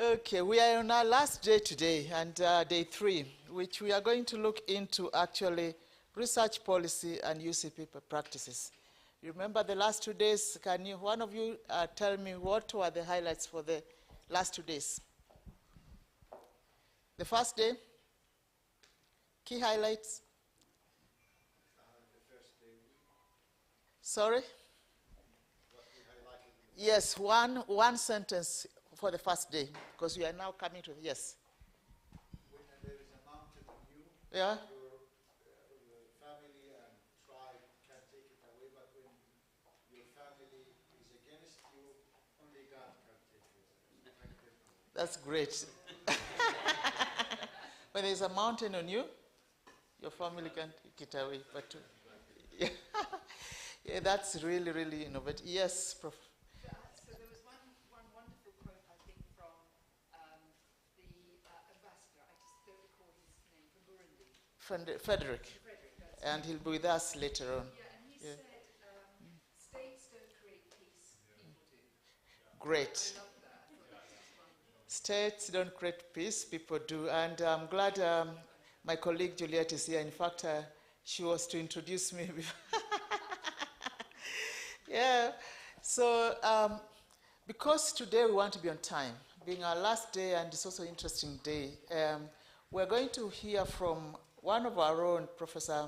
Okay, we are on our last day today, and day 3, which we are going to look into actually research policy and UCP practices. You remember the last 2 days? Can you, one of you tell me what were the highlights for the last 2 days? The first day, key highlights. The first day. Sorry? Yes, one sentence for the first day, because we are now coming to, yes. When there is a mountain on you, Yeah? your family and tribe can take it away, but when your family is against you, only God can take it. That's great. When there's a mountain on you, your family can take it away. But yeah. Yeah, that's really, really innovative. Yes, Prof. So there was one wonderful quote, I think, from the ambassador. I just don't recall his name, from Burundi. Frederick. Frederick, that's And he'll be with us later on. Yeah, and he said, states don't create peace, people do. Great. I love that. I thought that was wonderful. States don't create peace, people do. And I'm glad my colleague Juliet is here. In fact, she was to introduce me before. Yeah. So because today we want to be on time, being our last day and it's also an interesting day, we're going to hear from one of our own, Professor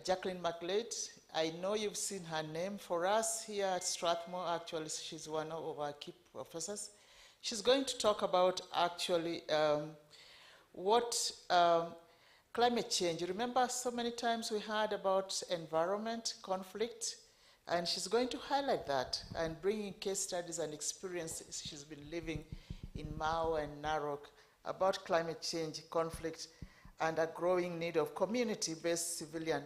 Jacqueline McGlade. I know you've seen her name. For us here at Strathmore, actually, she's one of our key professors. She's going to talk about actually what climate change. You remember so many times we heard about environment, conflict, and she's going to highlight that and bring in case studies and experiences she's been living in Mau and Narok about climate change, conflict, and a growing need of community-based civilian.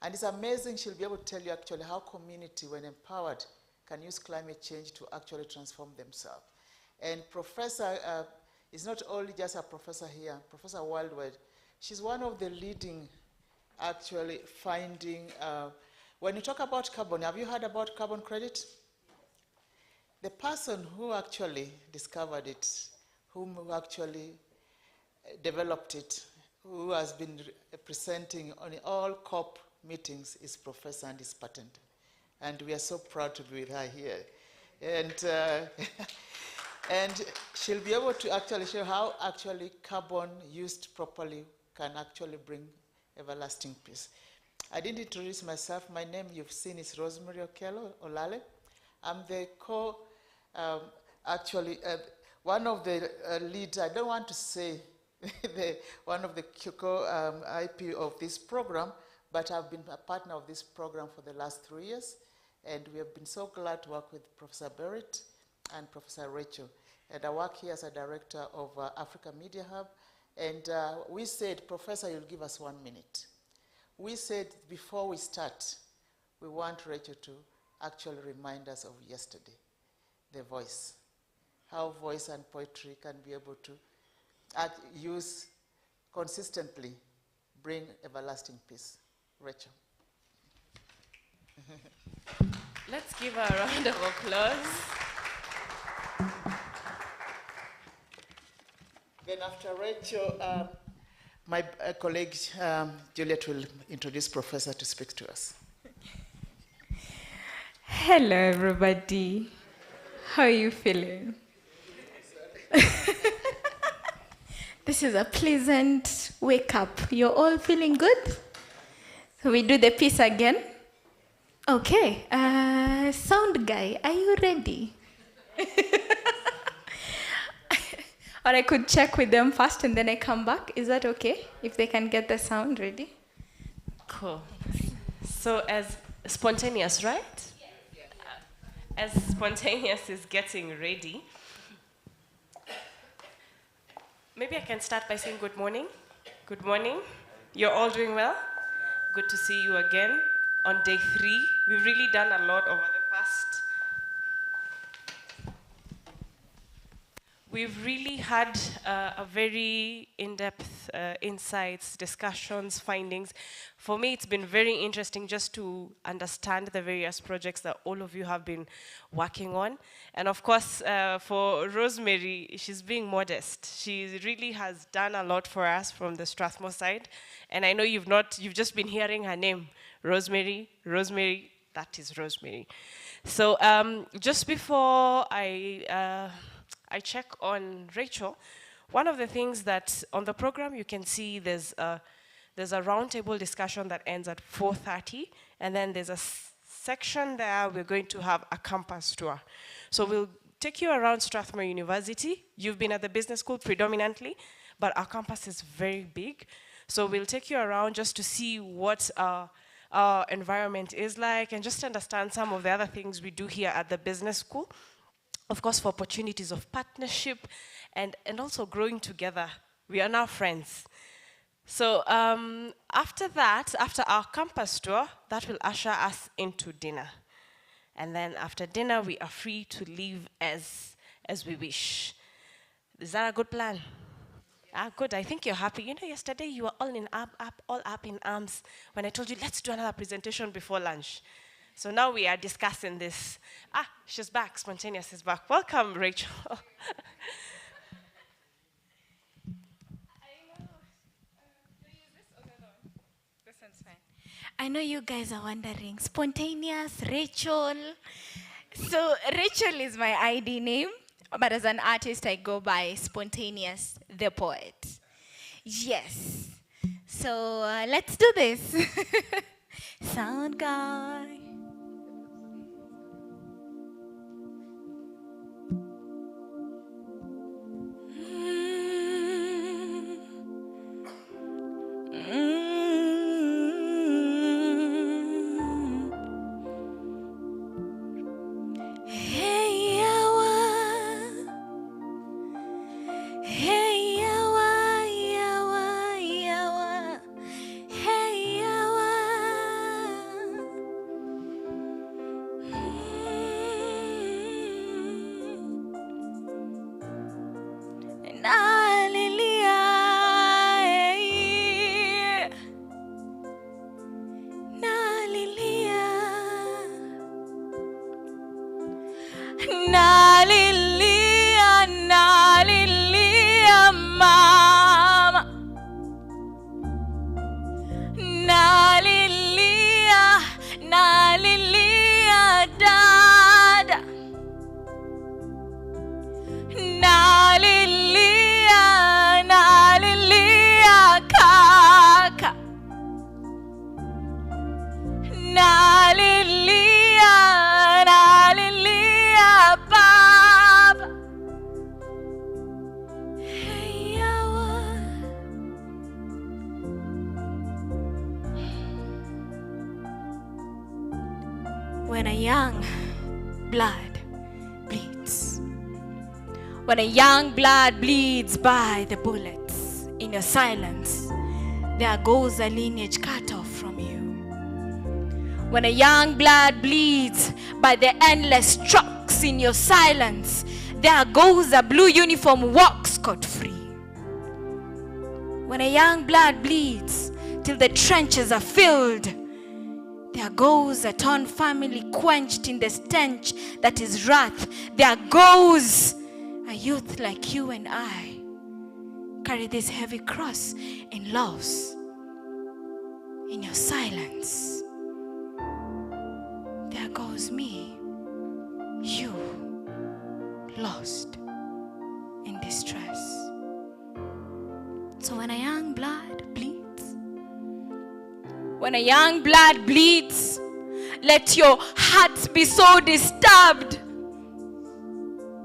And it's amazing she'll be able to tell you actually how community, when empowered, can use climate change to actually transform themselves. And Professor is not only just a professor here, Professor worldwide. She's one of the leading, actually, finding. When you talk about carbon, have you heard about carbon credit? The person who actually discovered it, who actually developed it, who has been presenting on all COP meetings is Professor and is patent. And we are so proud to be with her here. And, and she'll be able to actually show how actually carbon used properly can actually bring everlasting peace. I didn't introduce myself. My name you've seen is Rosemary Okello Olale. I'm the one of the leads. I don't want to say one of the co-IP of this program, but I've been a partner of this program for the last 3 years, and we have been so glad to work with Professor Barrett and Professor Rachel. And I work here as a director of Africa Media Hub, and we said, Professor, you'll give us 1 minute. We said before we start, we want Rachel to actually remind us of yesterday, the voice, how voice and poetry can be able to use consistently, bring everlasting peace. Rachel. Let's give her a round of applause. Then after Rachel, my colleague Juliet will introduce Professor to speak to us. Hello, everybody. How are you feeling? This is a pleasant wake up. You're all feeling good? So we do the piece again. Okay. Sound guy, are you ready? Or I could check with them first and then I come back. Is that okay? If they can get the sound ready? Cool. So as spontaneous, right? Yeah. As spontaneous is getting ready, maybe I can start by saying good morning. Good morning. You're all doing well? Good to see you again on day 3. We've really done a lot over the past. we've really had a very in-depth insights, discussions, findings. For me, it's been very interesting just to understand the various projects that all of you have been working on. And of course, for Rosemary, she's being modest. She really has done a lot for us from the Strathmore side. And I know you've just been hearing her name, Rosemary, that is Rosemary. So just before I check on Rachel, one of the things that on the program you can see there's a roundtable discussion that ends at 4:30, and then there's a section there we're going to have a campus tour. So we'll take you around Strathmore University. You've been at the business school predominantly, but our campus is very big. So we'll take you around just to see what our environment is like and just understand some of the other things we do here at the business school. Of course, for opportunities of partnership and also growing together. We are now friends. So after that, after our campus tour, that will usher us into dinner. And then after dinner, we are free to leave as we wish. Is that a good plan? Ah, good. I think you're happy. You know, yesterday you were all up in arms when I told you, let's do another presentation before lunch. So now we are discussing this. Ah, she's back. Spontaneous is back. Welcome, Rachel. I know you guys are wondering, Spontaneous, Rachel. So Rachel is my ID name, but as an artist, I go by Spontaneous, the poet. Yes. So let's do this. Sound guy. When a young blood bleeds. When a young blood bleeds by the bullets in your silence, there goes a lineage cut off from you. When a young blood bleeds by the endless trucks in your silence, there goes a blue uniform walk scot-free. When a young blood bleeds till the trenches are filled, there goes a torn family quenched in the stench that is wrath. There goes a youth like you and I, carry this heavy cross in loss. In your silence, there goes me, you, lost in distress. So when a young blood bleeds, when a young blood bleeds, let your heart be so disturbed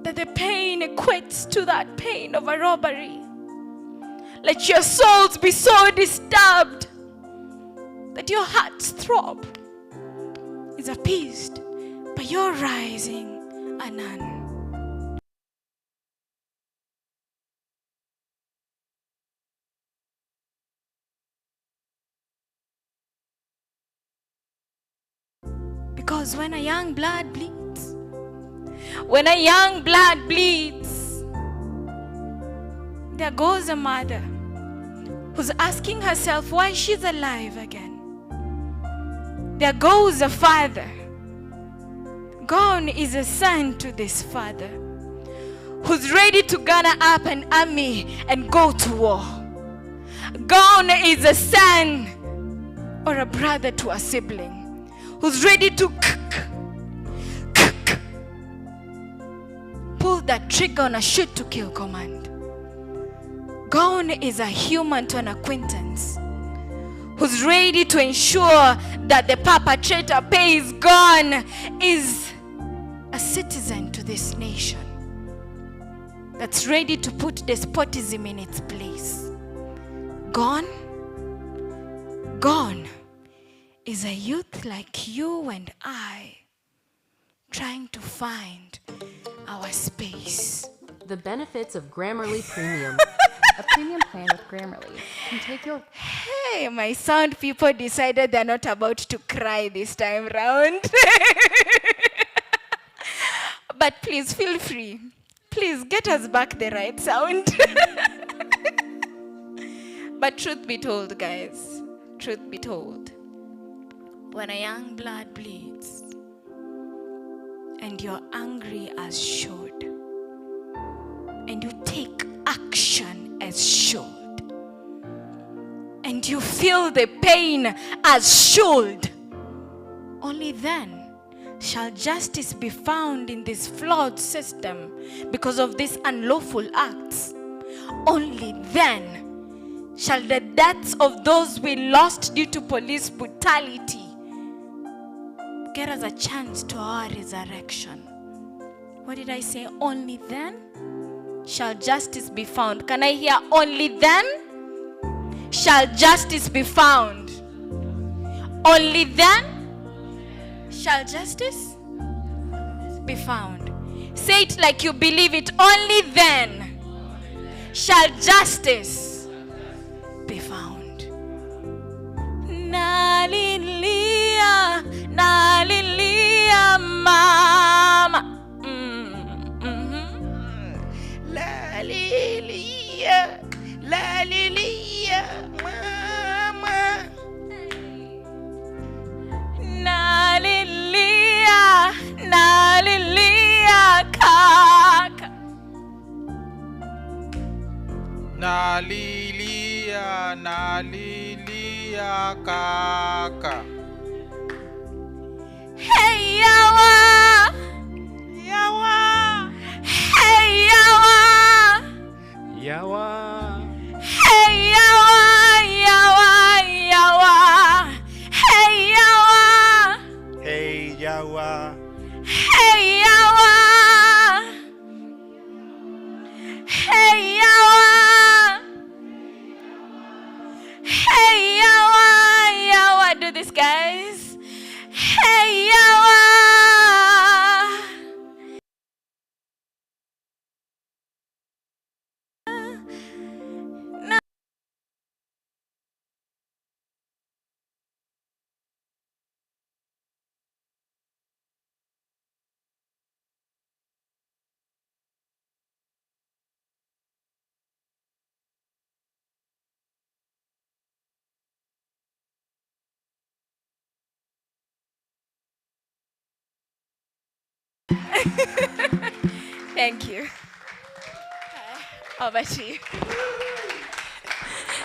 that the pain equates to that pain of a robbery. Let your souls be so disturbed that your heart's throb is appeased by your rising anon. Because when a young blood bleeds, when a young blood bleeds, There goes a mother who's asking herself why she's alive again. There goes a father. Gone is a son to this father who's ready to gather up an army and go to war. Gone is a son or a brother to a sibling who's ready to pull that trigger on a shoot to kill command. Gone is a human to an acquaintance who's ready to ensure that the perpetrator pays. Gone is a citizen to this nation that's ready to put despotism in its place. Gone is a youth like you and I trying to find our space. The benefits of Grammarly Premium. A premium plan with Grammarly can take your... Hey, my sound people decided they're not about to cry this time round. But please feel free. Please get us back the right sound. But truth be told, guys, truth be told, when a young blood bleeds and you're angry as should, and you take action as should, and you feel the pain as should, only then shall justice be found in this flawed system because of these unlawful acts. Only then shall the deaths of those we lost due to police brutality get us a chance to our resurrection. What did I say? Only then shall justice be found. Can I hear only then shall justice be found? Only then shall justice be found. Say it like you believe it. Only then shall justice be found. Nalilia, nalilia, mama. Lalilia, lalilia, mama. Nalilia, nalilia, kaka. Nalilia, nalilia, kaka. Hey, yawa. Yawa. Hey, yawa. Yawa. Hey, yawa, yawa, yawa. Hey, yawa. Hey, yawa. Hey, yawa. Hey, yawa. Hey, yawa, yawa. Do this, guys. Hey, yawa. Thank you. Over to you.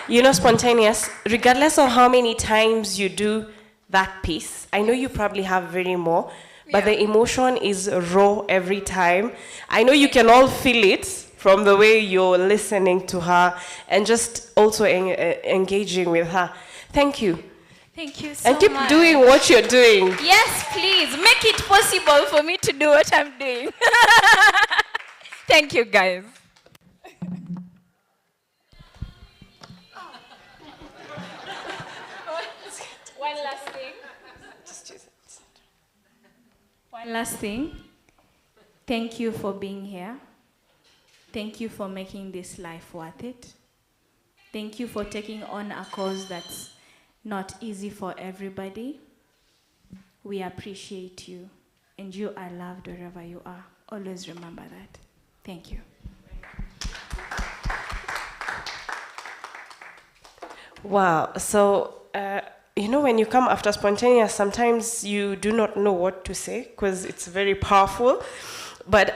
You know, Spontaneous, regardless of how many times you do that piece, I know you probably have very more, but the emotion is raw every time. I know you can all feel it from the way you're listening to her and just also engaging with her. Thank you. Thank you so And keep much. doing what you're doing. Yes, please. Make it possible for me to do what I'm doing. Thank you, guys. One last thing. One last thing. Thank you for being here. Thank you for making this life worth it. Thank you for taking on a cause that's not easy for everybody. We appreciate you, and you are loved wherever you are. Always remember that. Thank you. Wow. So, when you come after spontaneous, sometimes you do not know what to say because it's very powerful. But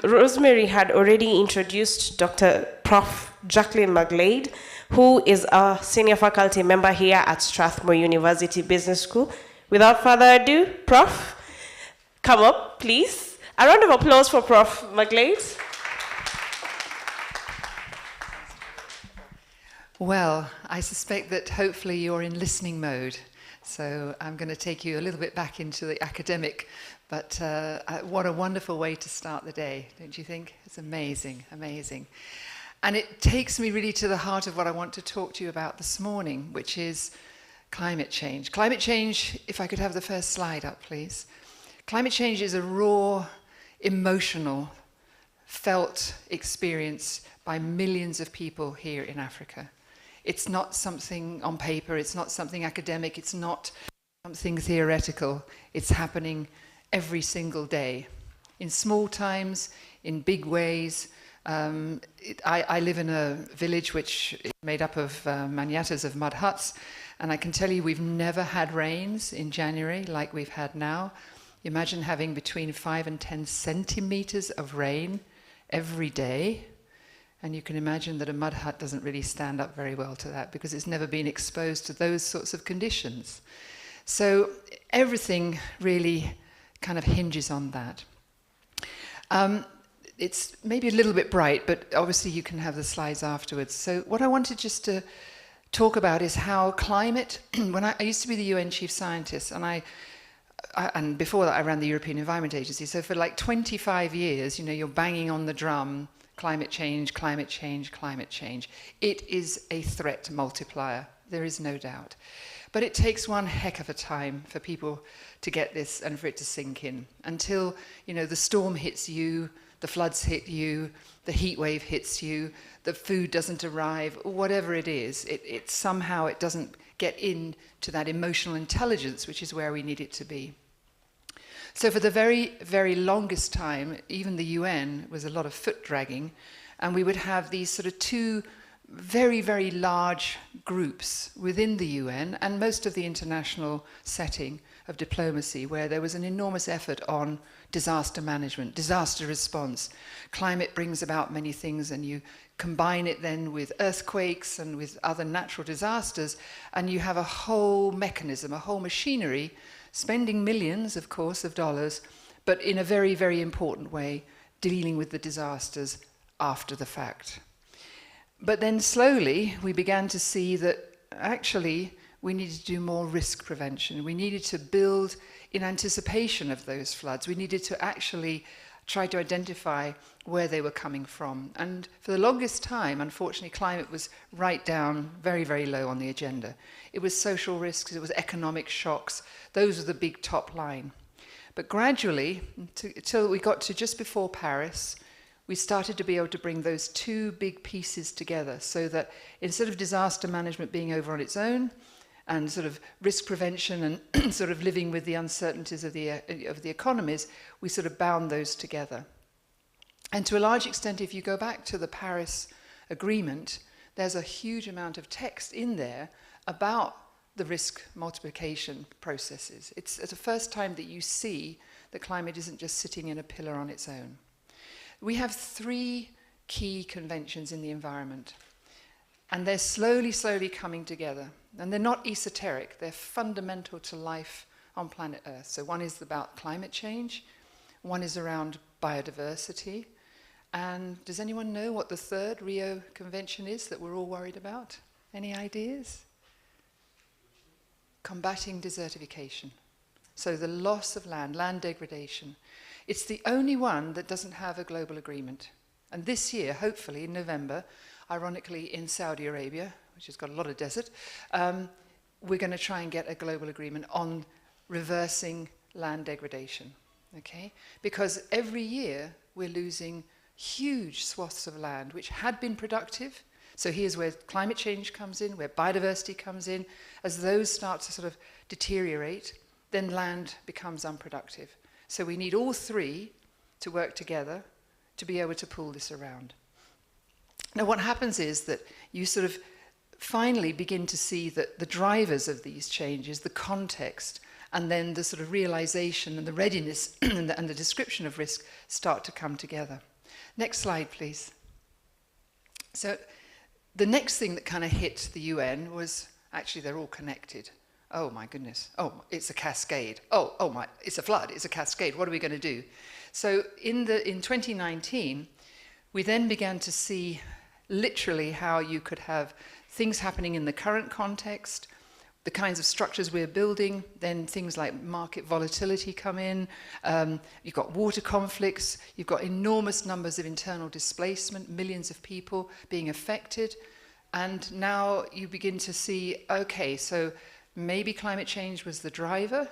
Rosemary had already introduced Dr. Prof. Jacqueline McGlade, who is a senior faculty member here at Strathmore University Business School. Without further ado, Prof, come up, please. A round of applause for Prof. McGlade. Well, I suspect that hopefully you're in listening mode. So I'm going to take you a little bit back into the academic, but what a wonderful way to start the day, don't you think? It's amazing, amazing. And it takes me really to the heart of what I want to talk to you about this morning, which is climate change. Climate change, if I could have the first slide up, please. Climate change is a raw, emotional, felt experience by millions of people here in Africa. It's not something on paper, it's not something academic, it's not something theoretical. It's happening every single day. In small times, in big ways. I live in a village which is made up of manyatas of mud huts, and I can tell you we've never had rains in January like we've had now. Imagine having between 5 and 10 centimeters of rain every day. And you can imagine that a mud hut doesn't really stand up very well to that because it's never been exposed to those sorts of conditions. So everything really kind of hinges on that. It's maybe a little bit bright, but obviously you can have the slides afterwards. So what I wanted just to talk about is how climate, when I used to be the UN chief scientist, and before that I ran the European Environment Agency, so for like 25 years, you're banging on the drum, climate change, climate change, climate change. It is a threat multiplier, there is no doubt. But it takes one heck of a time for people to get this and for it to sink in until, the storm hits you, the floods hit you, the heat wave hits you, the food doesn't arrive, whatever it is, it somehow it doesn't get into that emotional intelligence, which is where we need it to be. So for the very, very longest time, even the UN was a lot of foot dragging, and we would have these sort of two very, very large groups within the UN and most of the international setting of diplomacy, where there was an enormous effort on disaster management, disaster response. Climate brings about many things, and you combine it then with earthquakes and with other natural disasters, and you have a whole mechanism, a whole machinery, spending millions, of course, of dollars, but in a very, very important way, dealing with the disasters after the fact. But then slowly, we began to see that actually we needed to do more risk prevention. We needed to build in anticipation of those floods. We needed to actually try to identify where they were coming from. And for the longest time, unfortunately, climate was right down, very, very low on the agenda. It was social risks, it was economic shocks. Those were the big top line. But gradually, until we got to just before Paris, we started to be able to bring those two big pieces together so that instead of disaster management being over on its own and sort of risk prevention and sort of living with the uncertainties of the economies, we sort of bound those together. And to a large extent, if you go back to the Paris Agreement, there's a huge amount of text in there about the risk multiplication processes. It's the first time that you see that climate isn't just sitting in a pillar on its own. We have 3 key conventions in the environment, and they're slowly, slowly coming together. And they're not esoteric, they're fundamental to life on planet Earth. So one is about climate change, one is around biodiversity, and does anyone know what the 3rd Rio Convention is that we're all worried about? Any ideas? Combating desertification. So the loss of land degradation. It's the only one that doesn't have a global agreement. And this year, hopefully in November, ironically in Saudi Arabia, which has got a lot of desert, we're going to try and get a global agreement on reversing land degradation, okay? Because every year we're losing huge swaths of land which had been productive. So here's where climate change comes in, where biodiversity comes in. As those start to sort of deteriorate, then land becomes unproductive. So we need all 3 to work together to be able to pull this around. Now what happens is that you sort of finally begin to see that the drivers of these changes, the context, and then the sort of realization and the readiness and the description of risk start to come together. Next slide, please. So the next thing that kind of hit the UN was, actually they're all connected. Oh my goodness. Oh, it's a cascade. Oh my, it's a flood. It's a cascade. What are we going to do? So in 2019, we then began to see literally how you could have things happening in the current context, the kinds of structures we're building, then things like market volatility come in, you've got water conflicts, you've got enormous numbers of internal displacement, millions of people being affected, and now you begin to see, okay, so maybe climate change was the driver,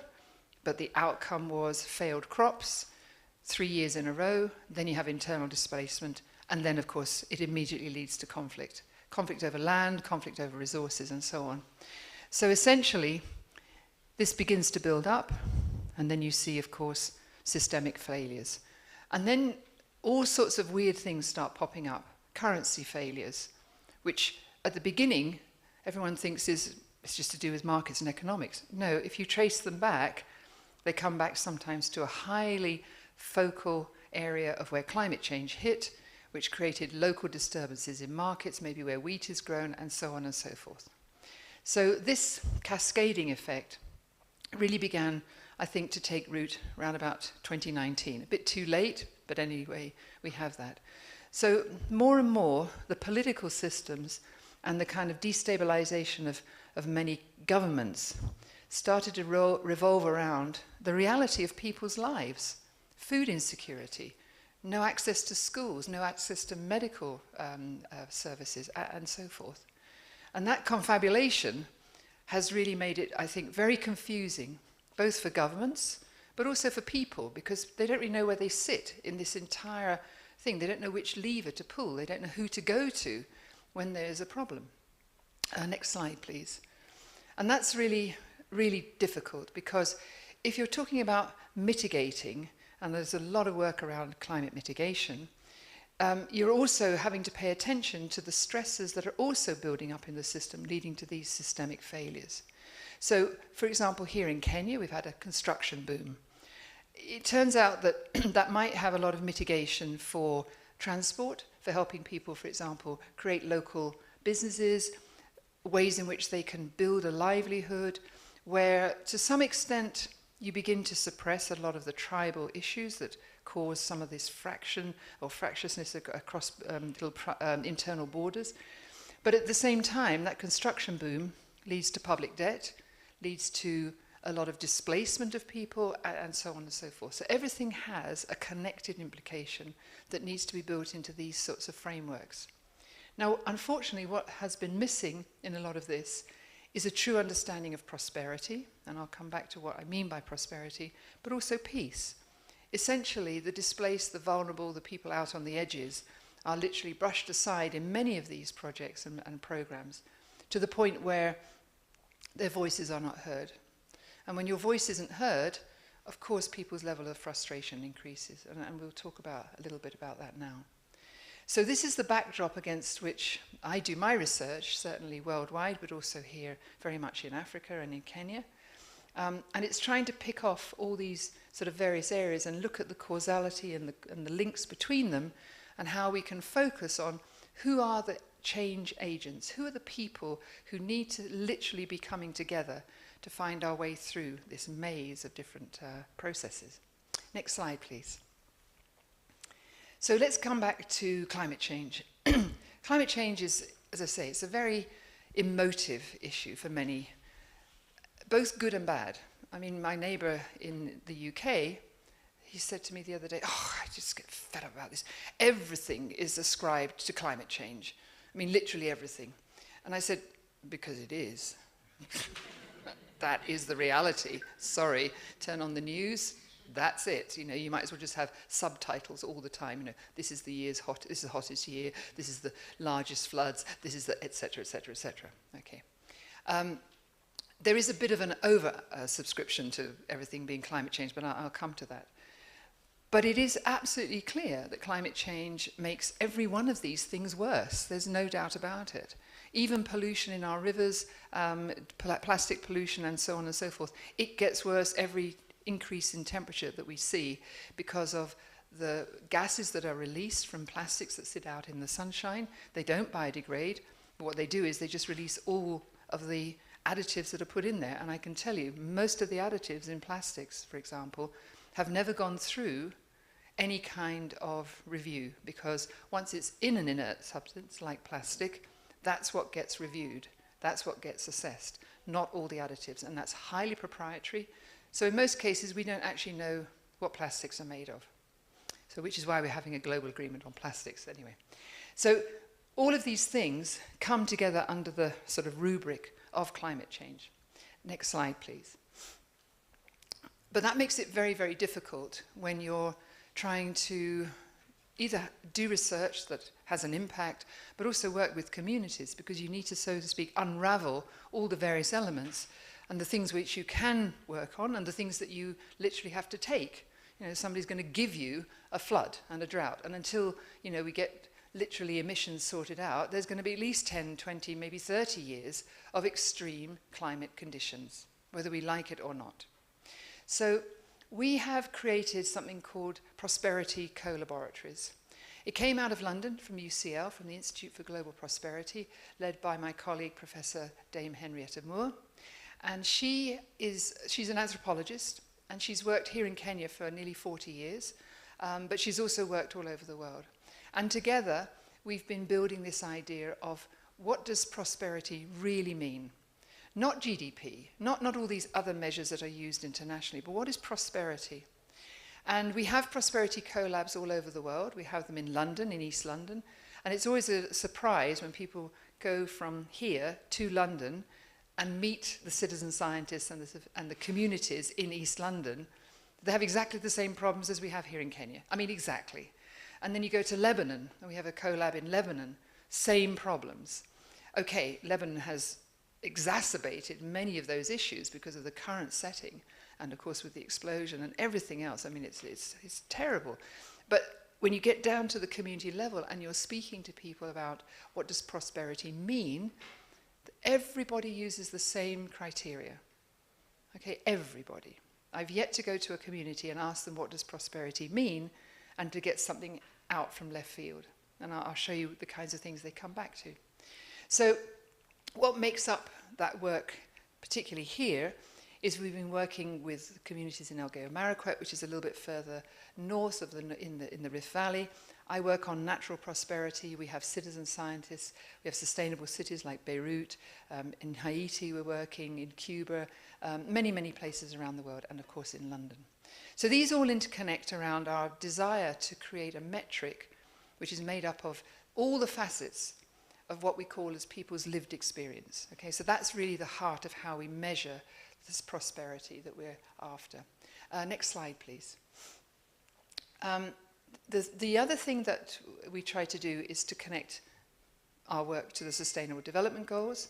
but the outcome was failed crops, 3 years in a row, then you have internal displacement, and then of course it immediately leads to conflict. Conflict over land, conflict over resources, and so on. So essentially, this begins to build up, and then you see, of course, systemic failures. And then all sorts of weird things start popping up. Currency failures, which at the beginning, everyone thinks it's just to do with markets and economics. No, if you trace them back, they come back sometimes to a highly focal area of where climate change hit, which created local disturbances in markets, maybe where wheat is grown, and so on and so forth. So this cascading effect really began, I think, to take root around about 2019. A bit too late, but anyway, we have that. So more and more, the political systems and the kind of destabilization of many governments started to revolve around the reality of people's lives. Food insecurity, no access to schools, no access to medical services, and so forth. And that confabulation has really made it, I think, very confusing, both for governments, but also for people, because they don't really know where they sit in this entire thing. They don't know which lever to pull. They don't know who to go to when there's a problem. Next slide, please. And that's really, really difficult, because if you're talking about mitigating, and there's a lot of work around climate mitigation, you're also having to pay attention to the stresses that are also building up in the system, leading to these systemic failures. So, for example, here in Kenya, we've had a construction boom. It turns out that that might have a lot of mitigation for transport, for helping people, for example, create local businesses, ways in which they can build a livelihood, where to some extent you begin to suppress a lot of the tribal issues that cause some of this fraction or fractiousness across little internal borders. But at the same time, that construction boom leads to public debt, leads to a lot of displacement of people, and so on and so forth. So everything has a connected implication that needs to be built into these sorts of frameworks. Now, unfortunately, what has been missing in a lot of this is a true understanding of prosperity, and I'll come back to what I mean by prosperity, but also peace. Essentially, the displaced, the vulnerable, the people out on the edges are literally brushed aside in many of these projects and programs, to the point where their voices are not heard. And when your voice isn't heard, of course, people's level of frustration increases, and we'll talk a little bit about that now. So this is the backdrop against which I do my research, certainly worldwide, but also here very much in Africa and in Kenya. And it's trying to pick off all these sort of various areas and look at the causality and the links between them, and how we can focus on who are the change agents, who are the people who need to literally be coming together to find our way through this maze of different processes. Next slide, please. So let's come back to climate change. Climate change is, as I say, it's a very emotive issue for many, both good and bad. I mean, my neighbour in the UK, he said to me the other day, oh, I just get fed up about this. Everything is ascribed to climate change. I mean, literally everything. And I said, because it is. That is the reality. Sorry, turn on the news. That's it. You know, you might as well just have subtitles all the time. You know, this is the year's hot. This is the hottest year. This is the largest floods. This is the etc. etc. etc. Okay. There is a bit of an over subscription to everything being climate change, but I'll come to that. But it is absolutely clear that climate change makes every one of these things worse. There's no doubt about it. Even pollution in our rivers, plastic pollution and so on and so forth, it gets worse every increase in temperature that we see because of the gases that are released from plastics that sit out in the sunshine. They don't biodegrade, but what they do is they just release all of the additives that are put in there. And I can tell you, most of the additives in plastics, for example, have never gone through any kind of review, because once it's in an inert substance like plastic, that's what gets reviewed, that's what gets assessed, not all the additives, and that's highly proprietary. So in most cases, we don't actually know what plastics are made of. So which is why we're having a global agreement on plastics anyway. So all of these things come together under the sort of rubric of climate change. Next slide, please. But that makes it very, very difficult when you're trying to either do research that has an impact, but also work with communities, because you need to, so to speak, unravel all the various elements and the things which you can work on and the things that you literally have to take. You know, somebody's going to give you a flood and a drought, and until, you know, we get literally emissions sorted out, there's going to be at least 10, 20, maybe 30 years of extreme climate conditions, whether we like it or not. So we have created something called Prosperity Co-Laboratories. It came out of London from UCL, from the Institute for Global Prosperity, led by my colleague, Professor Dame Henrietta Moore. And she's an anthropologist, and she's worked here in Kenya for nearly 40 years, but she's also worked all over the world. And together, we've been building this idea of what does prosperity really mean? Not GDP, not all these other measures that are used internationally, but what is prosperity? And we have prosperity collabs all over the world. We have them in London, in East London. And it's always a surprise when people go from here to London and meet the citizen scientists and the communities in East London. They have exactly the same problems as we have here in Kenya. I mean, exactly. And then you go to Lebanon, and we have a collab in Lebanon, same problems. Okay, Lebanon has exacerbated many of those issues because of the current setting, and of course with the explosion and everything else. I mean, it's terrible. But when you get down to the community level and you're speaking to people about what does prosperity mean, everybody uses the same criteria. Okay, everybody. I've yet to go to a community and ask them what does prosperity mean and to get something out from left field. And I'll show you the kinds of things they come back to. So what makes up that work, particularly here, is we've been working with communities in Elgeyo Marakwet, which is a little bit further north of in the Rift Valley. I work on natural prosperity. We have citizen scientists. We have sustainable cities like Beirut. In Haiti, we're working, in Cuba, many, many places around the world, and of course in London. So these all interconnect around our desire to create a metric which is made up of all the facets of what we call as people's lived experience. Okay, so that's really the heart of how we measure this prosperity that we're after. Next slide, please. The other thing that we try to do is to connect our work to the Sustainable Development Goals.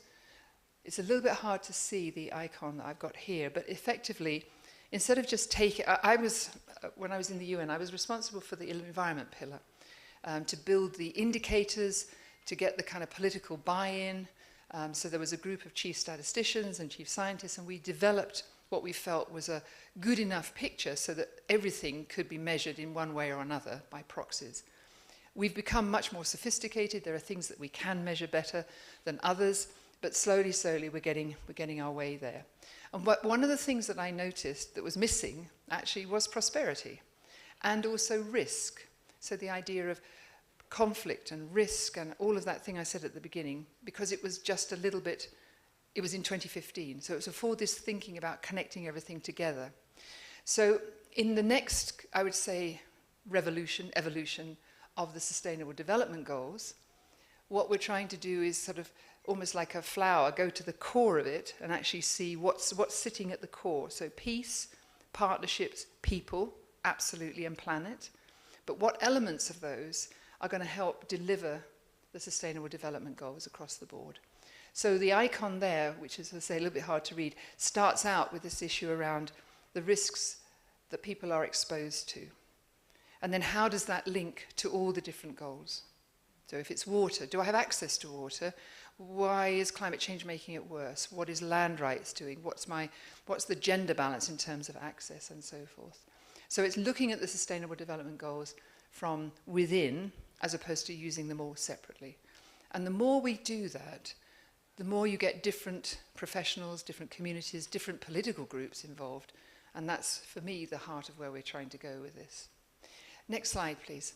It's a little bit hard to see the icon that I've got here, but effectively, instead of just taking, when I was in the UN, I was responsible for the environment pillar, to build the indicators, to get the kind of political buy-in. So there was a group of chief statisticians and chief scientists, and we developed what we felt was a good enough picture so that everything could be measured in one way or another by proxies. We've become much more sophisticated. There are things that we can measure better than others, but slowly, slowly we're getting our way there. And one of the things that I noticed that was missing actually was prosperity and also risk. So the idea of conflict and risk and all of that thing I said at the beginning, because it was just a little bit, it was in 2015. So it was before this thinking about connecting everything together. So in the next, I would say, evolution of the Sustainable Development Goals, what we're trying to do is sort of almost like a flower, go to the core of it and actually see what's sitting at the core. So peace, partnerships, people, absolutely, and planet. But what elements of those are going to help deliver the Sustainable Development Goals across the board? So the icon there, which is, as I say, a little bit hard to read, starts out with this issue around the risks that people are exposed to. And then how does that link to all the different goals? So if it's water, do I have access to water? Why is climate change making it worse? What is land rights doing? What's the gender balance in terms of access and so forth? So it's looking at the Sustainable Development Goals from within as opposed to using them all separately. And the more we do that, the more you get different professionals, different communities, different political groups involved. And that's, for me, the heart of where we're trying to go with this. Next slide, please.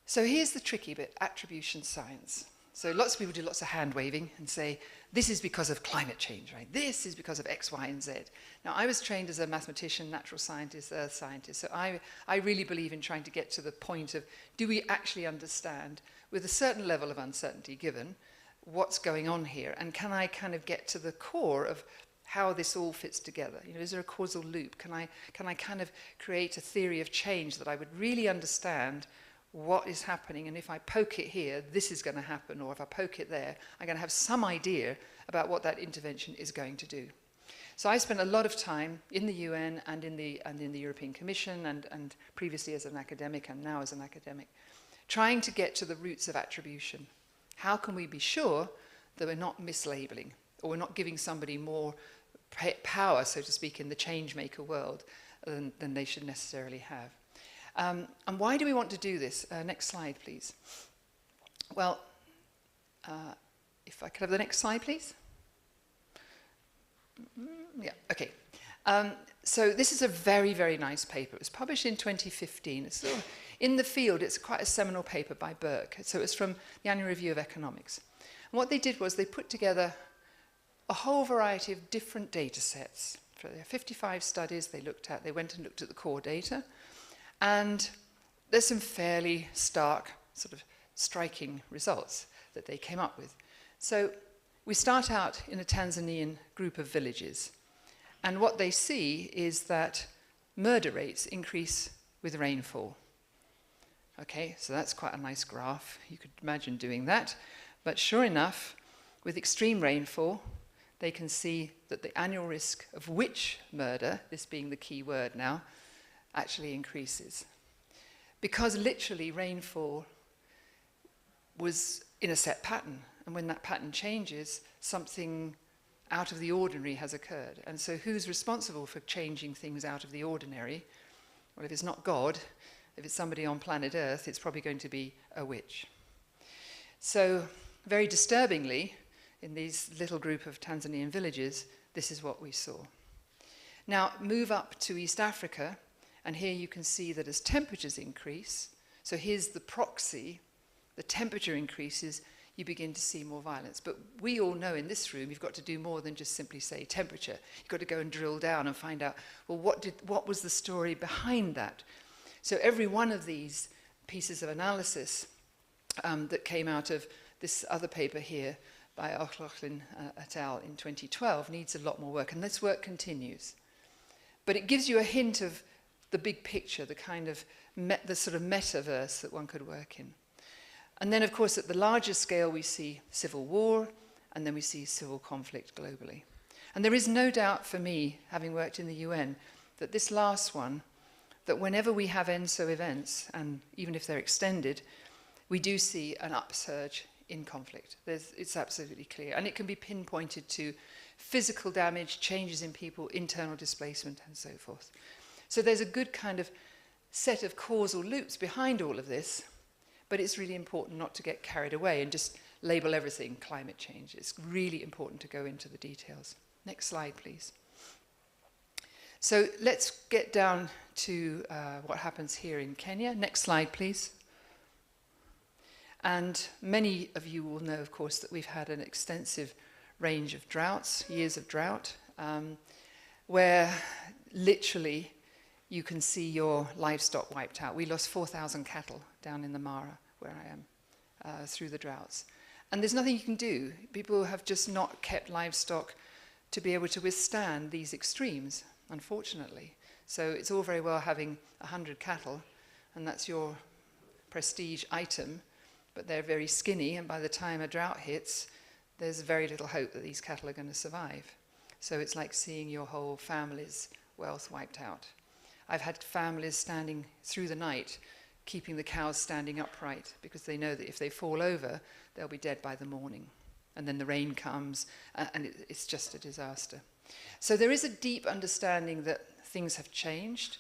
So here's the tricky bit, attribution science. So lots of people do lots of hand waving and say, this is because of climate change, right? This is because of X, Y, and Z. Now, I was trained as a mathematician, natural scientist, earth scientist, so I really believe in trying to get to the point of, do we actually understand, with a certain level of uncertainty given, what's going on here? And can I kind of get to the core of how this all fits together? You know, is there a causal loop? Can I kind of create a theory of change that I would really understand what is happening, and if I poke it here, this is going to happen, or if I poke it there, I'm going to have some idea about what that intervention is going to do. So I spent a lot of time in the UN and in the European Commission and previously as an academic and now as an academic, trying to get to the roots of attribution. How can we be sure that we're not mislabeling, or we're not giving somebody more power, so to speak, in the change maker world than they should necessarily have? And why do we want to do this? Next slide, please. Well, if I could have the next slide, please. Yeah, okay. So this is a very, very nice paper. It was published in 2015. It's sort of, in the field, it's quite a seminal paper by Burke. So it's from the Annual Review of Economics. And what they did was they put together a whole variety of different data sets. For their 55 studies they looked at, they went and looked at the core data. And there's some fairly stark, sort of striking results that they came up with. So we start out in a Tanzanian group of villages. And what they see is that murder rates increase with rainfall. Okay, so that's quite a nice graph. You could imagine doing that. But sure enough, with extreme rainfall, they can see that the annual risk of witch murder, this being the key word now, actually increases. Because literally rainfall was in a set pattern, and when that pattern changes, something out of the ordinary has occurred. And so who's responsible for changing things out of the ordinary? Well, if it's not God, if it's somebody on planet Earth, it's probably going to be a witch. So very disturbingly, in these little group of Tanzanian villages, this is what we saw. Now, move up to East Africa, and here you can see that as temperatures increase, so here's the proxy, the temperature increases, you begin to see more violence. But we all know in this room, you've got to do more than just simply say temperature. You've got to go and drill down and find out, well, what was the story behind that? So every one of these pieces of analysis that came out of this other paper here by O'Loughlin et al. In 2012 needs a lot more work, and this work continues. But it gives you a hint of the big picture, the kind of the sort of metaverse that one could work in. And then, of course, at the larger scale, we see civil war, and then we see civil conflict globally. And there is no doubt for me, having worked in the UN, that this last one, that whenever we have ENSO events, and even if they're extended, we do see an upsurge in conflict. It's absolutely clear. And it can be pinpointed to physical damage, changes in people, internal displacement, and so forth. So there's a good kind of set of causal loops behind all of this, but it's really important not to get carried away and just label everything climate change. It's really important to go into the details. Next slide, please. So let's get down to what happens here in Kenya. Next slide, please. And many of you will know, of course, that we've had an extensive range of droughts, years of drought, where literally you can see your livestock wiped out. We lost 4,000 cattle down in the Mara, where I am, through the droughts. And there's nothing you can do. People have just not kept livestock to be able to withstand these extremes, unfortunately. So it's all very well having 100 cattle, and that's your prestige item, but they're very skinny, and by the time a drought hits, there's very little hope that these cattle are going to survive. So it's like seeing your whole family's wealth wiped out. I've had families standing through the night, keeping the cows standing upright, because they know that if they fall over, they'll be dead by the morning. And then the rain comes, and it's just a disaster. So there is a deep understanding that things have changed,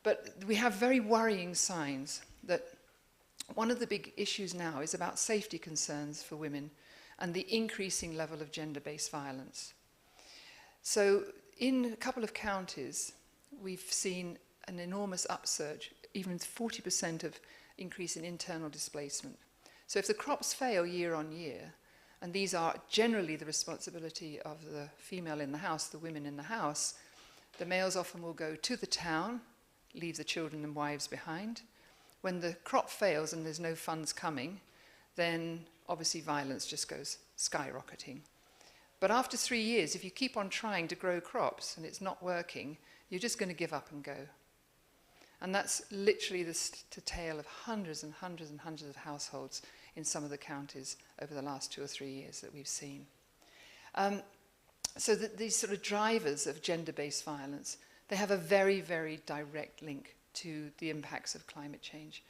but we have very worrying signs that one of the big issues now is about safety concerns for women and the increasing level of gender-based violence. So in a couple of counties, we've seen an enormous upsurge, even 40% of increase in internal displacement. So if the crops fail year on year, and these are generally the responsibility of the female in the house, the women in the house, the males often will go to the town, leave the children and wives behind. When the crop fails and there's no funds coming, then obviously violence just goes skyrocketing. But after 3 years, if you keep on trying to grow crops and it's not working, you're just going to give up and go. And that's literally the tale of hundreds and hundreds and hundreds of households in some of the counties over the last 2 or 3 years that we've seen. So that these sort of drivers of gender-based violence, they have a very, very direct link to the impacts of climate change.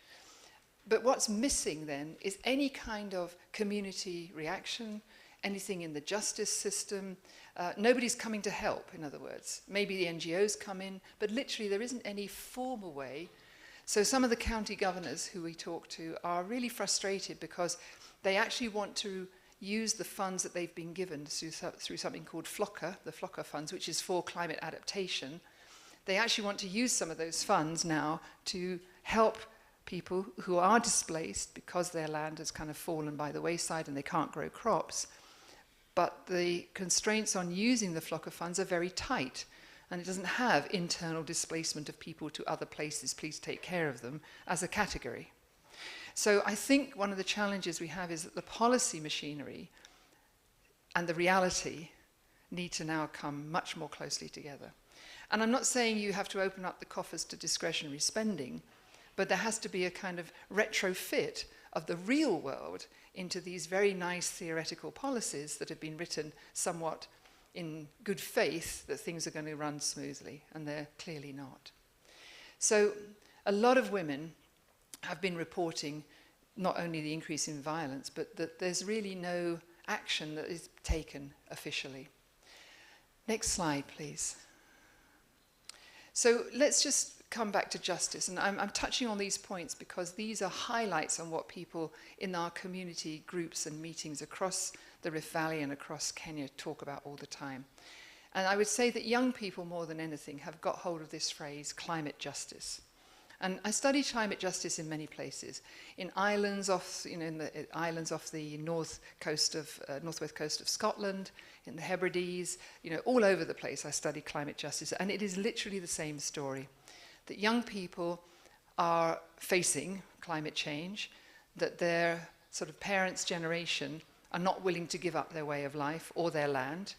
But what's missing then is any kind of community reaction, anything in the justice system. Nobody's coming to help, in other words. Maybe the NGOs come in, but literally there isn't any formal way. So some of the county governors who we talk to are really frustrated because they actually want to use the funds that they've been given through something called FLOCA, the FLOCA funds, which is for climate adaptation. They actually want to use some of those funds now to help people who are displaced because their land has kind of fallen by the wayside and they can't grow crops. But the constraints on using the FLOCA funds are very tight, and it doesn't have internal displacement of people to other places, please take care of them, as a category. So I think one of the challenges we have is that the policy machinery and the reality need to now come much more closely together. And I'm not saying you have to open up the coffers to discretionary spending, but there has to be a kind of retrofit of the real world into these very nice theoretical policies that have been written somewhat in good faith that things are going to run smoothly, and they're clearly not. So a lot of women have been reporting not only the increase in violence, but that there's really no action that is taken officially. Next slide, please. So let's just come back to justice, and I'm touching on these points because these are highlights on what people in our community groups and meetings across the Rift Valley and across Kenya talk about all the time. And I would say that young people more than anything have got hold of this phrase, climate justice. And I studied climate justice in many places, in islands off, in the islands off the northwest coast of Scotland, in the Hebrides, all over the place I studied climate justice, and it is literally the same story. That young people are facing climate change, that their sort of parents' generation are not willing to give up their way of life or their land,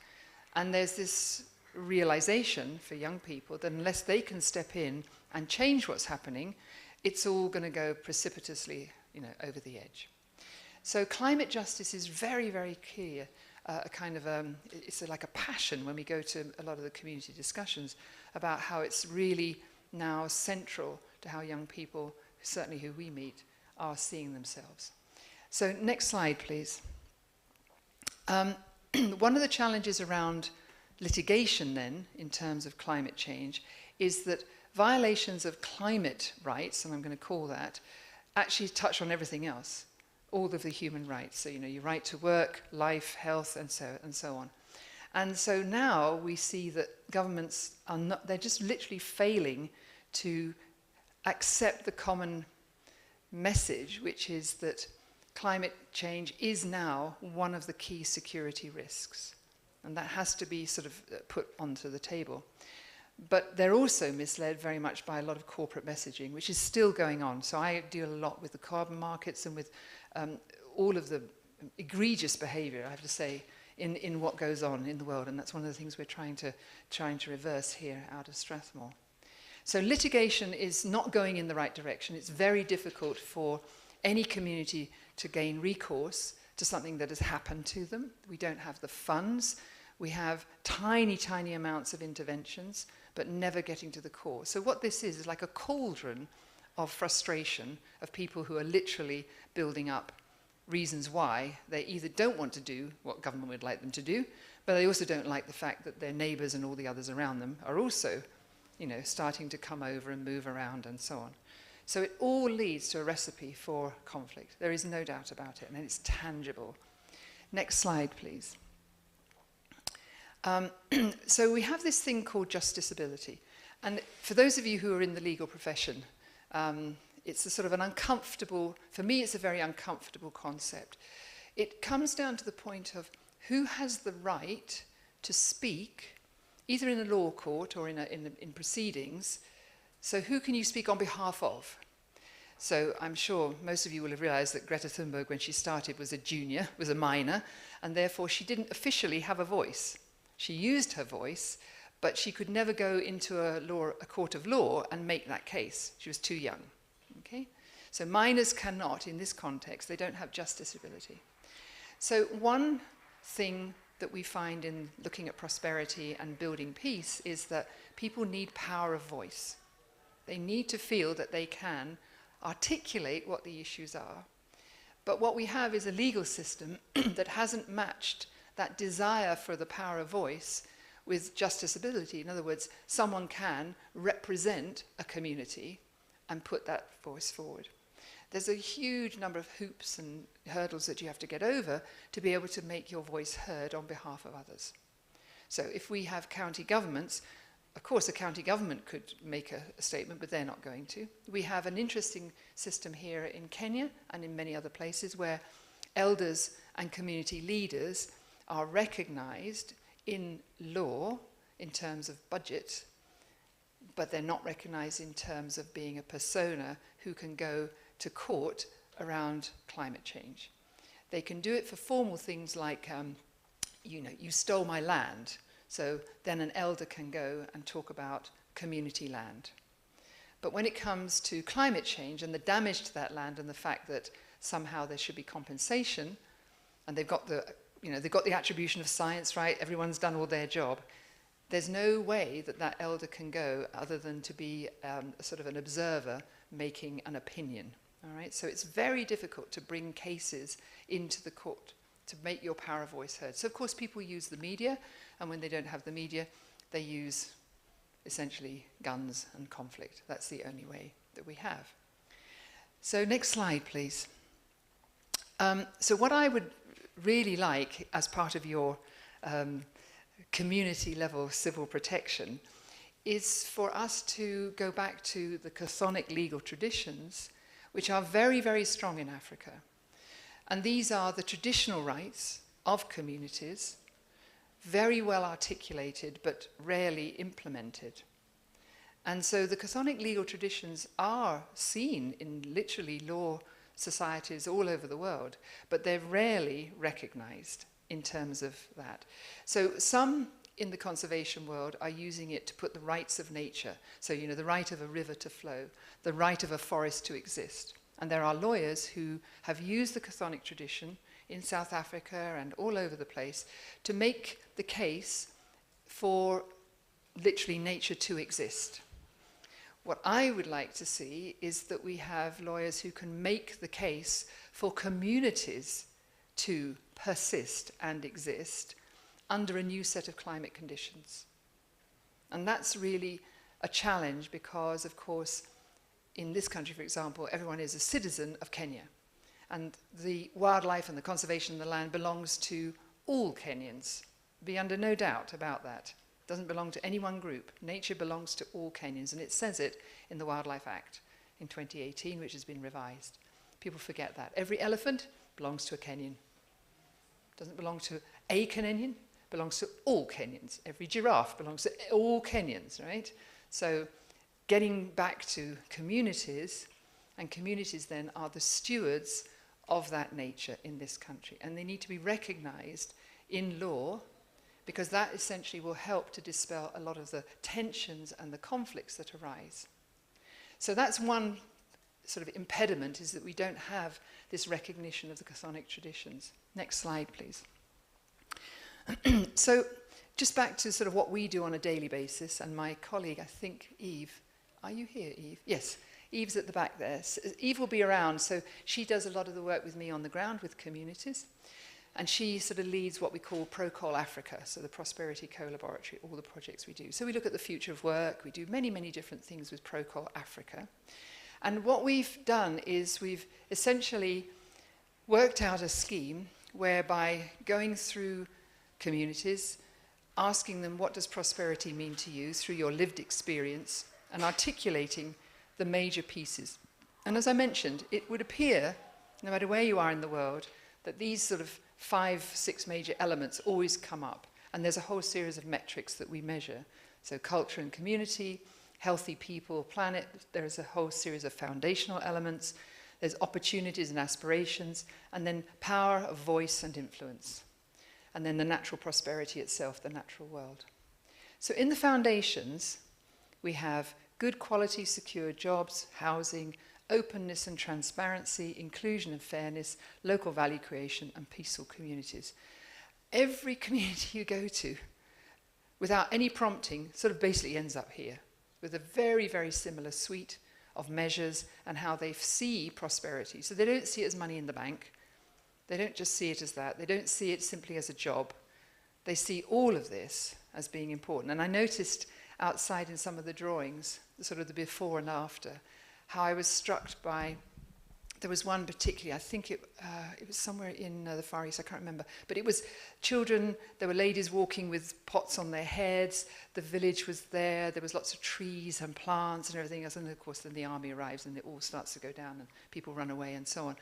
and there's this realization for young people that unless they can step in and change what's happening, it's all going to go precipitously, over the edge. So climate justice is very, very clear. It's like a passion when we go to a lot of the community discussions about how it's really now central to how young people, certainly who we meet, are seeing themselves. So next slide, please. One of the challenges around litigation then, in terms of climate change, is that violations of climate rights, and I'm going to call that, actually touch on everything else, all of the human rights. So, your right to work, life, health, and so on. And so now we see that governments are not, they're just literally failing to accept the common message, which is that climate change is now one of the key security risks. And that has to be sort of put onto the table. But they're also misled very much by a lot of corporate messaging, which is still going on. So I deal a lot with the carbon markets and with all of the egregious behavior, I have to say, in what goes on in the world. And that's one of the things we're trying to reverse here out of Strathmore. So litigation is not going in the right direction. It's very difficult for any community to gain recourse to something that has happened to them. We don't have the funds. We have tiny, tiny amounts of interventions. but never getting to the core. So what this is like a cauldron of frustration of people who are literally building up reasons why they either don't want to do what government would like them to do, but they also don't like the fact that their neighbours and all the others around them are also, you know, starting to come over and move around and so on. So it all leads to a recipe for conflict. There is no doubt about it, and it's tangible. Next slide, please. So we have this thing called justiciability. And for those of you who are in the legal profession, it's a sort of an uncomfortable, for me it's a very uncomfortable concept. It comes down to the point of who has the right to speak, either in a law court or in proceedings. So who can you speak on behalf of? So I'm sure most of you will have realized that Greta Thunberg, when she started, was a junior, was a minor, and therefore she didn't officially have a voice. She used her voice, but she could never go into a court of law and make that case. She was too young. Okay? So minors cannot, in this context, they don't have justiciability. So one thing that we find in looking at prosperity and building peace is that people need power of voice. They need to feel that they can articulate what the issues are. But what we have is a legal system that hasn't matched that desire for the power of voice with justiciability. In other words, someone can represent a community and put that voice forward. There's a huge number of hoops and hurdles that you have to get over to be able to make your voice heard on behalf of others. So if we have county governments, of course a county government could make a statement, but they're not going to. We have an interesting system here in Kenya and in many other places where elders and community leaders are recognized in law in terms of budget, but they're not recognized in terms of being a persona who can go to court around climate change. They can do it for formal things like, you stole my land. So then an elder can go and talk about community land. But when it comes to climate change and the damage to that land and the fact that somehow there should be compensation, and they've got the attribution of science, right? Everyone's done all their job. There's no way that that elder can go other than to be sort of an observer making an opinion. All right? So it's very difficult to bring cases into the court to make your power of voice heard. So of course people use the media, and when they don't have the media, they use essentially guns and conflict. That's the only way that we have. So next slide, please. So what I would really like as part of your community level civil protection is for us to go back to the Chthonic legal traditions, which are very, very strong in Africa. And these are the traditional rights of communities, very well articulated but rarely implemented. And so the Chthonic legal traditions are seen in literally law societies all over the world, but they're rarely recognized in terms of that. So some in the conservation world are using it to put the rights of nature, so the right of a river to flow, the right of a forest to exist. And there are lawyers who have used the Chthonic tradition in South Africa and all over the place to make the case for literally nature to exist. What I would like to see is that we have lawyers who can make the case for communities to persist and exist under a new set of climate conditions. And that's really a challenge because, of course, in this country, for example, everyone is a citizen of Kenya. And the wildlife and the conservation of the land belongs to all Kenyans. Be under no doubt about that. It doesn't belong to any one group. Nature belongs to all Kenyans, and it says it in the Wildlife Act in 2018, which has been revised. People forget that. Every elephant belongs to a Kenyan. Doesn't belong to a Kenyan, belongs to all Kenyans. Every giraffe belongs to all Kenyans, right? So getting back to communities, and communities then are the stewards of that nature in this country. And they need to be recognized in law, because that essentially will help to dispel a lot of the tensions and the conflicts that arise. So that's one sort of impediment, is that we don't have this recognition of the Chthonic traditions. Next slide, please. So just back to sort of what we do on a daily basis, and my colleague, I think Eve, are you here, Eve? Yes, Eve's at the back there. Eve will be around, so she does a lot of the work with me on the ground with communities, and she sort of leads what we call Procol Africa, so the Prosperity Co-Laboratory, all the projects we do. So we look at the future of work, we do many, many different things with Procol Africa. And what we've done is we've essentially worked out a scheme whereby going through communities, asking them what does prosperity mean to you through your lived experience, and articulating the major pieces. And as I mentioned, it would appear, no matter where you are in the world, that these sort of 5, 6 major elements always come up. And there's a whole series of metrics that we measure. So culture and community, healthy people, planet, there's a whole series of foundational elements, there's opportunities and aspirations, and then power of voice and influence. And then the natural prosperity itself, the natural world. So in the foundations, we have good quality, secure jobs, housing, openness and transparency, inclusion and fairness, local value creation, and peaceful communities. Every community you go to, without any prompting, sort of basically ends up here, with a very, very similar suite of measures and how they see prosperity. So they don't see it as money in the bank. They don't just see it as that. They don't see it simply as a job. They see all of this as being important. And I noticed outside in some of the drawings, sort of the before and after, how I was struck by, there was one particularly, I think it was somewhere in the Far East, I can't remember, but it was children, there were ladies walking with pots on their heads, the village was there was lots of trees and plants and everything else, and of course then the army arrives and it all starts to go down and people run away and so on.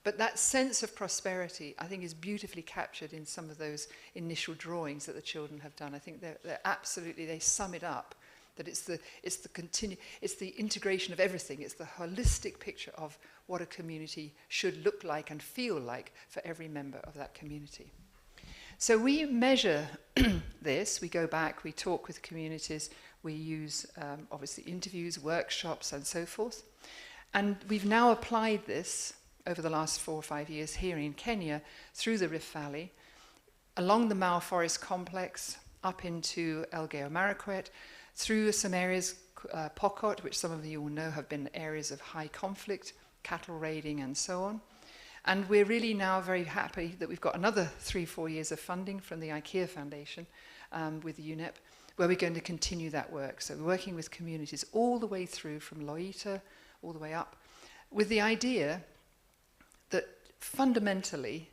But that sense of prosperity, I think, is beautifully captured in some of those initial drawings that the children have done. I think they're absolutely, they sum it up. That it's the integration of everything. It's the holistic picture of what a community should look like and feel like for every member of that community. So we measure this. We go back, we talk with communities, we use obviously interviews, workshops, and so forth. And we've now applied this over the last 4 or 5 years here in Kenya through the Rift Valley, along the Mau Forest Complex, up into Elgeyo Marakwet, through some areas, Pokot, which some of you will know have been areas of high conflict, cattle raiding and so on. And we're really now very happy that we've got another 3-4 years of funding from the IKEA Foundation with UNEP, where we're going to continue that work. So we're working with communities all the way through from Loita, all the way up, with the idea that fundamentally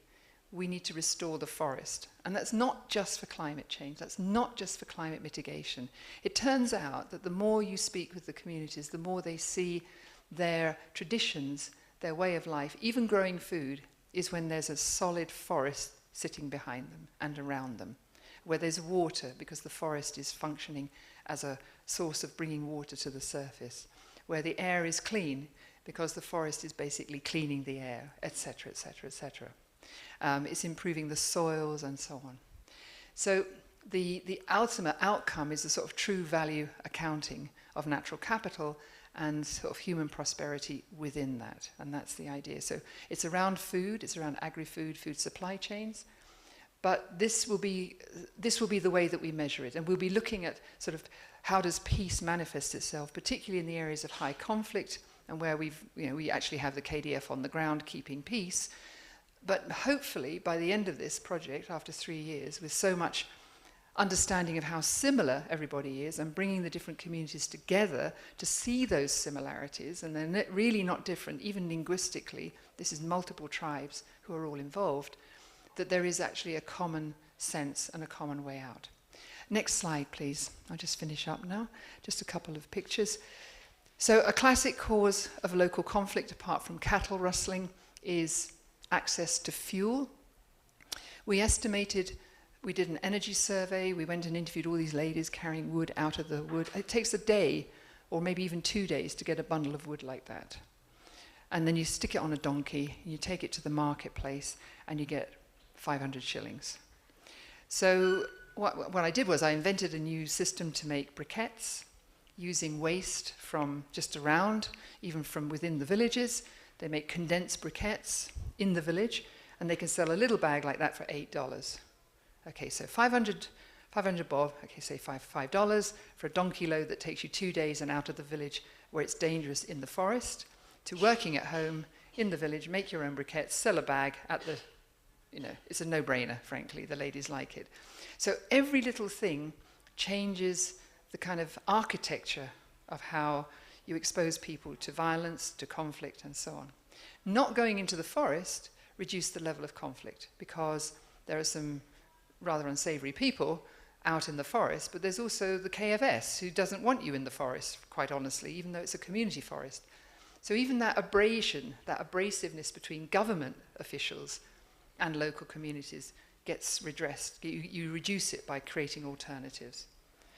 we need to restore the forest. And that's not just for climate change, that's not just for climate mitigation. It turns out that the more you speak with the communities, the more they see their traditions, their way of life, even growing food, is when there's a solid forest sitting behind them and around them, where there's water because the forest is functioning as a source of bringing water to the surface, where the air is clean because the forest is basically cleaning the air, etc., etc., etc. It's improving the soils and so on. So the ultimate outcome is a sort of true value accounting of natural capital and sort of human prosperity within that. And that's the idea. So it's around food, it's around agri-food, food supply chains. But this will be the way that we measure it. And we'll be looking at sort of how does peace manifest itself, particularly in the areas of high conflict and where we actually have the KDF on the ground keeping peace. But hopefully, by the end of this project, after 3 years, with so much understanding of how similar everybody is and bringing the different communities together to see those similarities, and they're really not different, even linguistically, this is multiple tribes who are all involved, that there is actually a common sense and a common way out. Next slide, please. I'll just finish up now. Just a couple of pictures. So a classic cause of local conflict, apart from cattle rustling, is access to fuel. We did an energy survey, we went and interviewed all these ladies carrying wood out of the wood. It takes a day, or maybe even 2 days, to get a bundle of wood like that. And then you stick it on a donkey, you take it to the marketplace, and you get 500 shillings. So what I did was I invented a new system to make briquettes, using waste from just around, even from within the villages. They make condensed briquettes in the village, and they can sell a little bag like that for $8. Okay, so 500 500 bob, okay, say $5 for a donkey load that takes you 2 days and out of the village where it's dangerous in the forest, to working at home in the village, make your own briquettes, sell a bag at the, it's a no-brainer, frankly. The ladies like it. So every little thing changes the kind of architecture of how you expose people to violence, to conflict, and so on. Not going into the forest reduced the level of conflict because there are some rather unsavory people out in the forest, but there's also the KFS who doesn't want you in the forest, quite honestly, even though it's a community forest. So even that abrasion, that abrasiveness between government officials and local communities gets redressed. You reduce it by creating alternatives.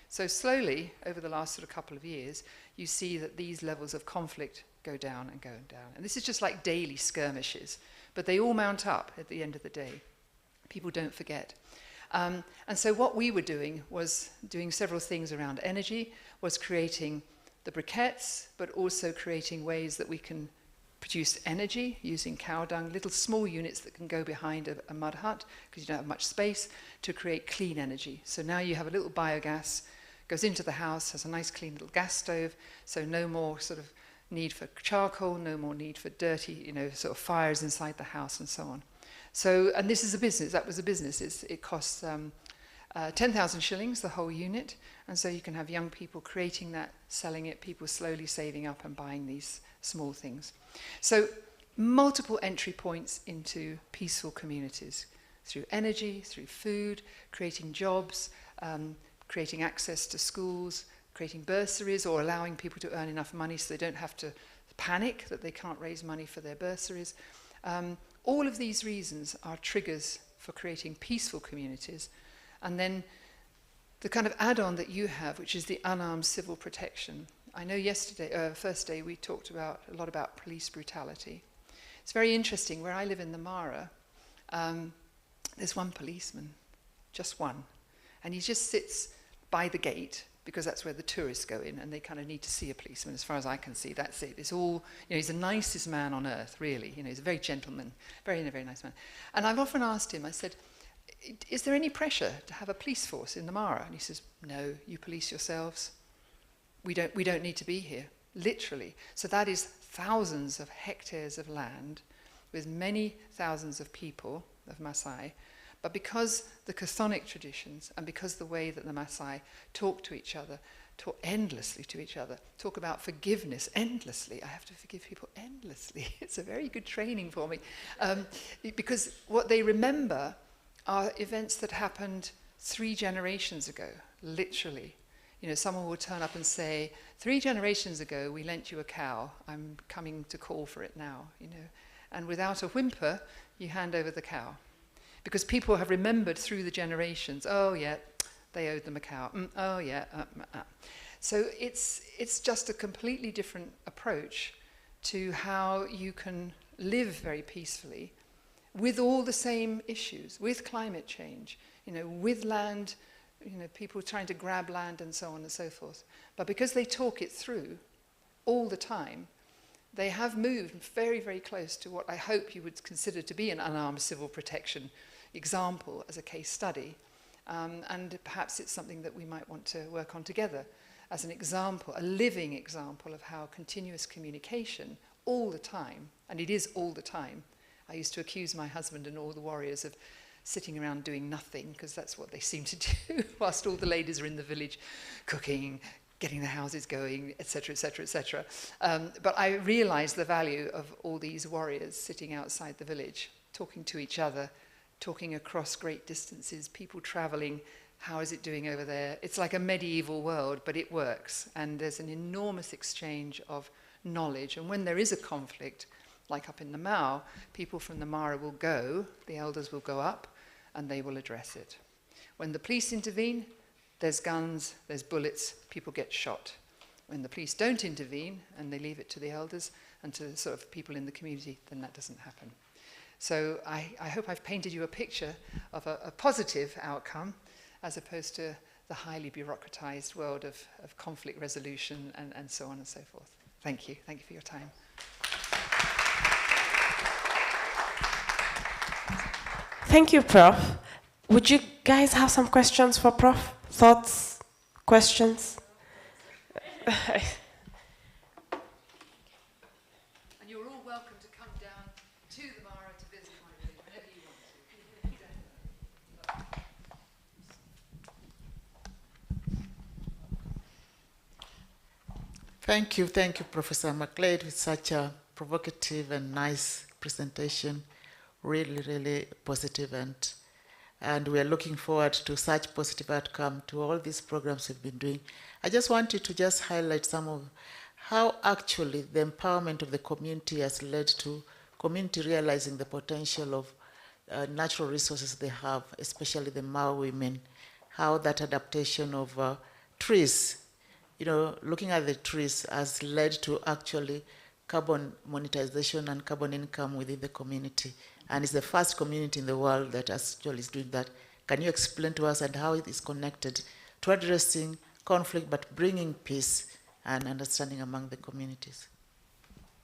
So slowly, over the last sort of couple of years, you see that these levels of conflict go down and go down. And this is just like daily skirmishes, but they all mount up at the end of the day. People don't forget. And so what we were doing was doing several things around energy, was creating the briquettes, but also creating ways that we can produce energy using cow dung, little small units that can go behind a mud hut because you don't have much space, to create clean energy. So now you have a little biogas, goes into the house, has a nice clean little gas stove, so no more sort of need for charcoal, no more need for dirty, sort of fires inside the house and so on. So, and this is a business, that was a business. It costs 10,000 shillings, the whole unit, and so you can have young people creating that, selling it, people slowly saving up and buying these small things. So multiple entry points into peaceful communities, through energy, through food, creating jobs, creating access to schools, creating bursaries or allowing people to earn enough money so they don't have to panic that they can't raise money for their bursaries. All of these reasons are triggers for creating peaceful communities. And then the kind of add-on that you have, which is the unarmed civil protection. I know yesterday, first day, we talked a lot about police brutality. It's very interesting. Where I live in the Mara, there's one policeman, just one. And he just sits by the gate because that's where the tourists go in and they kind of need to see a policeman. As far as I can see, that's it. It's all, he's the nicest man on earth, really. He's a very gentleman, very nice man. And I've often asked him, I said, is there any pressure to have a police force in the Mara? And he says, no, you police yourselves. We don't need to be here, literally. So that is thousands of hectares of land with many thousands of people, of Maasai. But because the chthonic traditions and because the way that the Maasai talk to each other, talk endlessly to each other, talk about forgiveness endlessly. I have to forgive people endlessly. It's a very good training for me. Because what they remember are events that happened 3 generations ago, literally. Someone will turn up and say, 3 generations ago we lent you a cow, I'm coming to call for it now, And without a whimper, you hand over the cow. Because people have remembered through the generations, oh yeah, they owed them a cow, oh yeah, So it's just a completely different approach to how you can live very peacefully with all the same issues, with climate change, with land, people trying to grab land and so on and so forth. But because they talk it through all the time, they have moved very, very close to what I hope you would consider to be an unarmed civil protection example as a case study. And perhaps it's something that we might want to work on together as an example, a living example of how continuous communication all the time, and it is all the time. I used to accuse my husband and all the warriors of sitting around doing nothing, because that's what they seem to do, whilst all the ladies are in the village cooking, getting the houses going, etc., etc., etc. But I realized the value of all these warriors sitting outside the village, talking to each other, talking across great distances, people traveling, how is it doing over there? It's like a medieval world, but it works. And there's an enormous exchange of knowledge. And when there is a conflict, like up in the Mau, people from the Mara will go, the elders will go up, and they will address it. When the police intervene, there's guns, there's bullets, people get shot. When the police don't intervene, and they leave it to the elders and to sort of people in the community, then that doesn't happen. So I hope I've painted you a picture of a positive outcome, as opposed to the highly bureaucratized world of conflict resolution and so on and so forth. Thank you. Thank you for your time. Thank you, Prof. Would you guys have some questions for Prof? Thoughts? Questions? And you're all welcome to come down to the Mara to visit my village whenever you want to. Thank you, Professor McLeod, with such a provocative and nice presentation. Really, really positive, and we are looking forward to such positive outcome to all these programs we've been doing. I just wanted to just highlight some of how actually the empowerment of the community has led to community realizing the potential of natural resources they have, especially the Mau women, how that adaptation of trees, looking at the trees has led to actually carbon monetization and carbon income within the community. And it's the first community in the world that actually is doing that. Can you explain to us and how it is connected to addressing conflict but bringing peace and understanding among the communities?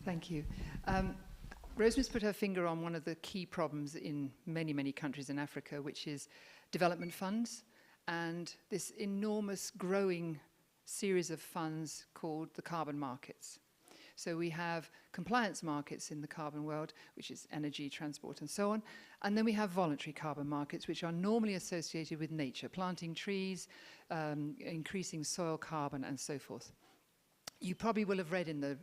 Thank you. Rosemary's put her finger on one of the key problems in many, many countries in Africa, which is development funds and this enormous growing series of funds called the carbon markets. So we have compliance markets in the carbon world, which is energy, transport, and so on. And then we have voluntary carbon markets, which are normally associated with nature, planting trees, increasing soil carbon, and so forth. You probably will have read in the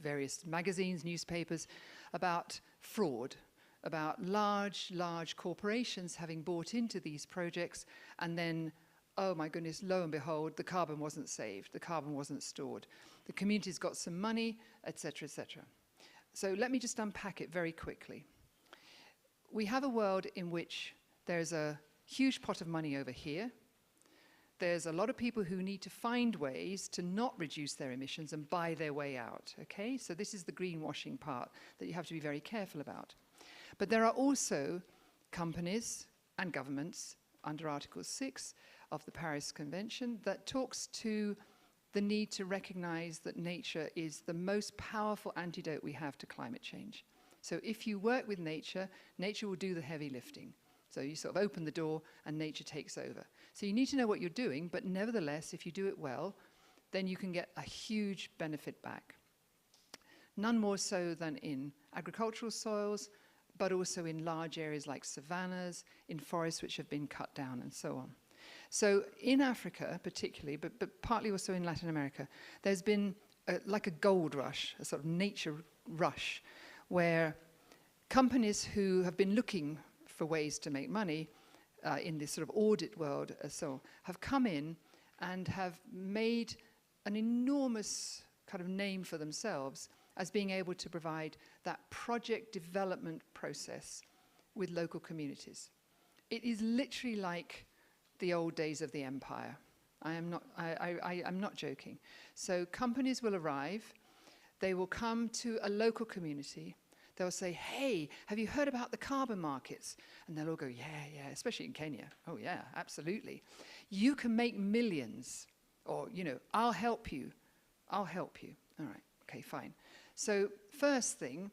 various magazines, newspapers, about fraud, about large corporations having bought into these projects, and then, oh my goodness, lo and behold, the carbon wasn't saved, the carbon wasn't stored. The community's got some money, etc., etc. So let me just unpack it very quickly. We have a world in which there's a huge pot of money over here. There's a lot of people who need to find ways to not reduce their emissions and buy their way out, okay? So this is the greenwashing part that you have to be very careful about. But there are also companies and governments under Article 6 of the Paris Convention that talks to the need to recognize that nature is the most powerful antidote we have to climate change. So if you work with nature, nature will do the heavy lifting. So you sort of open the door and nature takes over. So you need to know what you're doing, but nevertheless, if you do it well, then you can get a huge benefit back. None more so than in agricultural soils, but also in large areas like savannas, in forests which have been cut down, and so on. So in Africa particularly, but partly also in Latin America, there's been like a gold rush, a sort of nature rush, where companies who have been looking for ways to make money in this sort of audit world have come in and have made an enormous kind of name for themselves as being able to provide that project development process with local communities. It is literally like the old days of the empire. I'm not joking. So companies will arrive, they will come to a local community, they'll say, hey, have you heard about the carbon markets? And they'll all go, yeah, especially in Kenya. Oh yeah, absolutely. You can make millions, or, I'll help you. All right, okay, fine. So first thing,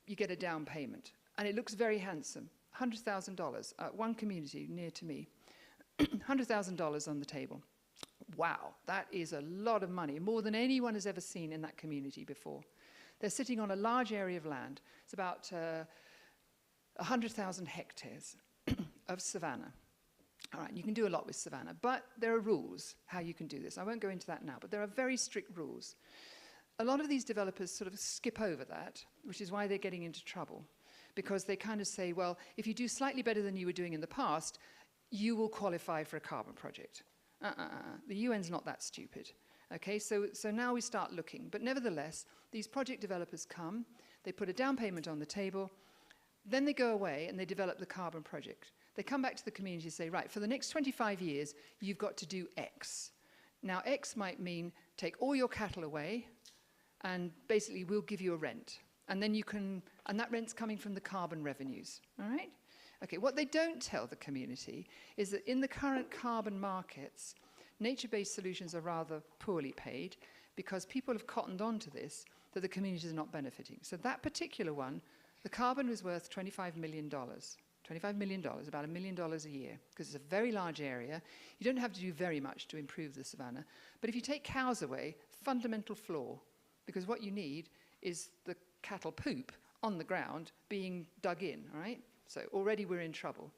you get a down payment, and it looks very handsome, $100,000. One community near to me, $100,000 on the table. Wow, that is a lot of money, more than anyone has ever seen in that community before. They're sitting on a large area of land. It's about 100,000 hectares of savanna. All right, you can do a lot with savanna, but there are rules how you can do this. I won't go into that now, but there are very strict rules. A lot of these developers sort of skip over that, which is why they're getting into trouble, because they kind of say, well, if you do slightly better than you were doing in the past, you will qualify for a carbon project. The UN's not that stupid. Okay, so now we start looking. But nevertheless, these project developers come, they put a down payment on the table, then they go away and they develop the carbon project. They come back to the community and say, right, for the next 25 years, you've got to do X. Now, X might mean take all your cattle away, and basically we'll give you a rent. And then and that rent's coming from the carbon revenues, all right? Okay, what they don't tell the community is that in the current carbon markets, nature-based solutions are rather poorly paid because people have cottoned on to this, that the communities are not benefiting. So that particular one, the carbon was worth $25 million. $25 million, about $1 million a year, because it's a very large area. You don't have to do very much to improve the savannah. But if you take cows away, fundamental flaw, because what you need is the cattle poop on the ground being dug in, all right? So already we're in trouble.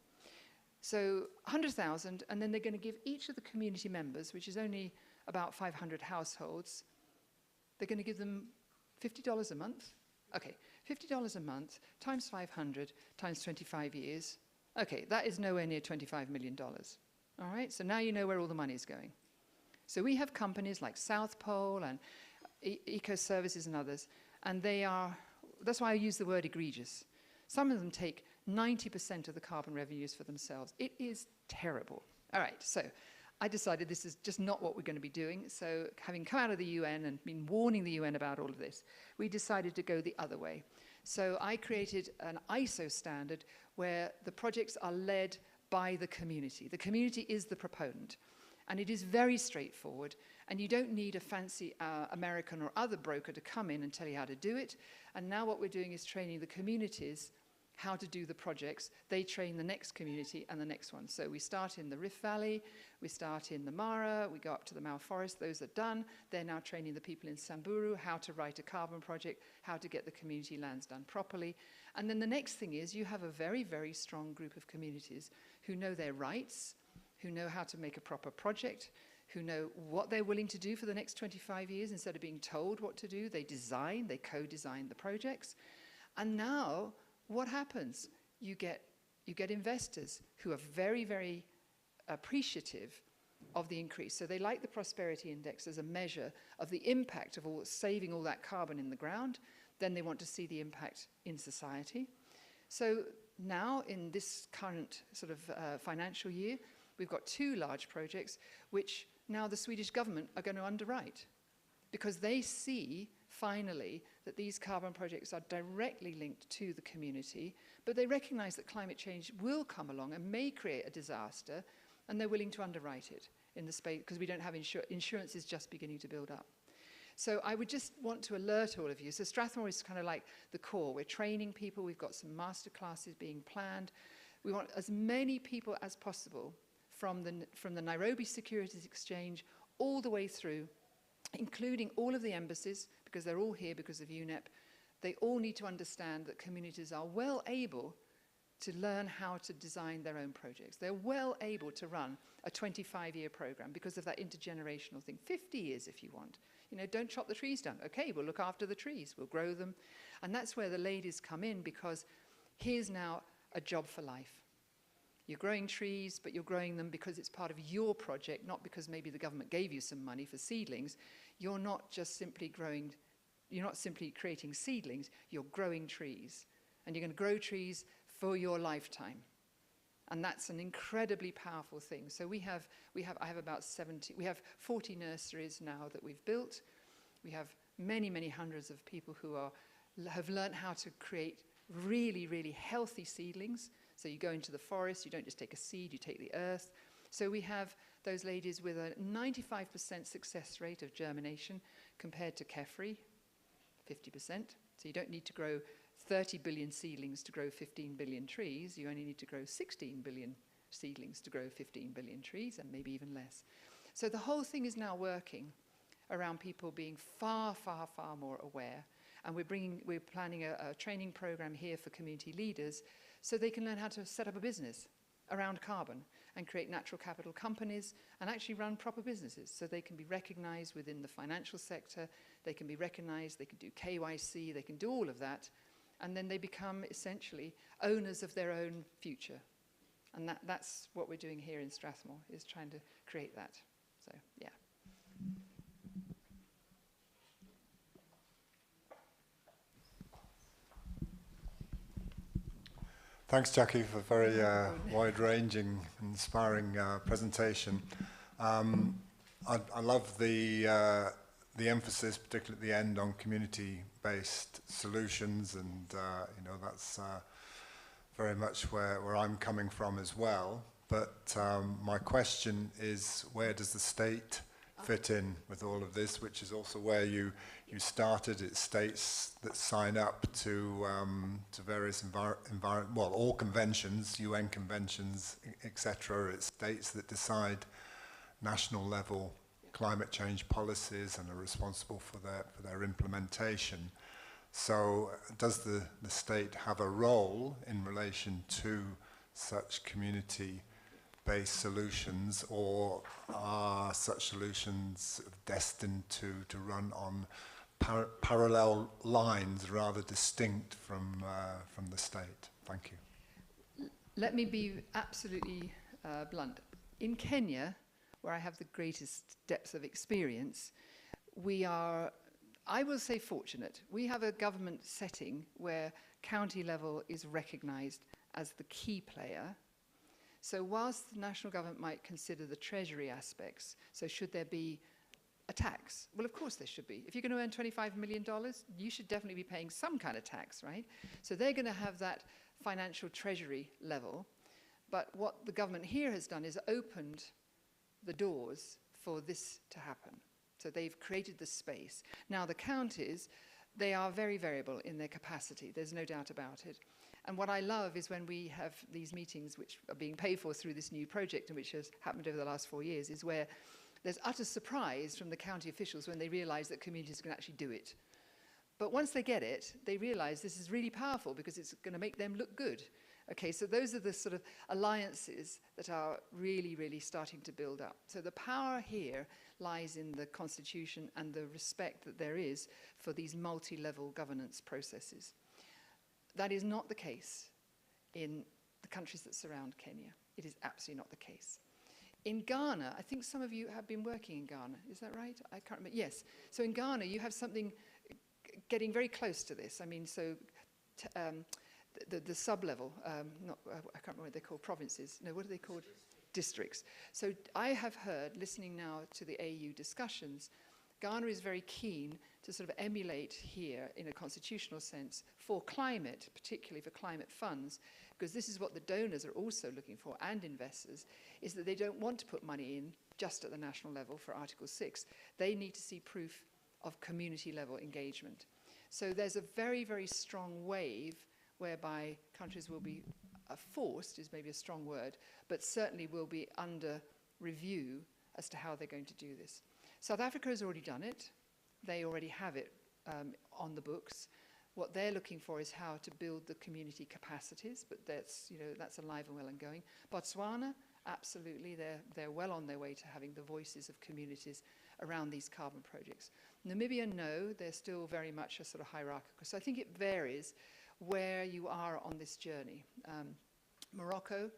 So 100,000, and then they're going to give each of the community members, which is only about 500 households, they're going to give them $50 a month. Okay, $50 a month times 500 times 25 years. Okay, that is nowhere near $25 million. All right, so now you know where all the money is going. So we have companies like South Pole and Eco Services and others, and they are, that's why I use the word egregious. Some of them take 90% of the carbon revenues for themselves. It is terrible. All right, so I decided this is just not what we're going to be doing. So having come out of the UN and been warning the UN about all of this, we decided to go the other way. So I created an ISO standard where the projects are led by the community. The community is the proponent. And it is very straightforward. And you don't need a fancy American or other broker to come in and tell you how to do it. And now what we're doing is training the communities how to do the projects. They train the next community and the next one. So we start in the Rift Valley, we start in the Mara, we go up to the Mau Forest. Those are done. They're now training the people in Samburu how to write a carbon project, how to get the community lands done properly. And then the next thing is you have a very, very strong group of communities who know their rights, who know how to make a proper project, who know what they're willing to do for the next 25 years. Instead of being told what to do, they design, they co-design the projects. And now what happens? You get investors who are very, very appreciative of the increase. So they like the Prosperity Index as a measure of the impact of saving all that carbon in the ground. Then they want to see the impact in society. So now in this current sort of financial year, we've got 2 large projects which now the Swedish government are going to underwrite because they see finally that these carbon projects are directly linked to the community, but they recognize that climate change will come along and may create a disaster, and they're willing to underwrite it in the space because we don't have insurance is just beginning to build up. So I would just want to alert all of you. So Strathmore is kind of like the core. We're training people. We've got some master classes being planned. We want as many people as possible from the Nairobi Securities Exchange all the way through, including all of the embassies, because they're all here because of UNEP. They all need to understand that communities are well able to learn how to design their own projects. They're well able to run a 25-year program because of that intergenerational thing. 50 years if you want. You know, don't chop the trees down. Okay, we'll look after the trees. We'll grow them. And that's where the ladies come in, because here's now a job for life. You're growing trees, but you're growing them because it's part of your project, not because maybe the government gave you some money for seedlings. You're not just simply growing, you're not simply creating seedlings, you're growing trees. And you're going to grow trees for your lifetime. And that's an incredibly powerful thing. So I have about 70, we have 40 nurseries now that we've built. We have many, many hundreds of people who have learned how to create really, really healthy seedlings. So you go into the forest, you don't just take a seed, you take the earth. So we have those ladies with a 95% success rate of germination compared to KEFRI, 50%. So you don't need to grow 30 billion seedlings to grow 15 billion trees. You only need to grow 16 billion seedlings to grow 15 billion trees, and maybe even less. So the whole thing is now working around people being far, far, far more aware. And we're planning a training program here for community leaders so they can learn how to set up a business around carbon and create natural capital companies and actually run proper businesses so they can be recognized within the financial sector, they can be recognized, they can do KYC, they can do all of that, and then they become essentially owners of their own future. And that's what we're doing here in Strathmore, is trying to create that. So, yeah. Thanks, Jackie, for a very wide-ranging, inspiring presentation. I love the emphasis, particularly at the end, on community-based solutions, and that's very much where I'm coming from as well. But my question is, where does the state fit in with all of this, which is also where you started. It's states that sign up to various all conventions, UN conventions, etc. It's states that decide national level climate change policies and are responsible for their implementation. So does the state have a role in relation to such community-based solutions, or are such solutions destined to run on parallel lines rather distinct from the state? Thank you. Let me be absolutely blunt. In Kenya, where I have the greatest depth of experience, we are, I will say, fortunate. We have a government setting where county level is recognized as the key player. So whilst the national government might consider the treasury aspects, so should there be a tax? Well, of course there should be. If you're going to earn $25 million, you should definitely be paying some kind of tax, right? So they're going to have that financial treasury level. But what the government here has done is opened the doors for this to happen. So they've created the space. Now the counties, they are very variable in their capacity. There's no doubt about it. And what I love is when we have these meetings, which are being paid for through this new project, and which has happened over the last 4 years, is where there's utter surprise from the county officials when they realize that communities can actually do it. But once they get it, they realize this is really powerful because it's going to make them look good. Okay, so those are the sort of alliances that are really, really starting to build up. So the power here lies in the constitution and the respect that there is for these multi-level governance processes. That is not the case in the countries that surround Kenya. It is absolutely not the case. In Ghana, I think some of you have been working in Ghana. Is that right? I can't remember. Yes. So in Ghana, you have something getting very close to this. I mean, so the sub-level, I can't remember what they're called, provinces. No, what are they called? Districts. So I have heard, listening now to the AU discussions, Ghana is very keen to sort of emulate here, in a constitutional sense, for climate, particularly for climate funds, because this is what the donors are also looking for, and investors, is that they don't want to put money in just at the national level for Article 6. They need to see proof of community-level engagement. So there's a very, very strong wave whereby countries will be forced, is maybe a strong word, but certainly will be under review as to how they're going to do this. South Africa has already done it. They already have it on the books. What they're looking for is how to build the community capacities, but that's, you know, that's alive and well and going. Botswana, absolutely, they're well on their way to having the voices of communities around these carbon projects. Namibia, no, they're still very much a sort of hierarchical. So I think it varies where you are on this journey. Morocco,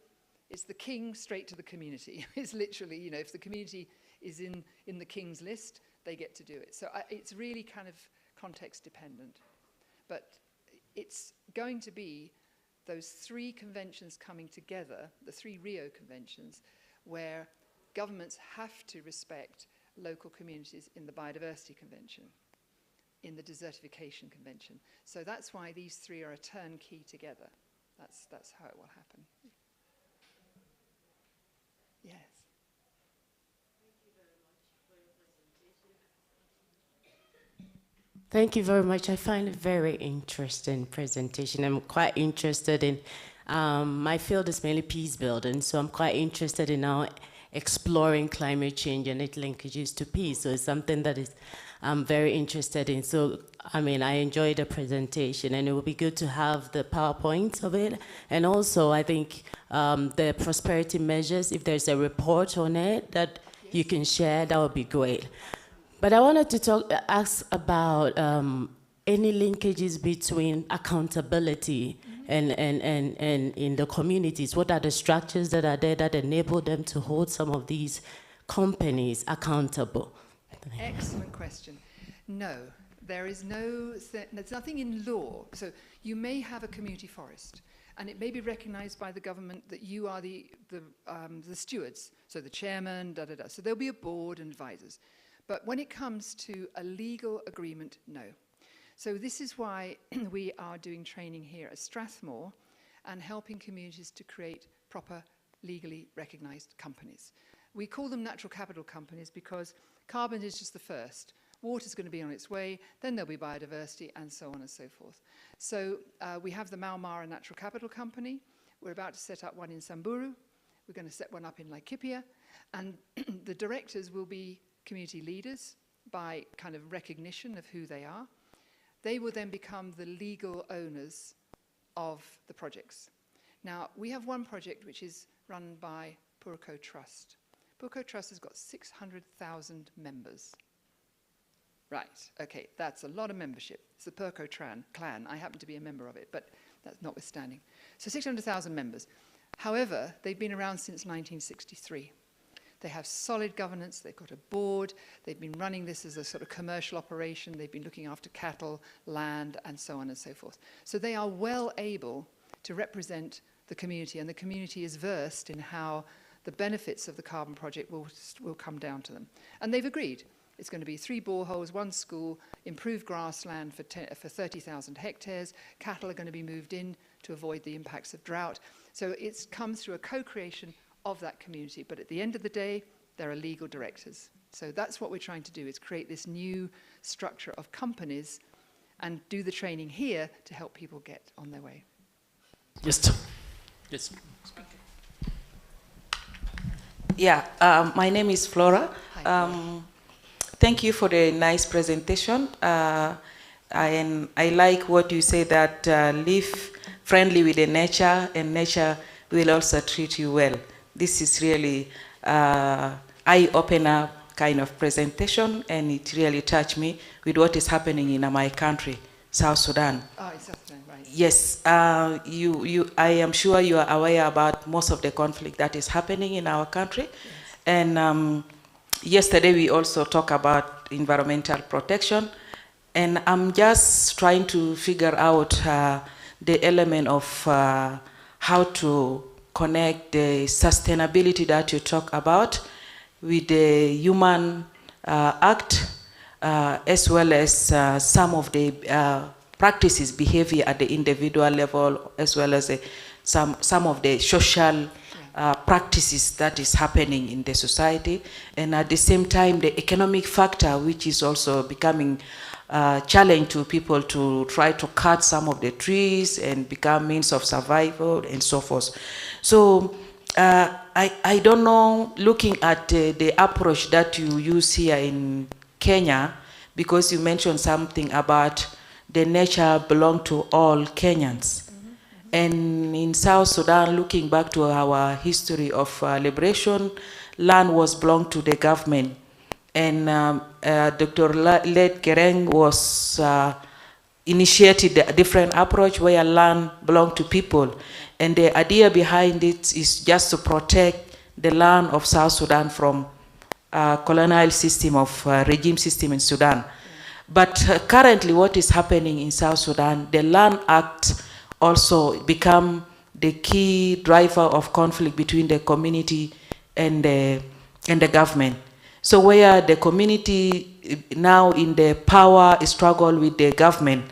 it's the king straight to the community. It's literally, you know, if the community is in the king's list, they get to do it. So it's really kind of context dependent. But it's going to be those three conventions coming together, the three Rio conventions, where governments have to respect local communities in the Biodiversity Convention, in the Desertification Convention. So that's why these three are a turnkey together. That's how it will happen. Yes. Thank you very much. I find it very interesting presentation. I'm quite interested in, my field is mainly peace building, so I'm quite interested in now exploring climate change and its linkages to peace. So it's something that is I'm very interested in. So, I mean, I enjoyed the presentation, and it would be good to have the PowerPoint of it. And also, I think the prosperity measures, if there's a report on it that you can share, that would be great. But I wanted to ask about any linkages between accountability and in the communities. What are the structures that are there that enable them to hold some of these companies accountable? Excellent question. No, there is there's nothing in law. So you may have a community forest, and it may be recognized by the government that you are the stewards, so the chairman, da-da-da. So there'll be a board and advisors. But when it comes to a legal agreement, no. So this is why we are doing training here at Strathmore and helping communities to create proper legally recognized companies. We call them natural capital companies because Carbon is just the first. Water's going to be on its way, then there'll be biodiversity, and so on and so forth. So we have the Mau Mara Natural Capital Company. We're about to set up one in Samburu. We're going to set one up in Laikipia. And the directors will be community leaders by kind of recognition of who they are. They will then become the legal owners of the projects. Now, we have one project which is run by Puroko Trust. Puroko Trust has got 600,000 members. Right, okay, that's a lot of membership. It's the Puroko clan. I happen to be a member of it, but that's notwithstanding. So 600,000 members. However, they've been around since 1963. They have solid governance, they've got a board, they've been running this as a sort of commercial operation, they've been looking after cattle, land, and so on and so forth. So they are well able to represent the community, and the community is versed in how the benefits of the carbon project will come down to them. And they've agreed. It's going to be 3 boreholes, 1 school, improved grassland for 30,000 hectares. Cattle are going to be moved in to avoid the impacts of drought. So it's come through a co-creation of that community. But at the end of the day, there are legal directors. So that's what we're trying to do, is create this new structure of companies and do the training here to help people get on their way. Yes. Yes. Yeah, my name is Flora. Thank you for the nice presentation. And I like what you say, that live friendly with the nature, and nature will also treat you well. This is really eye-opener kind of presentation, and it really touched me with what is happening in my country, South Sudan. Oh, it's South Sudan, right. Yes, I am sure you are aware about most of the conflict that is happening in our country. Yes. And yesterday we also talked about environmental protection, and I'm just trying to figure out the element of how to connect the sustainability that you talk about with the Human Act, as well as some of the practices, behavior at the individual level, as well as some of the social practices that is happening in the society, and at the same time the economic factor, which is also becoming a challenge to people to try to cut some of the trees and become means of survival and so forth. So I don't know, looking at the approach that you use here in Kenya, because you mentioned something about the nature belong to all Kenyans. And in South Sudan, looking back to our history of liberation, land was belonged to the government. And Dr. Led Kereng was initiated a different approach where land belonged to people. And the idea behind it is just to protect the land of South Sudan from colonial system of regime system in Sudan. But currently what is happening in South Sudan, the Land Act also become the key driver of conflict between the community and the government. So where the community now in the power struggle with the government,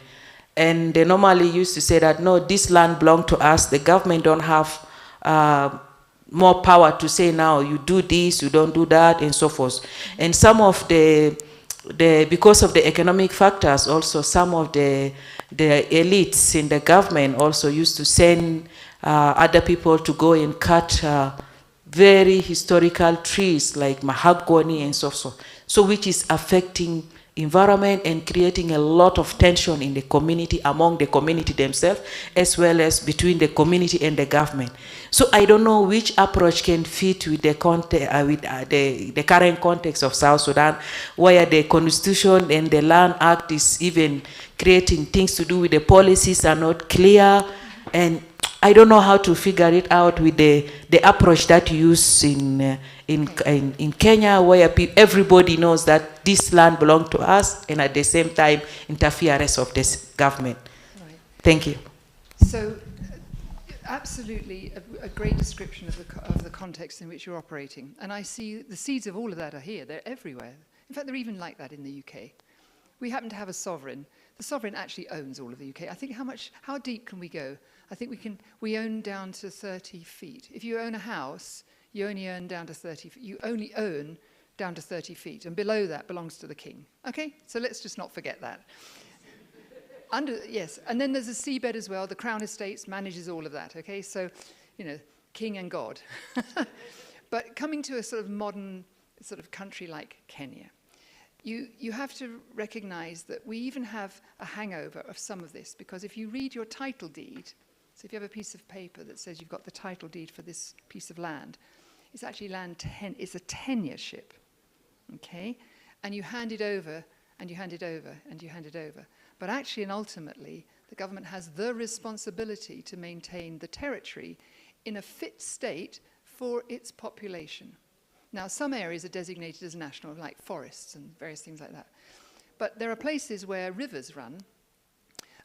and they normally used to say that, no, this land belongs to us, the government don't have more power to say now, you do this, you don't do that, and so forth. And some of because of the economic factors also, some of the elites in the government also used to send other people to go and cut very historical trees like mahogany and so forth. So which is affecting environment and creating a lot of tension in the community, among the community themselves, as well as between the community and the government. So I don't know which approach can fit with the the current context of South Sudan, where the Constitution and the Land Act is even creating things to do with the policies are not clear, and I don't know how to figure it out with the approach that you use in Kenya, where everybody knows that this land belongs to us, and at the same time interference of this government. Right. Thank you. So absolutely a great description of the context in which you're operating. And I see the seeds of all of that are here. They're everywhere. In fact, they're even like that in the UK. We happen to have a sovereign. The sovereign actually owns all of the UK. I think how deep can we go? I think we own down to 30 feet. If you own a house, you only own down to 30 feet. You only own down to 30 feet, and below that belongs to the king. Okay, so let's just not forget that. Yes, and then there's a seabed as well. The Crown Estates manages all of that, okay? So, you know, king and God. But coming to a sort of modern sort of country like Kenya, you have to recognize that we even have a hangover of some of this, because if you read your title deed, so if you have a piece of paper that says you've got the title deed for this piece of land, it's actually it's a tenureship, okay? And you hand it over, and you hand it over, and you hand it over. But actually and ultimately, the government has the responsibility to maintain the territory in a fit state for its population. Now, some areas are designated as national, like forests and various things like that. But there are places where rivers run,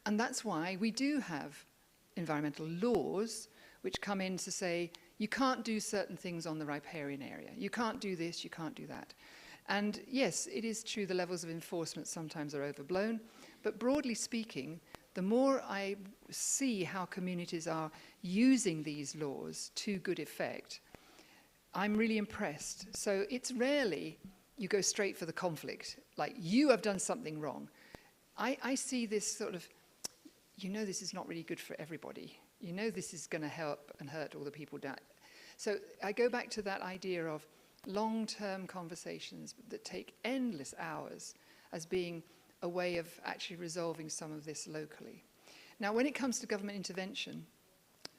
and that's why we do have environmental laws which come in to say, you can't do certain things on the riparian area. You can't do this, you can't do that. And yes, it is true the levels of enforcement sometimes are overblown, but broadly speaking, the more I see how communities are using these laws to good effect, I'm really impressed. So it's rarely you go straight for the conflict, like you have done something wrong. I see this sort of, you know, this is not really good for everybody. You know, this is going to help and hurt all the people down. So I go back to that idea of long-term conversations that take endless hours as being a way of actually resolving some of this locally. Now, when it comes to government intervention,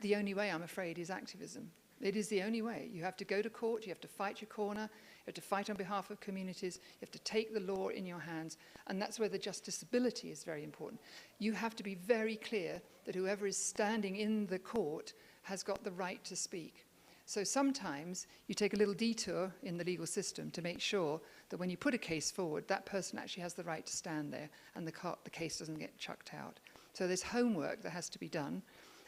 the only way, I'm afraid, is activism. It is the only way. You have to go to court, you have to fight your corner, you have to fight on behalf of communities, you have to take the law in your hands, and that's where the justiciability is very important. You have to be very clear that whoever is standing in the court has got the right to speak. So sometimes you take a little detour in the legal system to make sure that when you put a case forward, that person actually has the right to stand there and the case doesn't get chucked out. So there's homework that has to be done.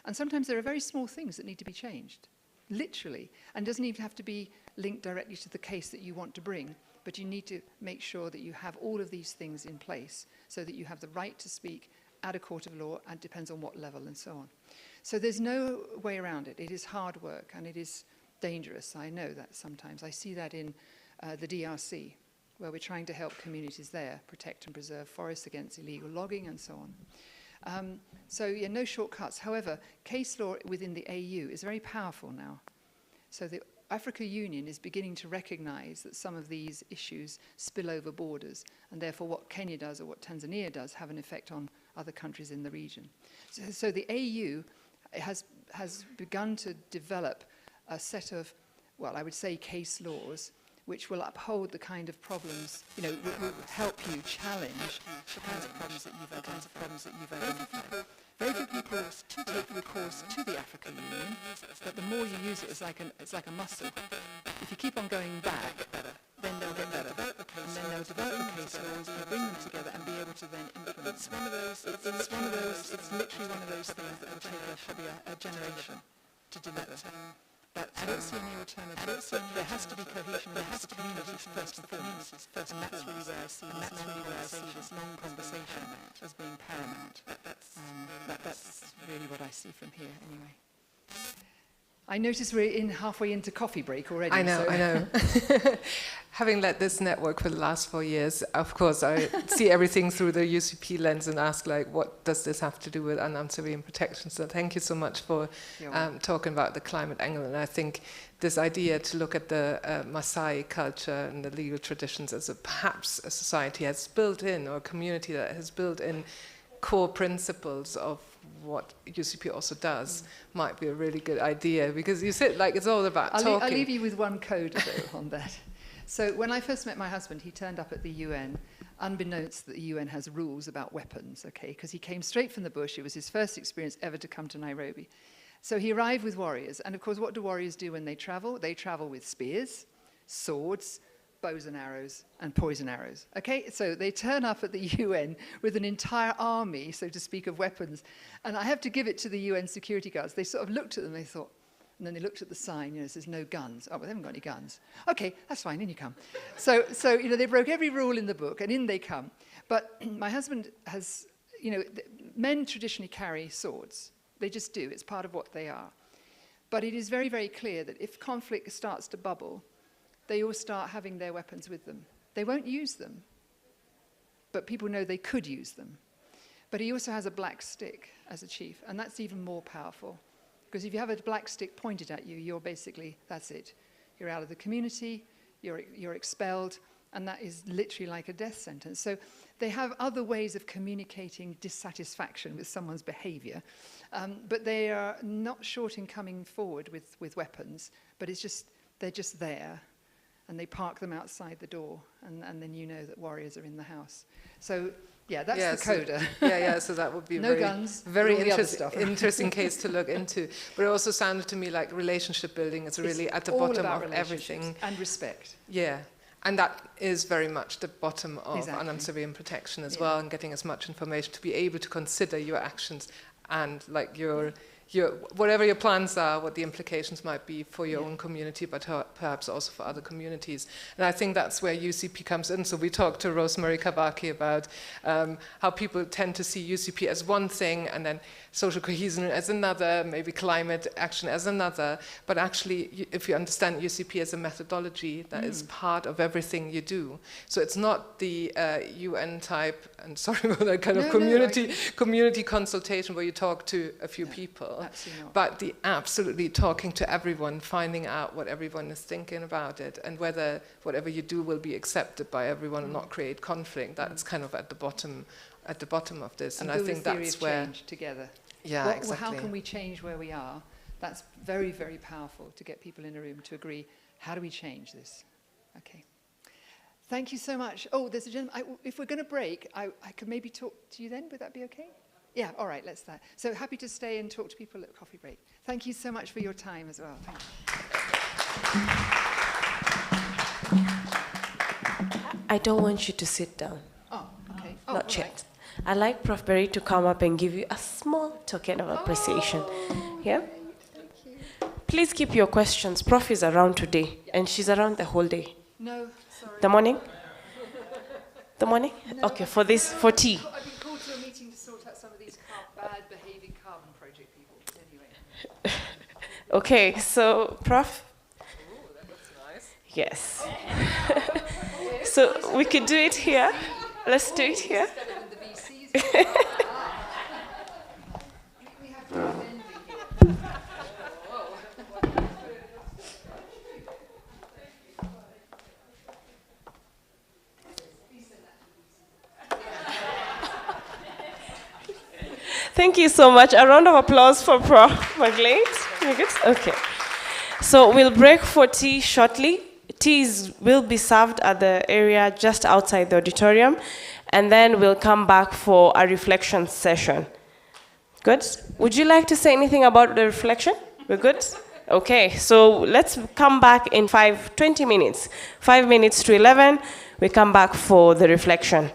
And sometimes there are very small things that need to be changed, literally. And it doesn't even have to be linked directly to the case that you want to bring, but you need to make sure that you have all of these things in place so that you have the right to speak at a court of law, and it depends on what level and so on. So there's no way around it. It is hard work and it is dangerous. I know that sometimes. I see that in the DRC, where we're trying to help communities there protect and preserve forests against illegal logging and so on. So yeah, no shortcuts. However, case law within the AU is very powerful now. So the Africa Union is beginning to recognize that some of these issues spill over borders, and therefore what Kenya does or what Tanzania does have an effect on other countries in the region. So the AU has begun to develop a set of, well, I would say case laws which will uphold the kind of problems, you know, will help you challenge the kinds of problems that you've identified. Very few people take recourse to the African Union, but the more you use it, it's like a muscle. If you keep on going back, then they'll get better, and then they'll develop the case laws, and bring them together, and be able to then implement. It's literally one of those things that will take probably a generation to deliver. But I don't see any alternative. There has to be cohesion. There has to be communities first and foremost. And that's really where I see this long conversation as being paramount. That's really what I see from here, anyway. I notice we're halfway into coffee break already. I know. Having led this network for the last 4 years, of course, I see everything through the UCP lens and ask, like, what does this have to do with unarmed civilian protection? So thank you so much for talking about the climate angle. And I think this idea to look at the Maasai culture and the legal traditions as perhaps a society has built in, or a community that has built in core principles of what UCP also does might be a really good idea, because you said, like, it's all about talking. I'll leave you with one code, though, on that. So when I first met my husband, he turned up at the UN, unbeknownst that the UN has rules about weapons, okay, because he came straight from the bush. It was his first experience ever to come to Nairobi. So he arrived with warriors, and of course, what do warriors do when they travel? They travel with spears, swords, bows and arrows, and poison arrows. Okay, so they turn up at the UN with an entire army, so to speak, of weapons. And I have to give it to the UN security guards. They sort of looked at them, they thought, and then they looked at the sign, you know, it says no guns. Oh, well, they haven't got any guns. Okay, that's fine, in you come. So you know, they broke every rule in the book, and in they come. But my husband has, you know, men traditionally carry swords. They just do. It's part of what they are. But it is very, very clear that if conflict starts to bubble, they all start having their weapons with them. They won't use them, but people know they could use them. But he also has a black stick as a chief, and that's even more powerful. Because if you have a black stick pointed at you, you're basically, that's it. You're out of the community, you're expelled, and that is literally like a death sentence. So they have other ways of communicating dissatisfaction with someone's behavior, but they are not short in coming forward with weapons, but they're just there, and they park them outside the door, and then you know that warriors are in the house. So yeah, that's the coda. So that would be no guns, very stuff. interesting case to look into. But it also sounded to me like relationship building is really at the bottom of everything. And respect. Yeah. And that is very much the bottom of Exactly. unarmed civilian protection as well, and getting as much information to be able to consider your actions and like your whatever your plans are, what the implications might be for your own community, but perhaps also for other communities. And I think that's where UCP comes in. So we talked to Rosemary Kabaki about how people tend to see UCP as one thing, and then social cohesion as another, maybe climate action as another. But actually, if you understand UCP as a methodology, that is part of everything you do. So it's not the UN type, and sorry about that kind of community consultation where you talk to a few people. But the absolutely talking to everyone, finding out what everyone is thinking about it, and whether whatever you do will be accepted by everyone and not create conflict. That's kind of at the bottom of this. And I think that's where change together. Yeah, exactly. How can we change where we are? That's very, very powerful to get people in a room to agree. How do we change this? Okay. Thank you so much. Oh, there's a gentleman. If we're going to break, I could maybe talk to you then. Would that be okay? Yeah, all right, let's start. So happy to stay and talk to people at coffee break. Thank you so much for your time as well. Thank you. I don't want you to sit down. Oh, okay. Not yet. I'd like Prof. Berry to come up and give you a small token of appreciation. Yeah? Thank you. Please keep your questions. Prof is around today, and she's around the whole day. No, sorry. The morning? The morning? No, Okay, for tea. I've been called to a meeting to sort out some of these bad behaving carbon project people. Anyway. Okay, so Prof? Ooh, that looks nice. Yes. So we could do it here. Let's do it here. Thank you so much. A round of applause for Prof. McGlade. Okay. So we'll break for tea shortly. Teas will be served at the area just outside the auditorium, and then we'll come back for a reflection session. Good? Would you like to say anything about the reflection? We're good? Okay, so let's come back in 20 minutes. 5 minutes to 11, we come back for the reflection.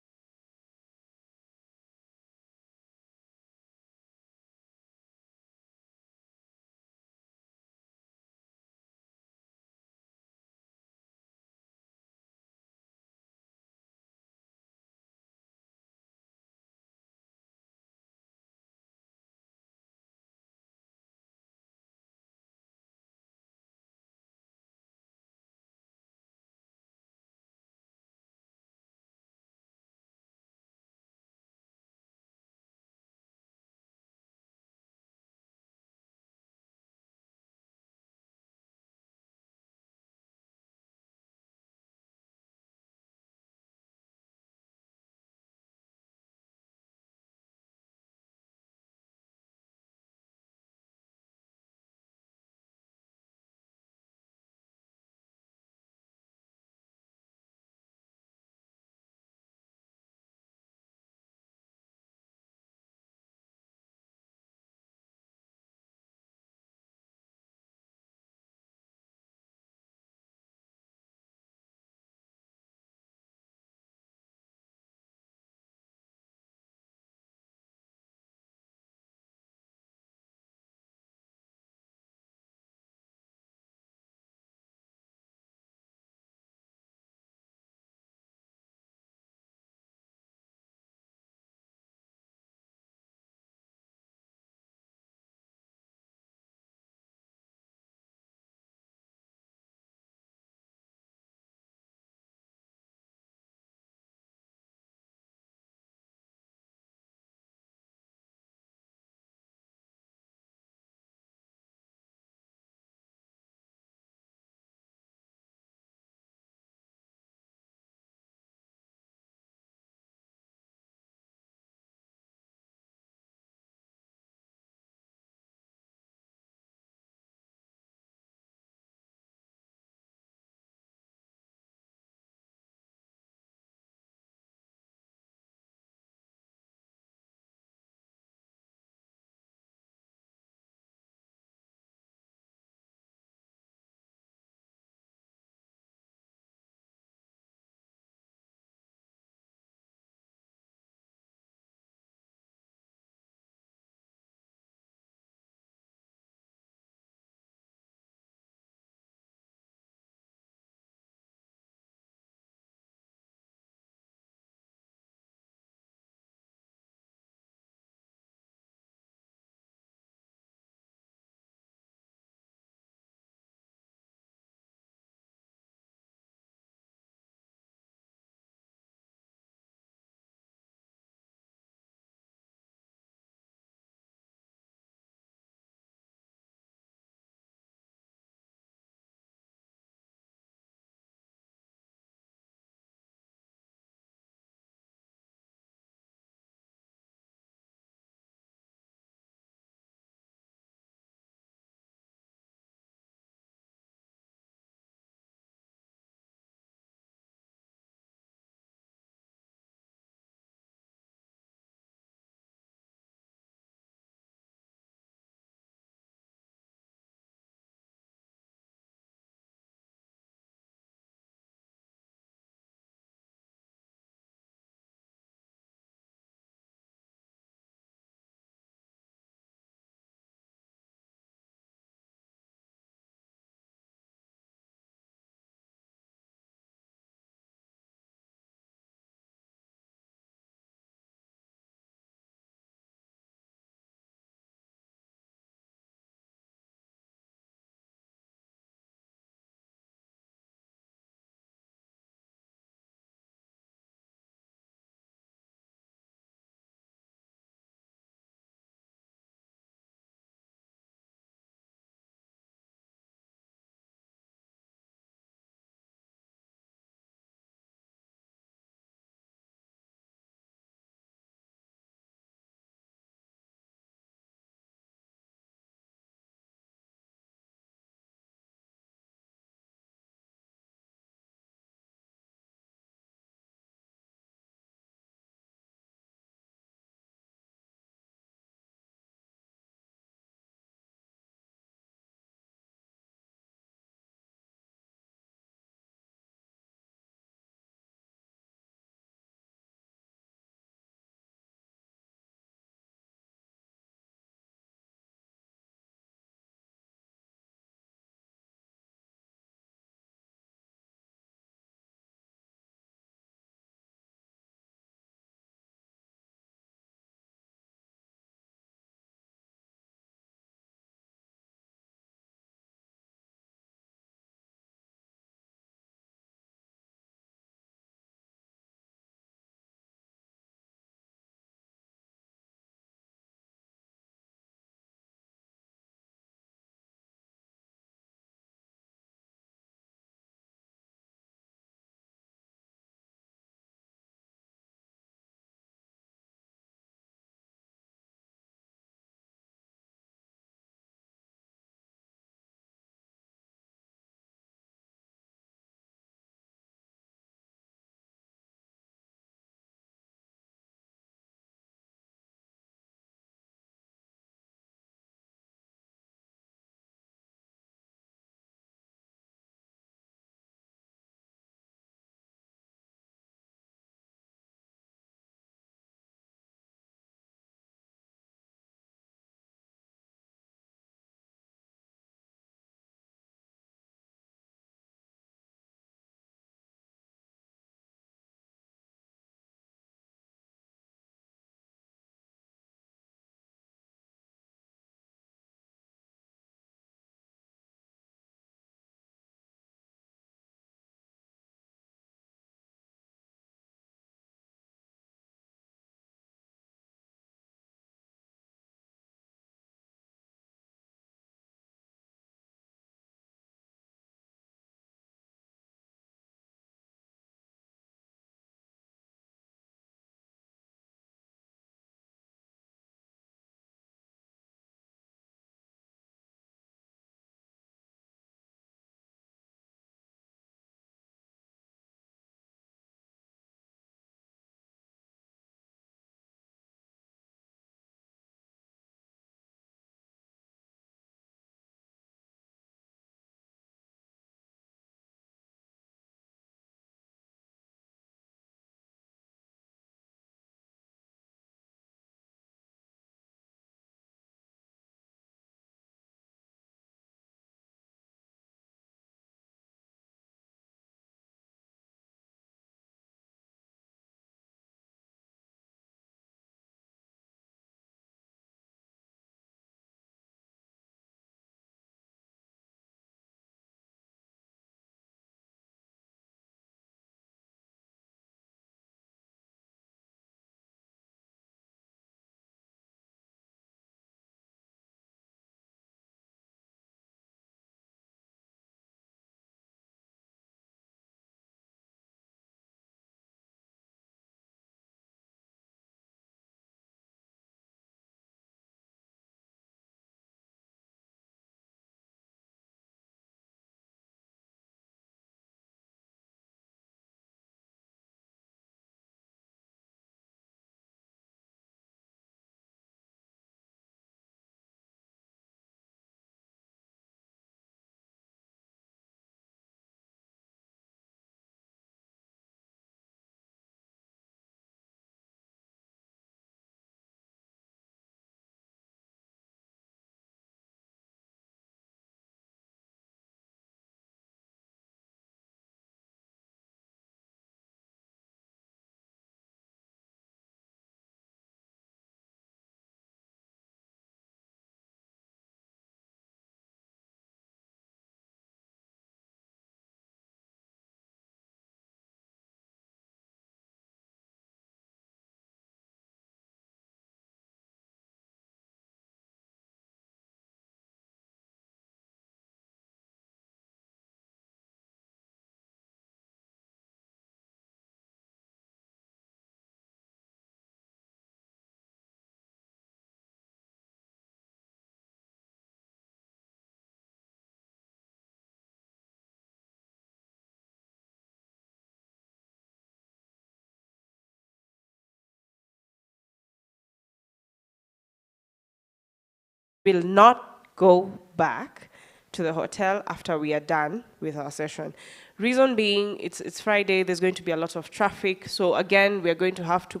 will not go back to the hotel after we are done with our session. Reason being, it's Friday, there's going to be a lot of traffic, so again, we're going to have to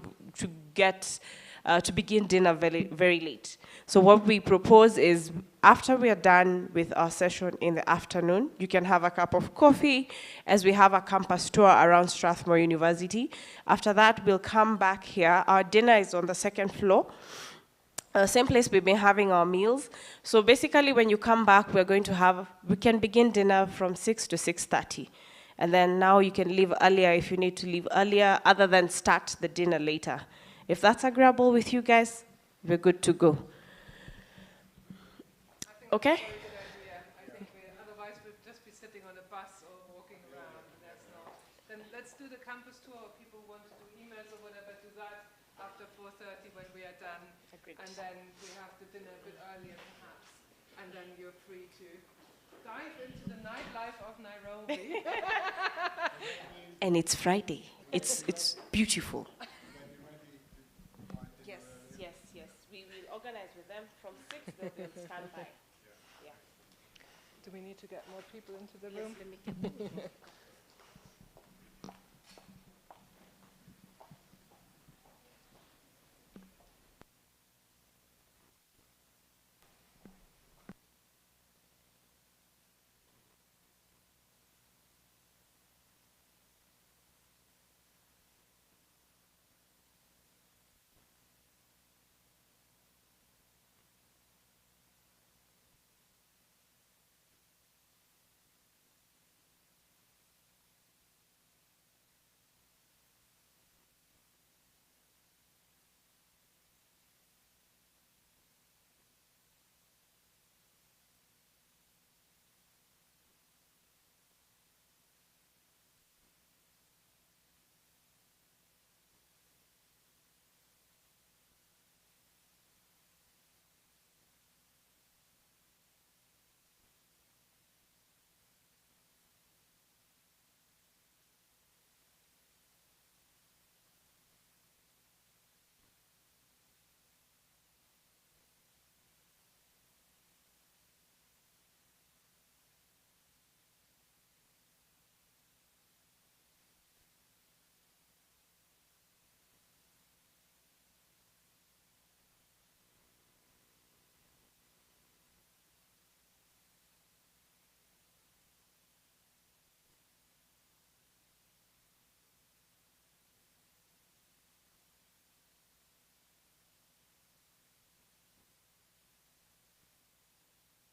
begin dinner very, very late. So what we propose is, after we are done with our session in the afternoon, you can have a cup of coffee as we have a campus tour around Strathmore University. After that, we'll come back here. Our dinner is on the second floor. Same place we've been having our meals. So basically, when you come back, we can begin dinner from 6 to 6:30. And then now you can leave earlier if you need to leave earlier, other than start the dinner later. If that's agreeable with you guys, we're good to go. Okay? Otherwise, we'd just be sitting on a bus or walking around. Then let's do the campus tour. People want to do emails or whatever, do that after 4:30 when we are done. Agreed. And then we have the dinner a bit earlier, perhaps. And then you're free to dive into the nightlife of Nairobi. And it's Friday. It's beautiful. Yes. We will organize with them from 6, they'll stand by. Yeah. Do we need to get more people into the room? Yes, let me get them.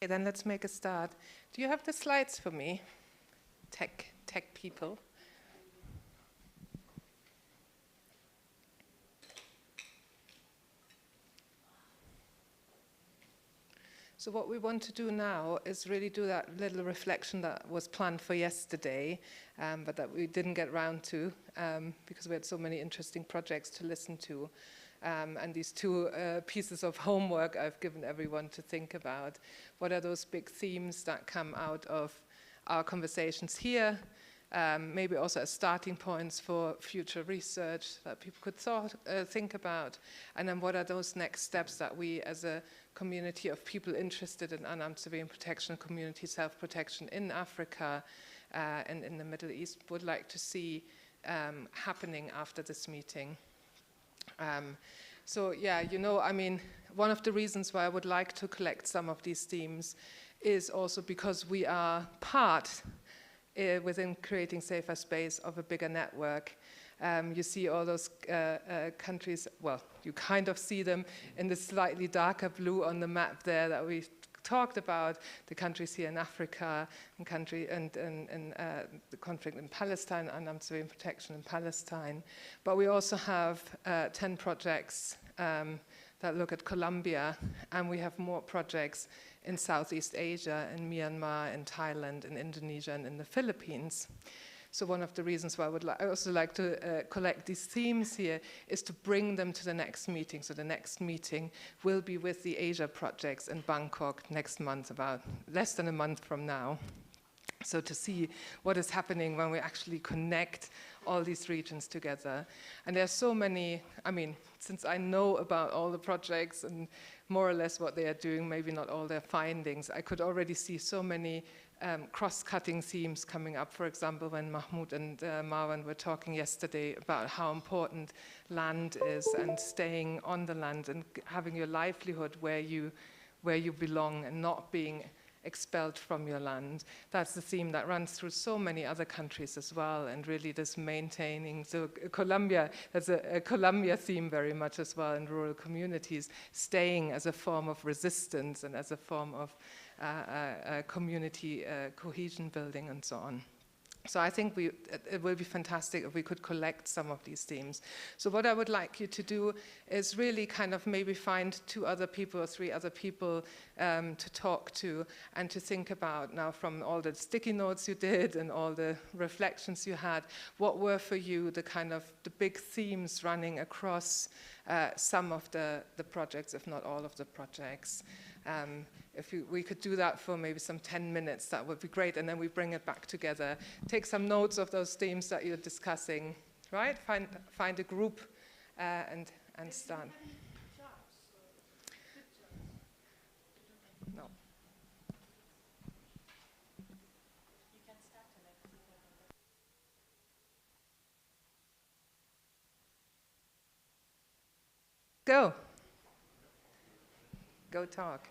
Okay, then let's make a start. Do you have the slides for me, tech people? So what we want to do now is really do that little reflection that was planned for yesterday, but that we didn't get round to because we had so many interesting projects to listen to. And these two pieces of homework I've given everyone to think about. What are those big themes that come out of our conversations here? Maybe also as starting points for future research that people could think about. And then what are those next steps that we as a community of people interested in unarmed civilian protection, community self-protection in Africa and in the Middle East would like to see happening after this meeting? So yeah, you know, I mean, one of the reasons why I would like to collect some of these themes is also because we are part within creating safer space of a bigger network. You see all those countries, well, you kind of see them in the slightly darker blue on the map there that we talked about, the countries here in Africa, and the conflict in Palestine, unarmed civilian protection in Palestine. But we also have 10 projects that look at Colombia, and we have more projects in Southeast Asia, in Myanmar, in Thailand, in Indonesia, and in the Philippines. So one of the reasons why I also like to collect these themes here is to bring them to the next meeting. So the next meeting will be with the Asia projects in Bangkok next month, about less than a month from now. So to see what is happening when we actually connect all these regions together. And there's so many, I mean, since I know about all the projects and more or less what they are doing, maybe not all their findings. I could already see so many cross-cutting themes coming up. For example, when Mahmoud and Marwan were talking yesterday about how important land is and staying on the land and having your livelihood where you belong and not being expelled from your land. That's the theme that runs through so many other countries as well, and really this maintaining. So Colombia, there's a Colombia theme very much as well in rural communities, staying as a form of resistance and as a form of community cohesion building and so on. So I think it will be fantastic if we could collect some of these themes. So what I would like you to do is really kind of maybe find 2 other people or 3 other people to talk to and to think about now, from all the sticky notes you did and all the reflections you had, what were for you the kind of the big themes running across some of the projects, if not all of the projects. If we could do that for maybe some 10 minutes, that would be great, and then we bring it back together. Take some notes of those themes that you're discussing, right? Find a group and start. No. Go. Go talk.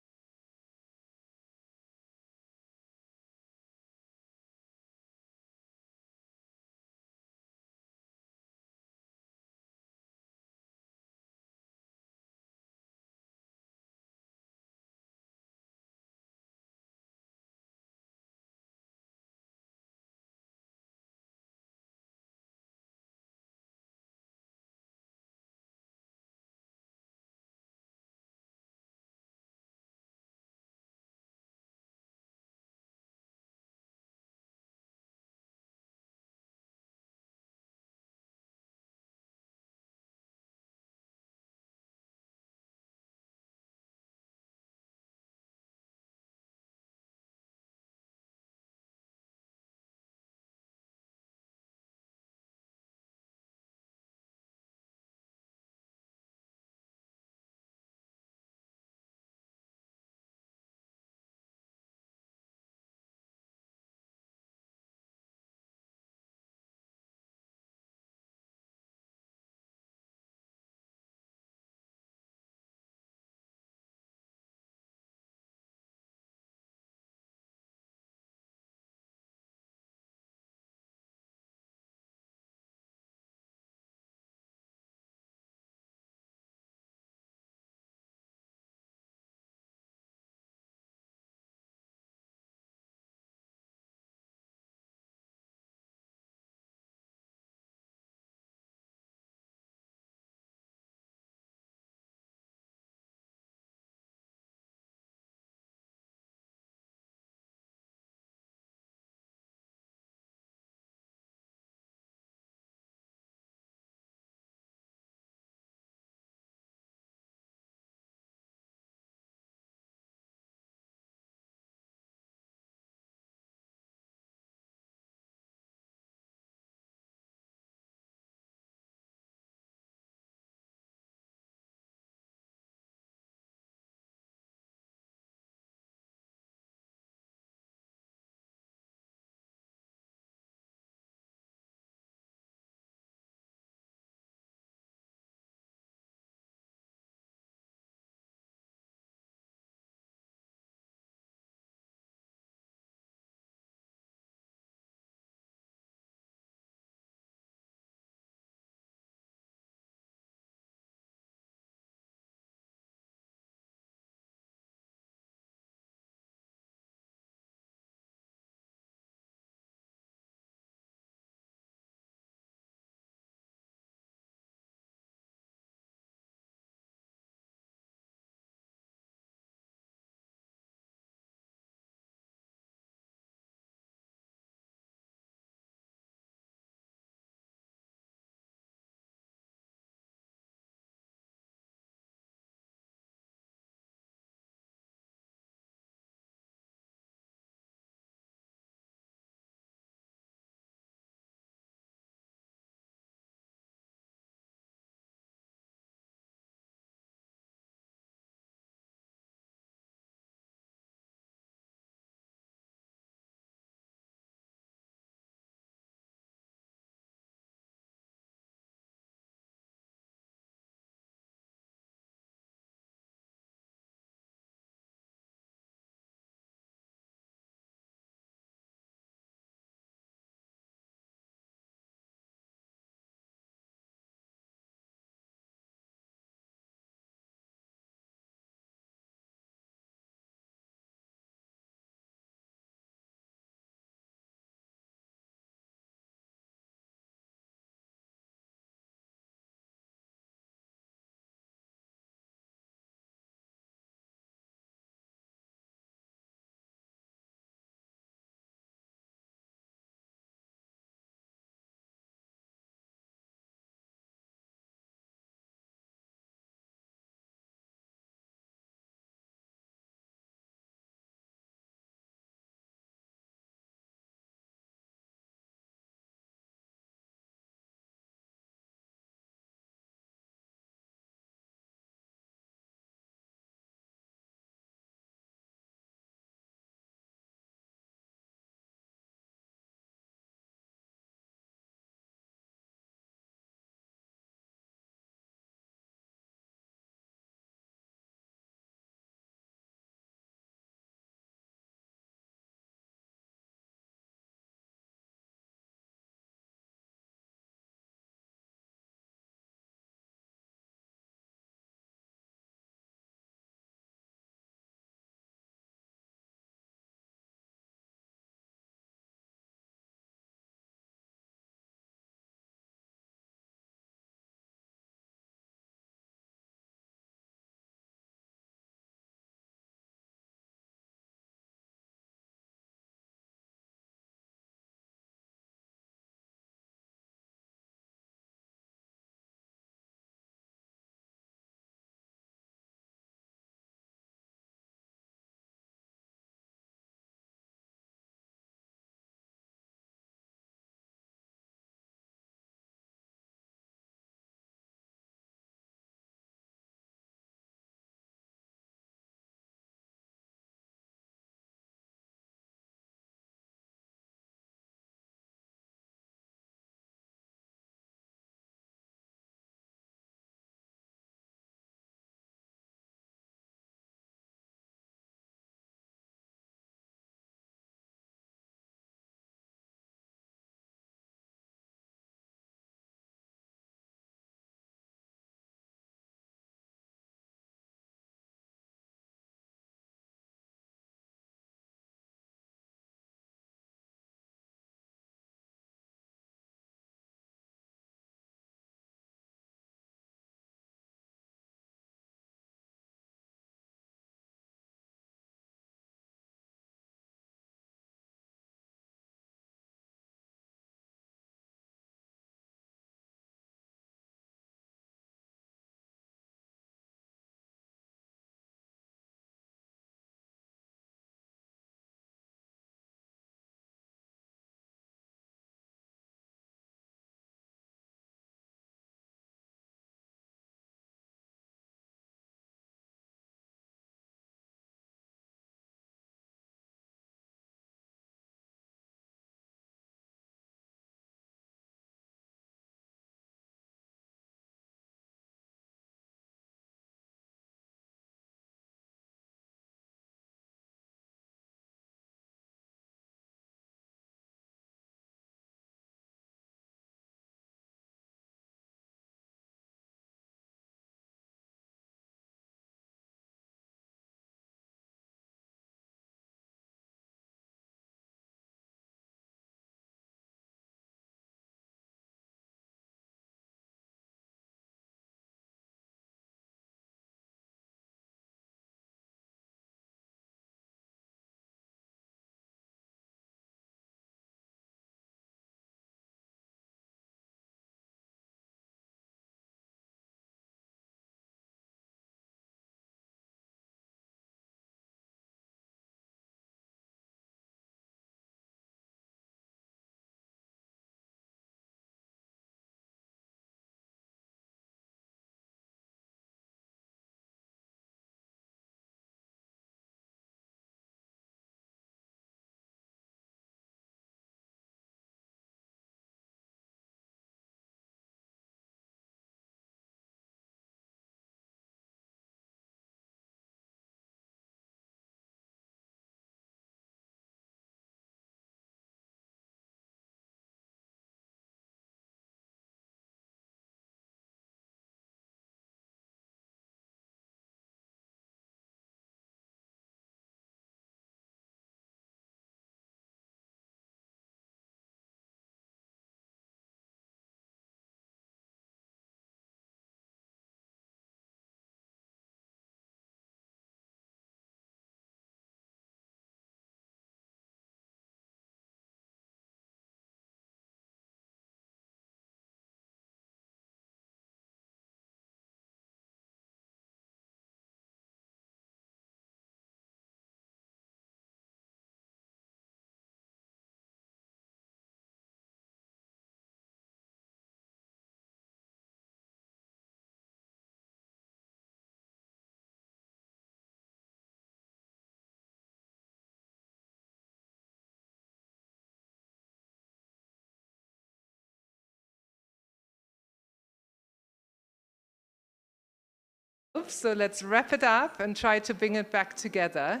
So let's wrap it up and try to bring it back together.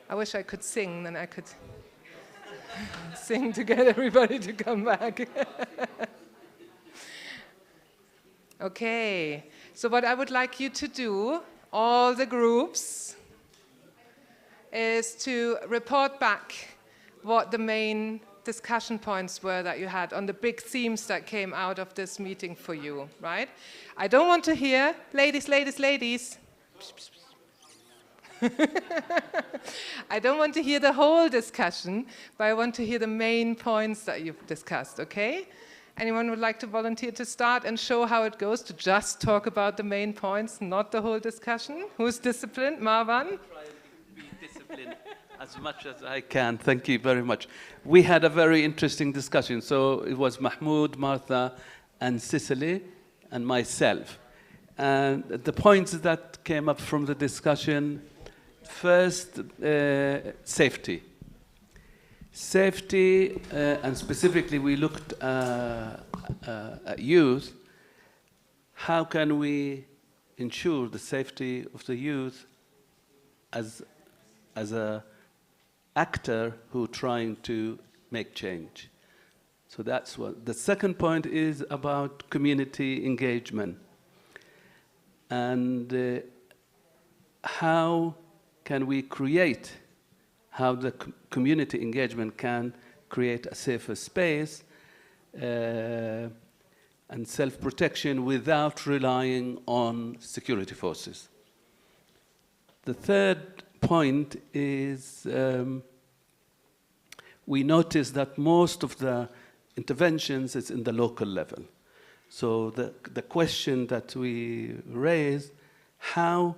I wish I could sing, then I could sing to get everybody to come back. Okay, so what I would like you to do, all the groups, is to report back what the main discussion points were that you had on the big themes that came out of this meeting for you, right? I don't want to hear, ladies, ladies, ladies. I don't want to hear the whole discussion, but I want to hear the main points that you've discussed, okay? Anyone would like to volunteer to start and show how it goes to just talk about the main points, not the whole discussion? Who's disciplined? Marwan? Try to be disciplined as much as I can. Thank you very much. We had a very interesting discussion. So it was Mahmoud, Martha, and Cicely, and myself. And the points that came up from the discussion, first, safety. Safety, and specifically we looked at youth. How can we ensure the safety of the youth as a actor who trying to make change? So that's what. The second point is about community engagement. And how can we create, how the community engagement can create a safer space and self-protection without relying on security forces. The third point is we notice that most of the interventions is in the local level. So the question that we raise, how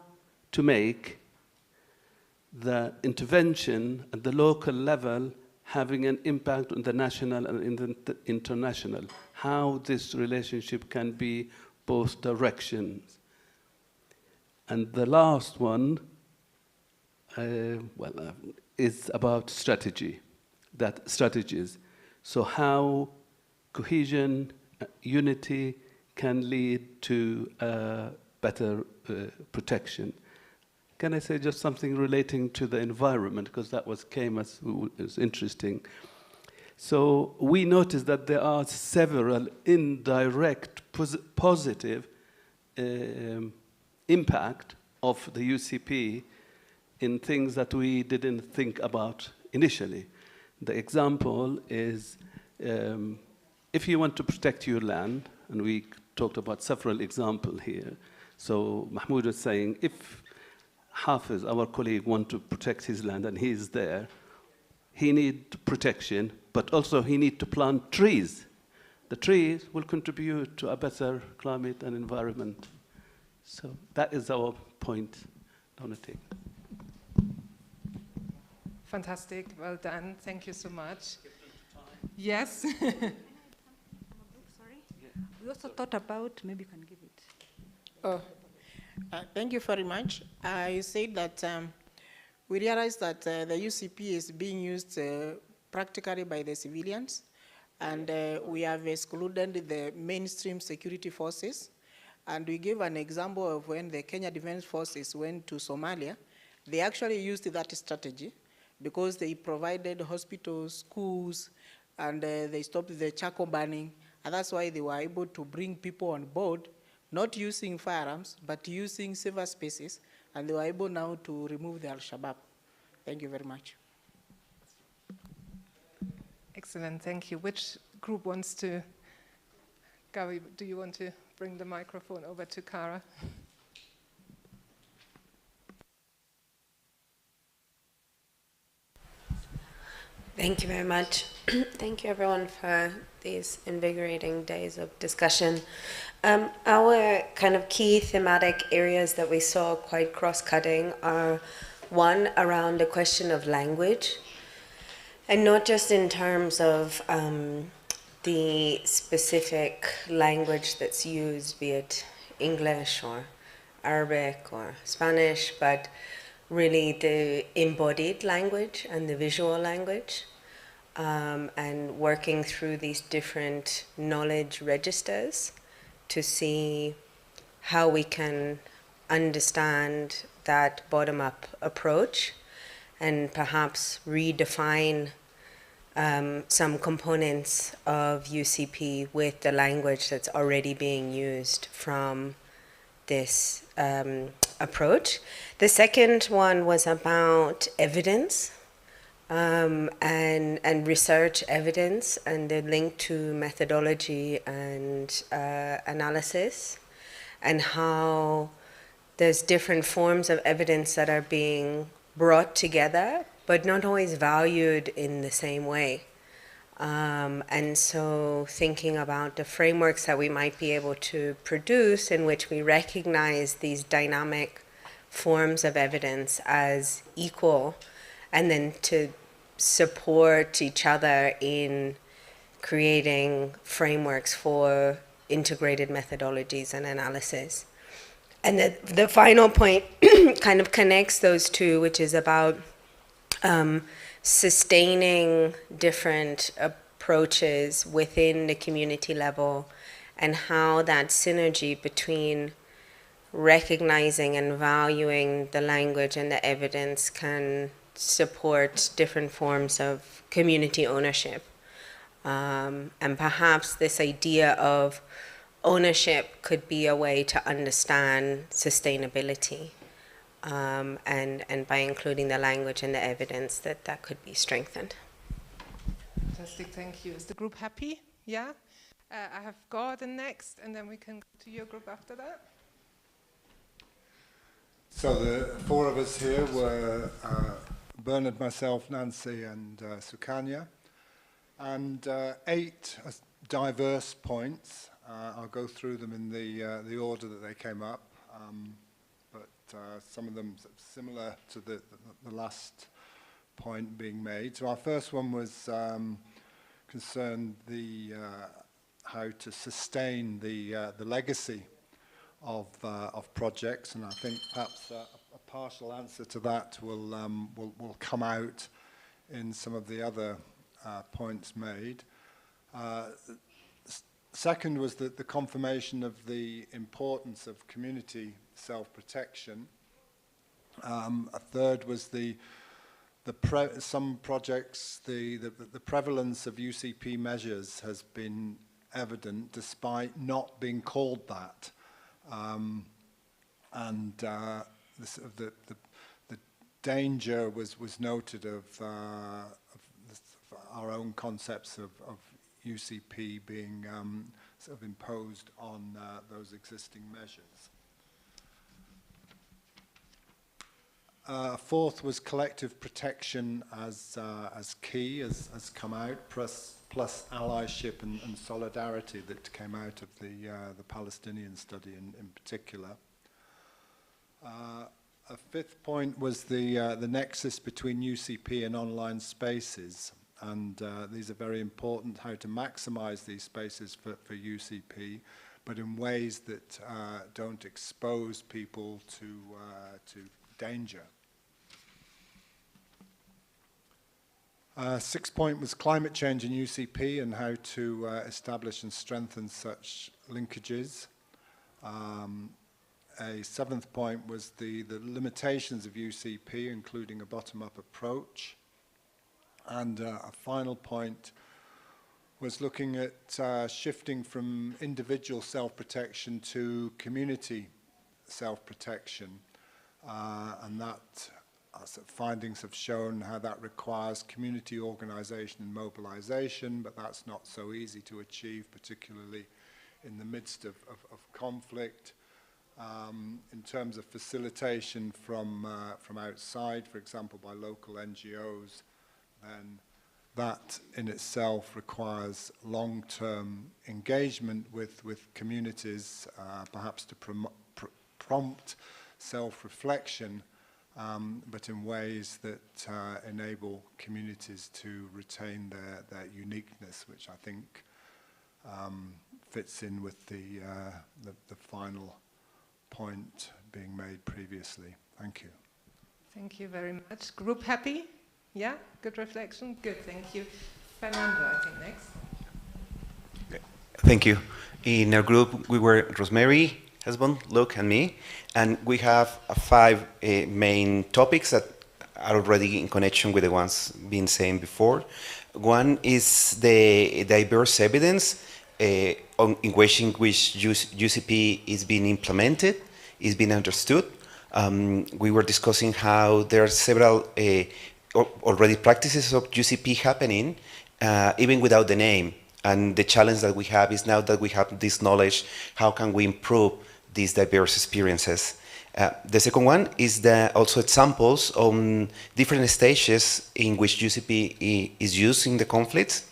to make the intervention at the local level having an impact on the national and in the international, how this relationship can be both directions. And the last one, is about strategies. So how cohesion, unity can lead to better protection. Can I say just something relating to the environment, because that came as interesting. So we noticed that there are several indirect positive impact of the UCP in things that we didn't think about initially. The example is if you want to protect your land, and we talked about several examples here. So Mahmoud was saying, if Hafiz, our colleague, wants to protect his land and he is there, he needs protection, but also he needs to plant trees. The trees will contribute to a better climate and environment. So that is our point, Donatille. Fantastic, well done. Thank you so much. Yes. Sorry. We also thought about, maybe you can give it. Oh, thank you very much. You said that we realized that the UCP is being used practically by the civilians, and we have excluded the mainstream security forces. And we gave an example of when the Kenya Defense Forces went to Somalia. They actually used that strategy because they provided hospitals, schools, and they stopped the charcoal burning. And that's why they were able to bring people on board, not using firearms, but using safer spaces. And they were able now to remove the Al-Shabaab. Thank you very much. Excellent, thank you. Which group wants to, Gary, do you want to bring the microphone over to Kara? Thank you very much. Thank you everyone for these invigorating days of discussion. Our kind of key thematic areas that we saw quite cross-cutting are one around the question of language, and not just in terms of the specific language that's used, be it English or Arabic or Spanish, but really the embodied language and the visual language, and working through these different knowledge registers to see how we can understand that bottom-up approach and perhaps redefine some components of UCP with the language that's already being used from this approach. The second one was about evidence and research evidence and the link to methodology and analysis, and how there's different forms of evidence that are being brought together, but not always valued in the same way. And so thinking about the frameworks that we might be able to produce in which we recognize these dynamic forms of evidence as equal, and then to support each other in creating frameworks for integrated methodologies and analysis. And the final point kind of connects those two, which is about sustaining different approaches within the community level, and how that synergy between recognizing and valuing the language and the evidence can support different forms of community ownership. And perhaps this idea of ownership could be a way to understand sustainability. And by including the language and the evidence, that could be strengthened. Fantastic, thank you. Is the group happy? Yeah? I have Gordon next, and then we can go to your group after that. So the four of us here were Bernard, myself, Nancy, and Sukanya, and 8 diverse points. I'll go through them in the order that they came up, but some of them similar to the last point being made. So our first one was concerned how to sustain the legacy of projects, and I think perhaps a partial answer to that will come out in some of the other points made. Second was the confirmation of the importance of community self-protection. A third was some projects, the prevalence of UCP measures has been evident despite not being called that. The danger was noted of our own concepts of UCP being sort of imposed on those existing measures. Fourth was collective protection as key, as come out, plus allyship and solidarity that came out of the Palestinian study in particular. A fifth point was the nexus between UCP and online spaces, and these are very important, how to maximize these spaces for UCP, but in ways that don't expose people to danger. Sixth point was climate change in UCP and how to establish and strengthen such linkages. A seventh point was the limitations of UCP, including a bottom-up approach. And a final point was looking at shifting from individual self-protection to community self-protection. And that findings have shown how that requires community organization and mobilization, but that's not so easy to achieve, particularly in the midst of conflict. In terms of facilitation from outside, for example, by local NGOs, then that in itself requires long-term engagement with communities, perhaps to prompt self-reflection, but in ways that enable communities to retain their uniqueness, which I think fits in with the final point being made previously. Thank you. Thank you very much. Group happy? Yeah? Good reflection? Good, thank you. Fernando, I think next. Thank you. In our group, we were Rosemary, Hesbon, Luke, and me. And we have 5 main topics that are already in connection with the ones being said before. One is the diverse evidence in which UCP is being implemented, is being understood. We were discussing how there are several already practices of UCP happening, even without the name. And the challenge that we have is now that we have this knowledge, how can we improve these diverse experiences? The second one is also examples on different stages in which UCP is used in the conflicts,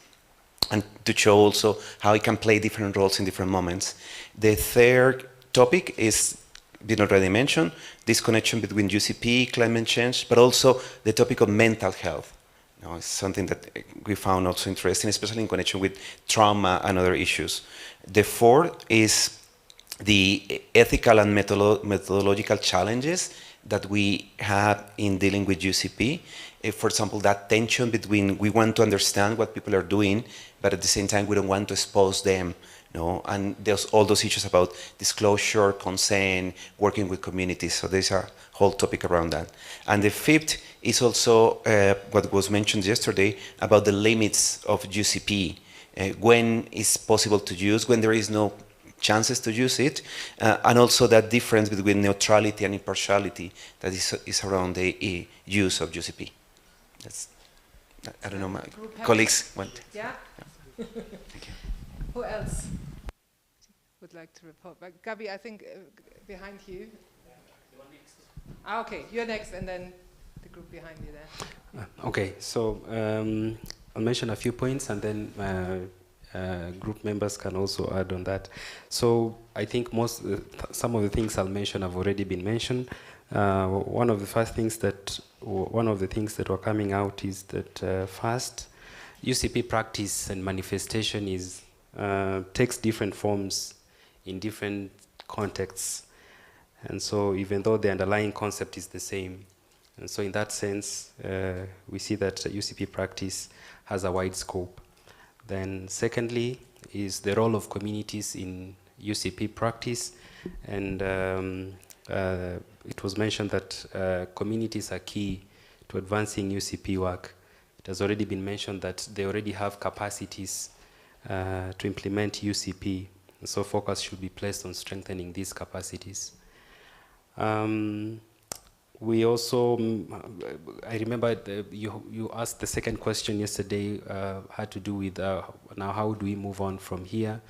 and to show also how it can play different roles in different moments. The third topic is, been already mentioned, this connection between UCP, climate change, but also the topic of mental health. You know, it's something that we found also interesting, especially in connection with trauma and other issues. The fourth is the ethical and methodological challenges that we have in dealing with UCP. For example, that tension between we want to understand what people are doing, but at the same time we don't want to expose them. No, and there's all those issues about disclosure, consent, working with communities. So there's a whole topic around that. And the fifth is also what was mentioned yesterday about the limits of UCP. When it's possible to use, when there is no chances to use it, and also that difference between neutrality and impartiality that is around the use of UCP. That's, I don't know, my colleagues want. Yeah? Thank you. Who else would like to report? But Gabi, I think behind you. Okay, you're next, and then the group behind you there. Okay, so I'll mention a few points, and then group members can also add on that. So I think some of the things I'll mention have already been mentioned. One of the things that were coming out is that first, UCP practice and manifestation takes different forms in different contexts, and so even though the underlying concept is the same, and so in that sense, we see that UCP practice has a wide scope. Then secondly is the role of communities in UCP practice, and it was mentioned that communities are key to advancing UCP work. It has already been mentioned that they already have capacities to implement UCP, and so focus should be placed on strengthening these capacities. We also, I remember you asked the second question yesterday, had to do with now how do we move on from here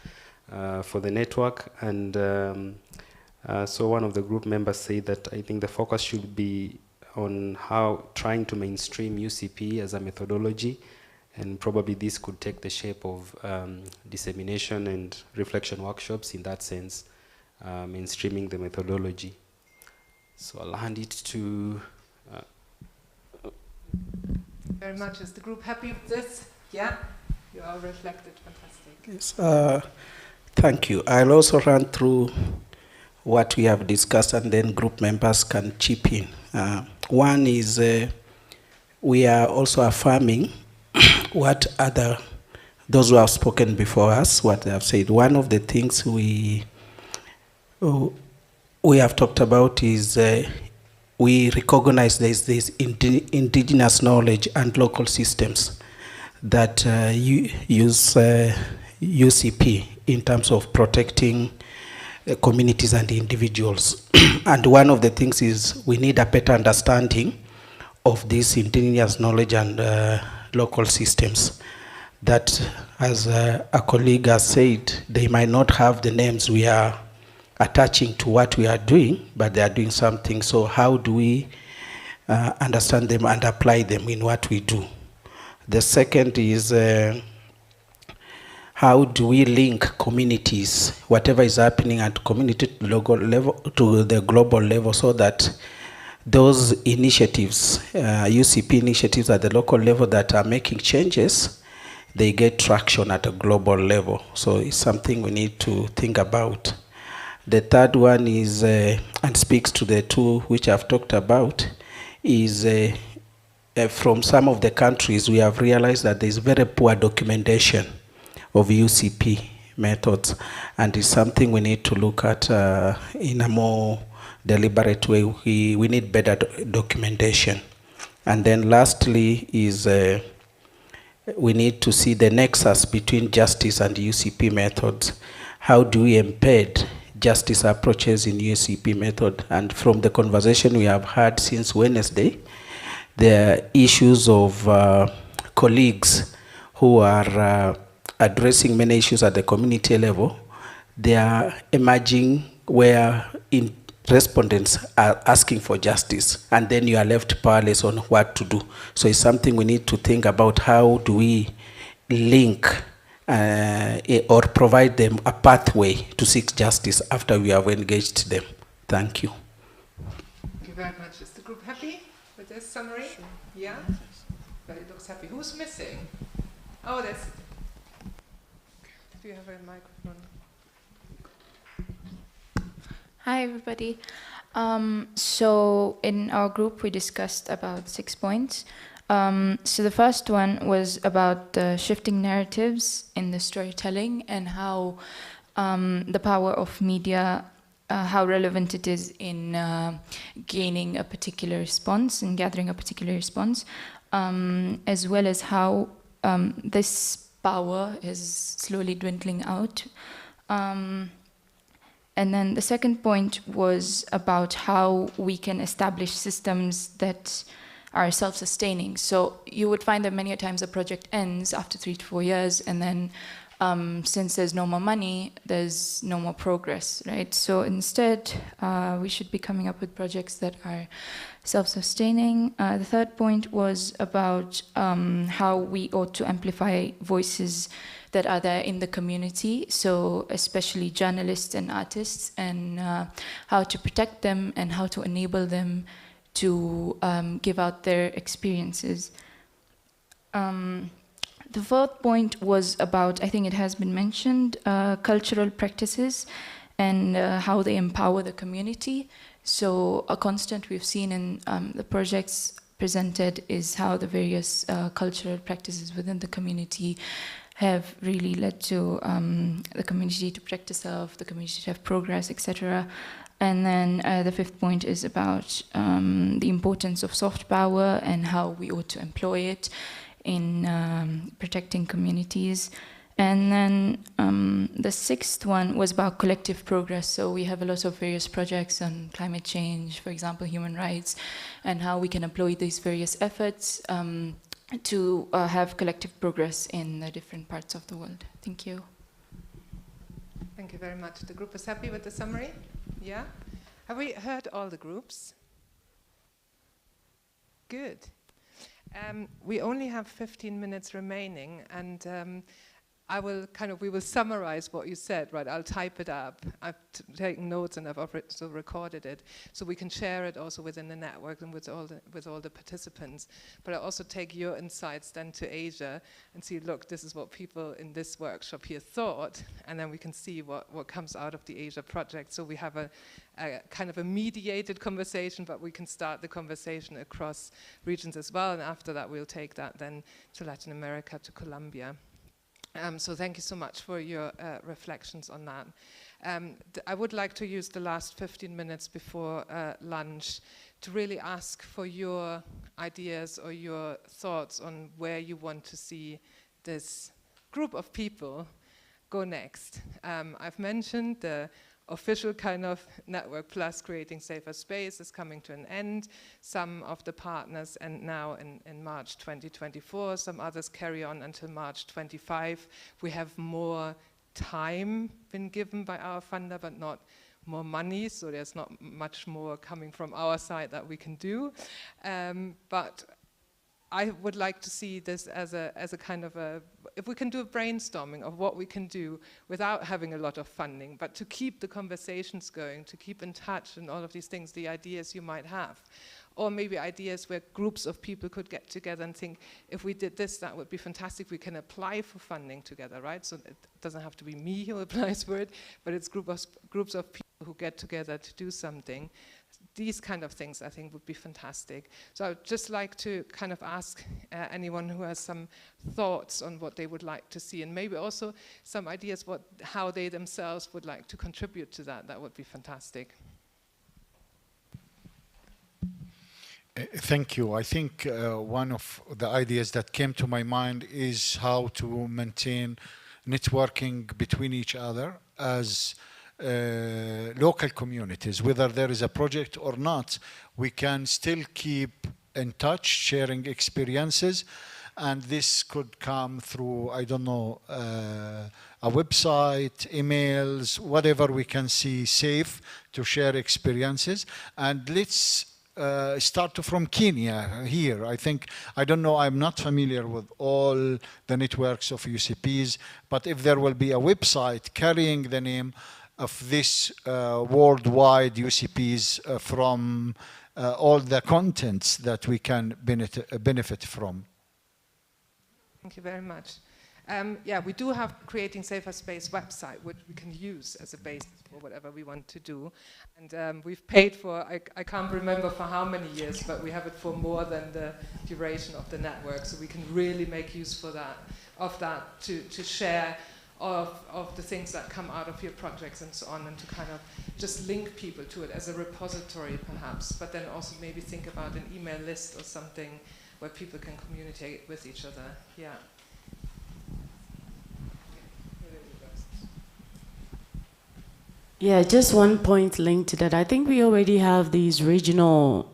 for the network, and so one of the group members said that I think the focus should be on how trying to mainstream UCP as a methodology, and probably this could take the shape of dissemination and reflection workshops in that sense, mainstreaming the methodology. So I'll hand it to... Very much. Is the group happy with this? Yeah? You all reflected. Fantastic. Yes, thank you. I'll also run through what we have discussed, and then group members can chip in. One is we are also affirming what those who have spoken before us, what they have said. One of the things we have talked about is we recognize there's this indigenous knowledge and local systems that use UCP in terms of protecting communities and individuals. And one of the things is we need a better understanding of this indigenous knowledge and local systems that, as a colleague has said, they might not have the names we are attaching to what we are doing, but they are doing something. So how do we understand them and apply them in what we do? The second is how do we link communities, whatever is happening at community local level to the global level, so that those initiatives, UCP initiatives at the local level that are making changes, they get traction at a global level. So it's something we need to think about. The third one is, and speaks to the two which I've talked about, is from some of the countries we have realized that there's very poor documentation of UCP methods, and it's something we need to look at in a more deliberate way. We need better documentation. And then lastly is we need to see the nexus between justice and UCP methods. How do we embed justice approaches in UCP method? And from the conversation we have had since Wednesday, there are issues of colleagues who are addressing many issues at the community level. They are emerging where respondents are asking for justice, and then you are left powerless on what to do. So it's something we need to think about. How do we link or provide them a pathway to seek justice after we have engaged them? Thank you. Thank you very much. Is the group happy with this summary? Yeah? But it looks happy. Who's missing? Oh, that's... Do you have a microphone? Hi, everybody. So in our group, we discussed about 6 points. So the first one was about the shifting narratives in the storytelling and how the power of media, how relevant it is in gaining a particular response and gathering a particular response, as well as how this power is slowly dwindling out. And then the second point was about how we can establish systems that are self-sustaining. So you would find that many times a project ends after 3 to 4 years, and then since there's no more money, there's no more progress, right? So instead, we should be coming up with projects that are self-sustaining. The third point was about how we ought to amplify voices that are there in the community, so especially journalists and artists, and how to protect them and how to enable them to give out their experiences. The fourth point was about, I think it has been mentioned, cultural practices and how they empower the community. So a constant we've seen in the projects presented is how the various cultural practices within the community have really led to the community to protect itself, the community to have progress, etc. And then the fifth point is about the importance of soft power and how we ought to employ it in protecting communities. And then the sixth one was about collective progress. So we have a lot of various projects on climate change, for example, human rights, and how we can employ these various efforts to have collective progress in the different parts of the world. Thank you. Thank you very much. The group is happy with the summary? Yeah? Have we heard all the groups? Good. We only have 15 minutes remaining, and we will summarize what you said, right? I'll type it up. I've taken notes and I've also recorded it, so we can share it also within the network and with all the participants. But I'll also take your insights then to Asia and see, look, this is what people in this workshop here thought, and then we can see what comes out of the Asia project. So we have a kind of a mediated conversation, but we can start the conversation across regions as well, and after that we'll take that then to Latin America, to Colombia. So thank you so much for your reflections on that. I would like to use the last 15 minutes before lunch to really ask for your ideas or your thoughts on where you want to see this group of people go next. I've mentioned the official kind of Network Plus Creating Safer Space is coming to an end. Some of the partners end now in March 2024. Some others carry on until March 25. We have more time been given by our funder, but not more money, so there's not much more coming from our side that we can do. But I would like to see this as a kind of if we can do a brainstorming of what we can do without having a lot of funding, but to keep the conversations going, to keep in touch and all of these things, the ideas you might have or maybe ideas where groups of people could get together and think, if we did this, that would be fantastic. We can apply for funding together, right? So it doesn't have to be me who applies for it, but it's groups of people who get together to do something. These kind of things, I think, would be fantastic. So I would just like to kind of ask anyone who has some thoughts on what they would like to see, and maybe also some ideas how they themselves would like to contribute to that. That would be fantastic. Thank you. I think one of the ideas that came to my mind is how to maintain networking between each other as local communities. Whether there is a project or not, we can still keep in touch, sharing experiences, and this could come through, I don't know, a website, emails, whatever we can see safe to share experiences. And let's start from Kenya here. I don't know, I'm not familiar with all the networks of UCPs, but if there will be a website carrying the name of this worldwide UCPs from all the contents that we can benefit from. Thank you very much. Yeah, we do have Creating Safer Space website, which we can use as a basis for whatever we want to do. And we've paid for, I can't remember for how many years, but we have it for more than the duration of the network. So we can really make use of that to share of the things that come out of your projects and so on, and to kind of just link people to it as a repository perhaps, but then also maybe think about an email list or something where people can communicate with each other. Yeah. Yeah, just one point linked to that. I think we already have these regional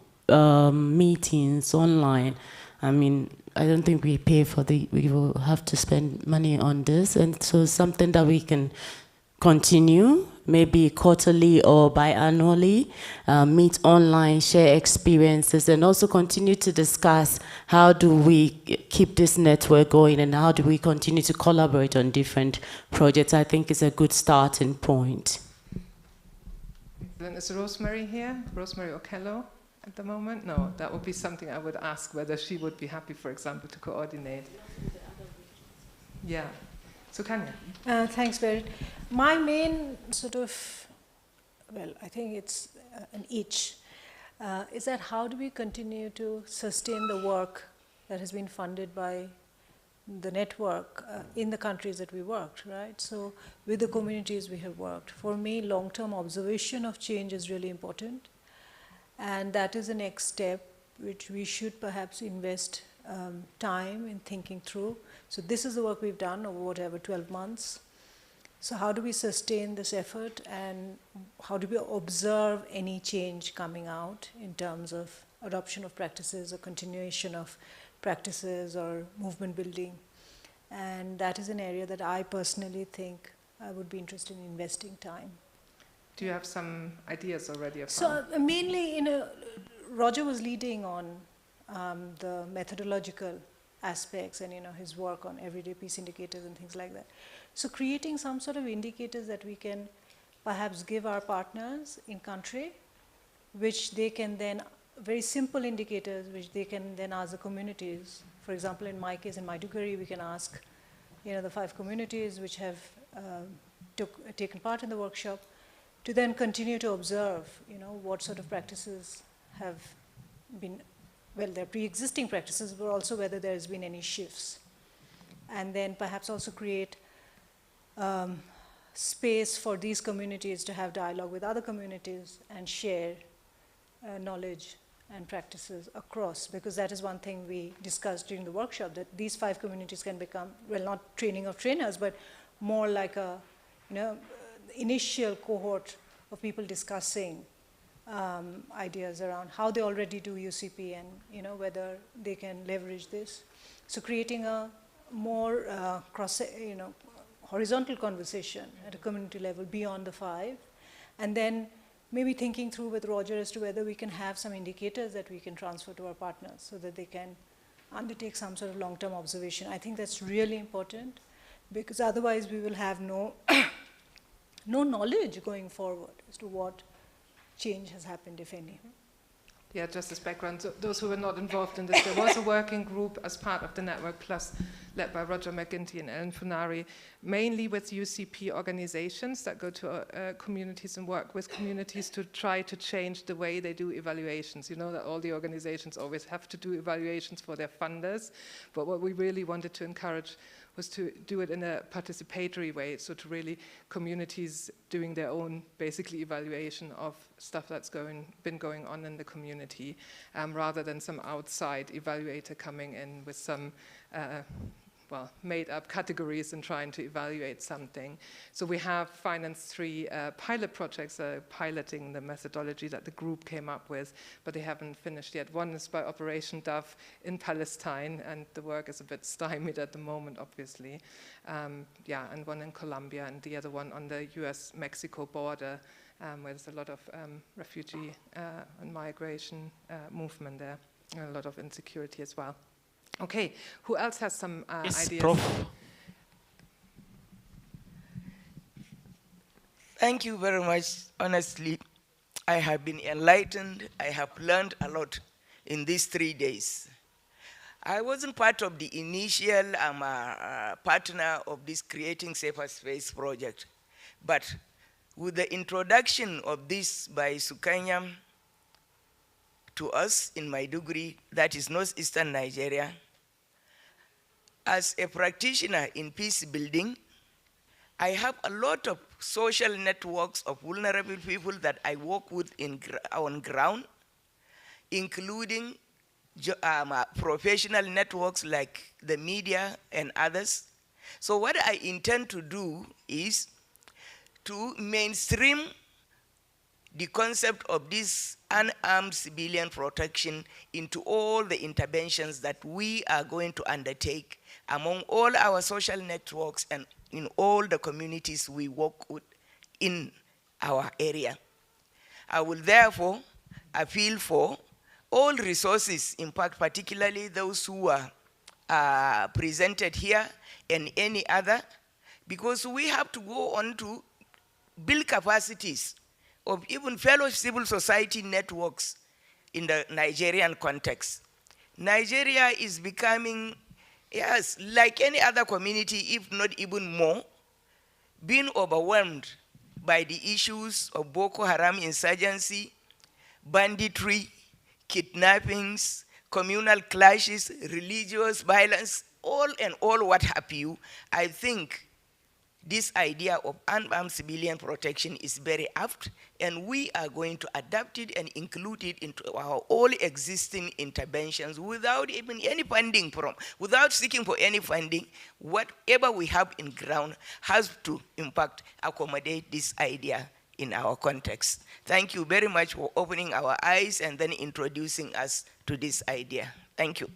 meetings online. I mean, I don't think we pay for we will have to spend money on this. And so something that we can continue, maybe quarterly or biannually, meet online, share experiences, and also continue to discuss how do we keep this network going and how do we continue to collaborate on different projects. I think it's a good starting point. Then is Rosemary here? Rosemary Okello at the moment? No, that would be something I would ask whether she would be happy, for example, to coordinate. Yeah. So Kanya. Thanks, Berit. My main sort of, well, I think it's an itch, is that how do we continue to sustain the work that has been funded by the network in the countries that we worked, right? So with the communities we have worked. For me, long-term observation of change is really important. And that is the next step, which we should perhaps invest time in thinking through. So this is the work we've done over whatever, 12 months. So how do we sustain this effort, and how do we observe any change coming out in terms of adoption of practices or continuation of practices or movement building? And that is an area that I personally think I would be interested in investing time. Do you have some ideas already? So mainly, Roger was leading on the methodological aspects and his work on everyday peace indicators and things like that. So creating some sort of indicators that we can perhaps give our partners in country, which they can then, very simple indicators, which they can then ask the communities. For example, in my case, in Maiduguri, we can ask the 5 communities which have taken part in the workshop to then continue to observe what sort of practices have been, well, they're pre-existing practices, but also whether there's been any shifts. And then perhaps also create space for these communities to have dialogue with other communities and share knowledge and practices across, because that is one thing we discussed during the workshop, that these 5 communities can become, well, not training of trainers, but more like a initial cohort of people discussing ideas around how they already do UCP and whether they can leverage this. So creating a more horizontal conversation at a community level beyond the 5, and then maybe thinking through with Roger as to whether we can have some indicators that we can transfer to our partners so that they can undertake some sort of long-term observation. I think that's really important, because otherwise we will have no knowledge going forward as to what change has happened, if any. Yeah, just as background, so those who were not involved in this, there was a working group as part of the Network Plus, led by Roger McGinty and Ellen Funari, mainly with UCP organizations that go to communities and work with communities to try to change the way they do evaluations. You know that all the organizations always have to do evaluations for their funders, but what we really wanted to encourage was to do it in a participatory way, so to really communities doing their own basically evaluation of stuff that's been going on in the community, rather than some outside evaluator coming in with some made up categories and trying to evaluate something. So we have financed 3 pilot projects piloting the methodology that the group came up with, but they haven't finished yet. One is by Operation Dove in Palestine, and the work is a bit stymied at the moment, obviously. And one in Colombia, and the other one on the US-Mexico border, where there's a lot of refugee and migration movement there, and a lot of insecurity as well. Okay, who else has some ideas? Prof. Thank you very much. Honestly, I have been enlightened. I have learned a lot in these 3 days. I wasn't part of the initial partner of this Creating Safer Space project, but with the introduction of this by Sukanya to us in Maiduguri, that is northeastern Nigeria, as a practitioner in peace building, I have a lot of social networks of vulnerable people that I work with on ground, including professional networks like the media and others. So what I intend to do is to mainstream the concept of this unarmed civilian protection into all the interventions that we are going to undertake among all our social networks and in all the communities we work with in our area. I will therefore appeal for all resources, in fact, particularly those who are presented here and any other, because we have to go on to build capacities of even fellow civil society networks in the Nigerian context. Nigeria is becoming, yes, like any other community, if not even more, being overwhelmed by the issues of Boko Haram insurgency, banditry, kidnappings, communal clashes, religious violence, all and all what have you. I think this idea of unarmed civilian protection is very apt, and we are going to adapt it and include it into our all existing interventions without even any funding without seeking for any funding. Whatever we have in ground has to, in fact, accommodate this idea in our context. Thank you very much for opening our eyes and then introducing us to this idea. Thank you.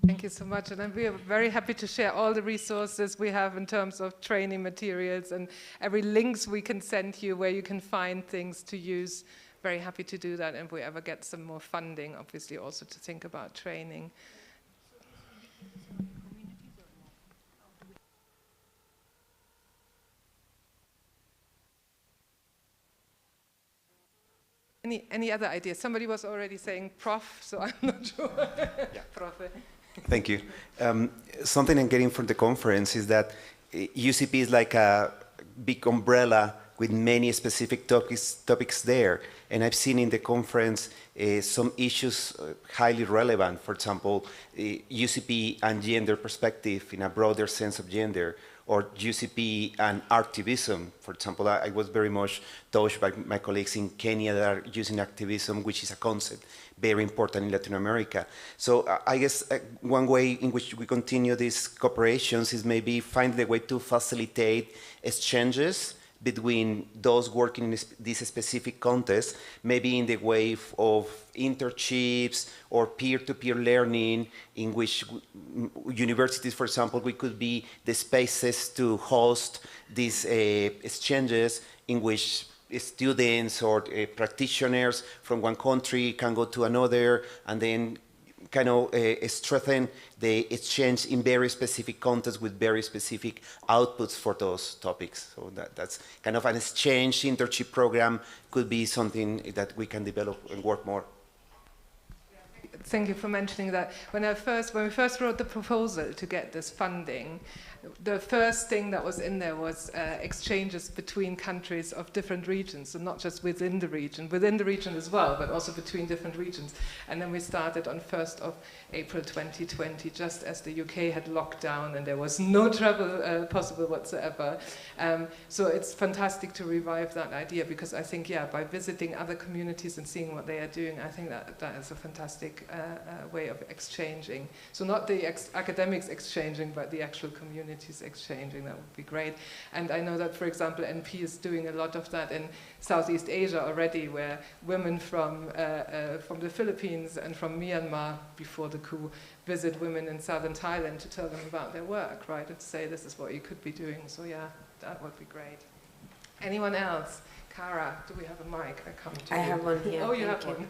Thank you so much, and we are very happy to share all the resources we have in terms of training materials and every links we can send you where you can find things to use. Very happy to do that, and if we ever get some more funding, obviously also to think about training. Any other ideas? Somebody was already saying prof, so I'm not sure. Yeah, prof. Thank you. Something I'm getting from the conference is that UCP is like a big umbrella with many specific topics there. And I've seen in the conference some issues highly relevant. For example, UCP and gender perspective in a broader sense of gender, or UCP and activism. For example, I was very much touched by my colleagues in Kenya that are using activism, which is a concept very important in Latin America. So I guess one way in which we continue these cooperations is maybe find the way to facilitate exchanges between those working in this specific context, maybe in the way of internships or peer-to-peer learning, in which universities, for example, we could be the spaces to host these exchanges in which students or practitioners from one country can go to another and then kind of strengthen the exchange in very specific contexts with very specific outputs for those topics. So that's kind of an exchange internship program could be something that we can develop and work more. thank you for mentioning that. When we first wrote the proposal to get this funding, the first thing that was in there was exchanges between countries of different regions, so not just within the region as well, but also between different regions. And then we started on 1st of April 2020, just as the UK had locked down and there was no travel possible whatsoever. So it's fantastic to revive that idea, because I think, yeah, by visiting other communities and seeing what they are doing, I think that is a fantastic way of exchanging. So not the academics exchanging, but the actual communities exchanging. That would be great. And I know that, for example, NP is doing a lot of that in Southeast Asia already, where women from the Philippines and from Myanmar before the coup visit women in southern Thailand to tell them about their work, right, and to say this is what you could be doing. So yeah, that would be great. Anyone else? Cara, do we have a mic? I come to you. I have one here. Oh, you have one.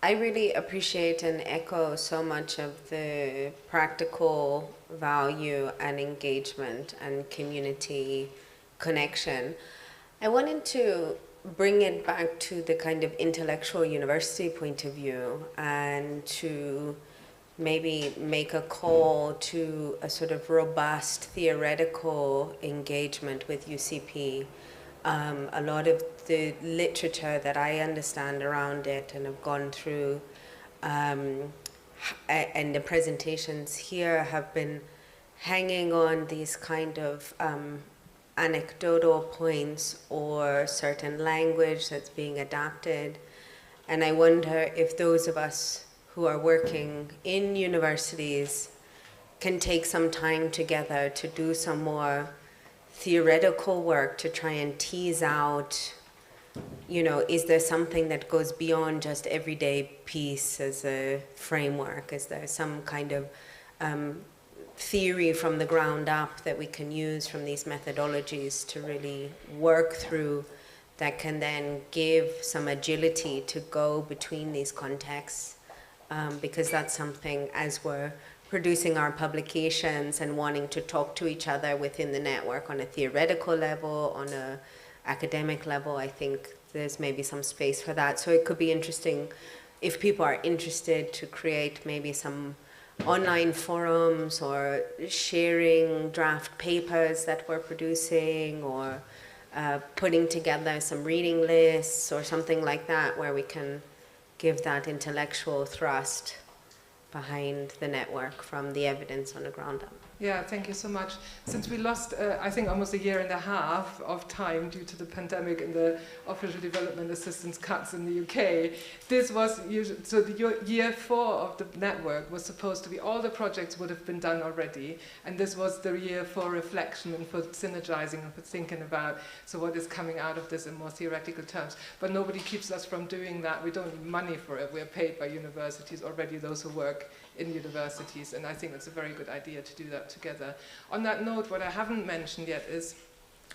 I really appreciate and echo so much of the practical value and engagement and community connection. I wanted to bring it back to the kind of intellectual university point of view, and to maybe make a call to a sort of robust theoretical engagement with UCP. A lot of the literature that I understand around it and have gone through, and the presentations here have been hanging on these kind of anecdotal points or certain language that's being adapted. And I wonder if those of us who are working in universities can take some time together to do some more theoretical work to try and tease out, you know, is there something that goes beyond just everyday peace as a framework? Is there some kind of theory from the ground up that we can use from these methodologies to really work through, that can then give some agility to go between these contexts? Because that's something, as we're producing our publications and wanting to talk to each other within the network on a theoretical level, on a academic level, I think there's maybe some space for that. So it could be interesting if people are interested to create maybe some online forums or sharing draft papers that we're producing, or putting together some reading lists or something like that, where we can give that intellectual thrust behind the network from the evidence on the ground up. Yeah, thank you so much. Since we lost, I think, almost 1.5 years of time due to the pandemic and the official development assistance cuts in the UK, this was usually, so the year 4 of the network was supposed to be, all the projects would have been done already, and this was the year for reflection and for synergizing and for thinking about, so what is coming out of this in more theoretical terms. But nobody keeps us from doing that. We don't need money for it. We're paid by universities already, those who work in universities, and I think it's a very good idea to do that together. On that note, what I haven't mentioned yet is,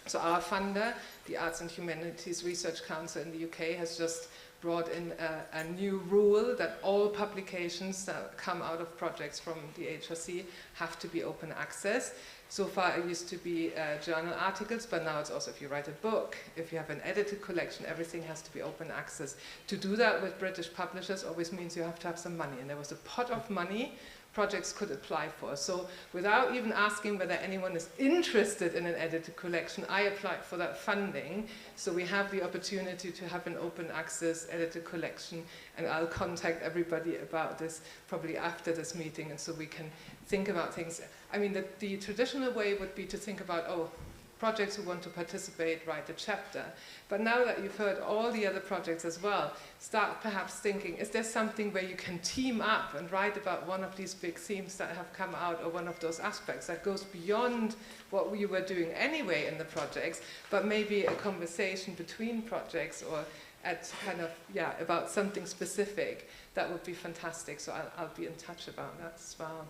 so our funder, the Arts and Humanities Research Council in the UK, has just brought in a new rule that all publications that come out of projects from the HRC have to be open access. So far it used to be journal articles, but now it's also, if you write a book, if you have an edited collection, everything has to be open access. To do that with British publishers always means you have to have some money, and there was a pot of money projects could apply for. So without even asking whether anyone is interested in an edited collection, I applied for that funding. So we have the opportunity to have an open access edited collection, and I'll contact everybody about this probably after this meeting, and so we can think about things. I mean, the traditional way would be to think about, oh, projects who want to participate, write a chapter. But now that you've heard all the other projects as well, start perhaps thinking, is there something where you can team up and write about one of these big themes that have come out, or one of those aspects that goes beyond what we were doing anyway in the projects, but maybe a conversation between projects, or at kind of, yeah, about something specific. That would be fantastic. So I'll be in touch about that as well.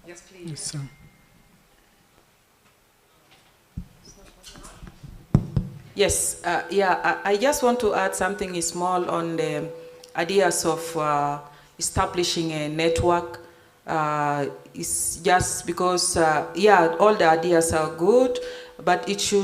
Yes, please. Yes, sir. Yes, I just want to add something small on the ideas of establishing a network. It's just because, yeah, all the ideas are good, but it should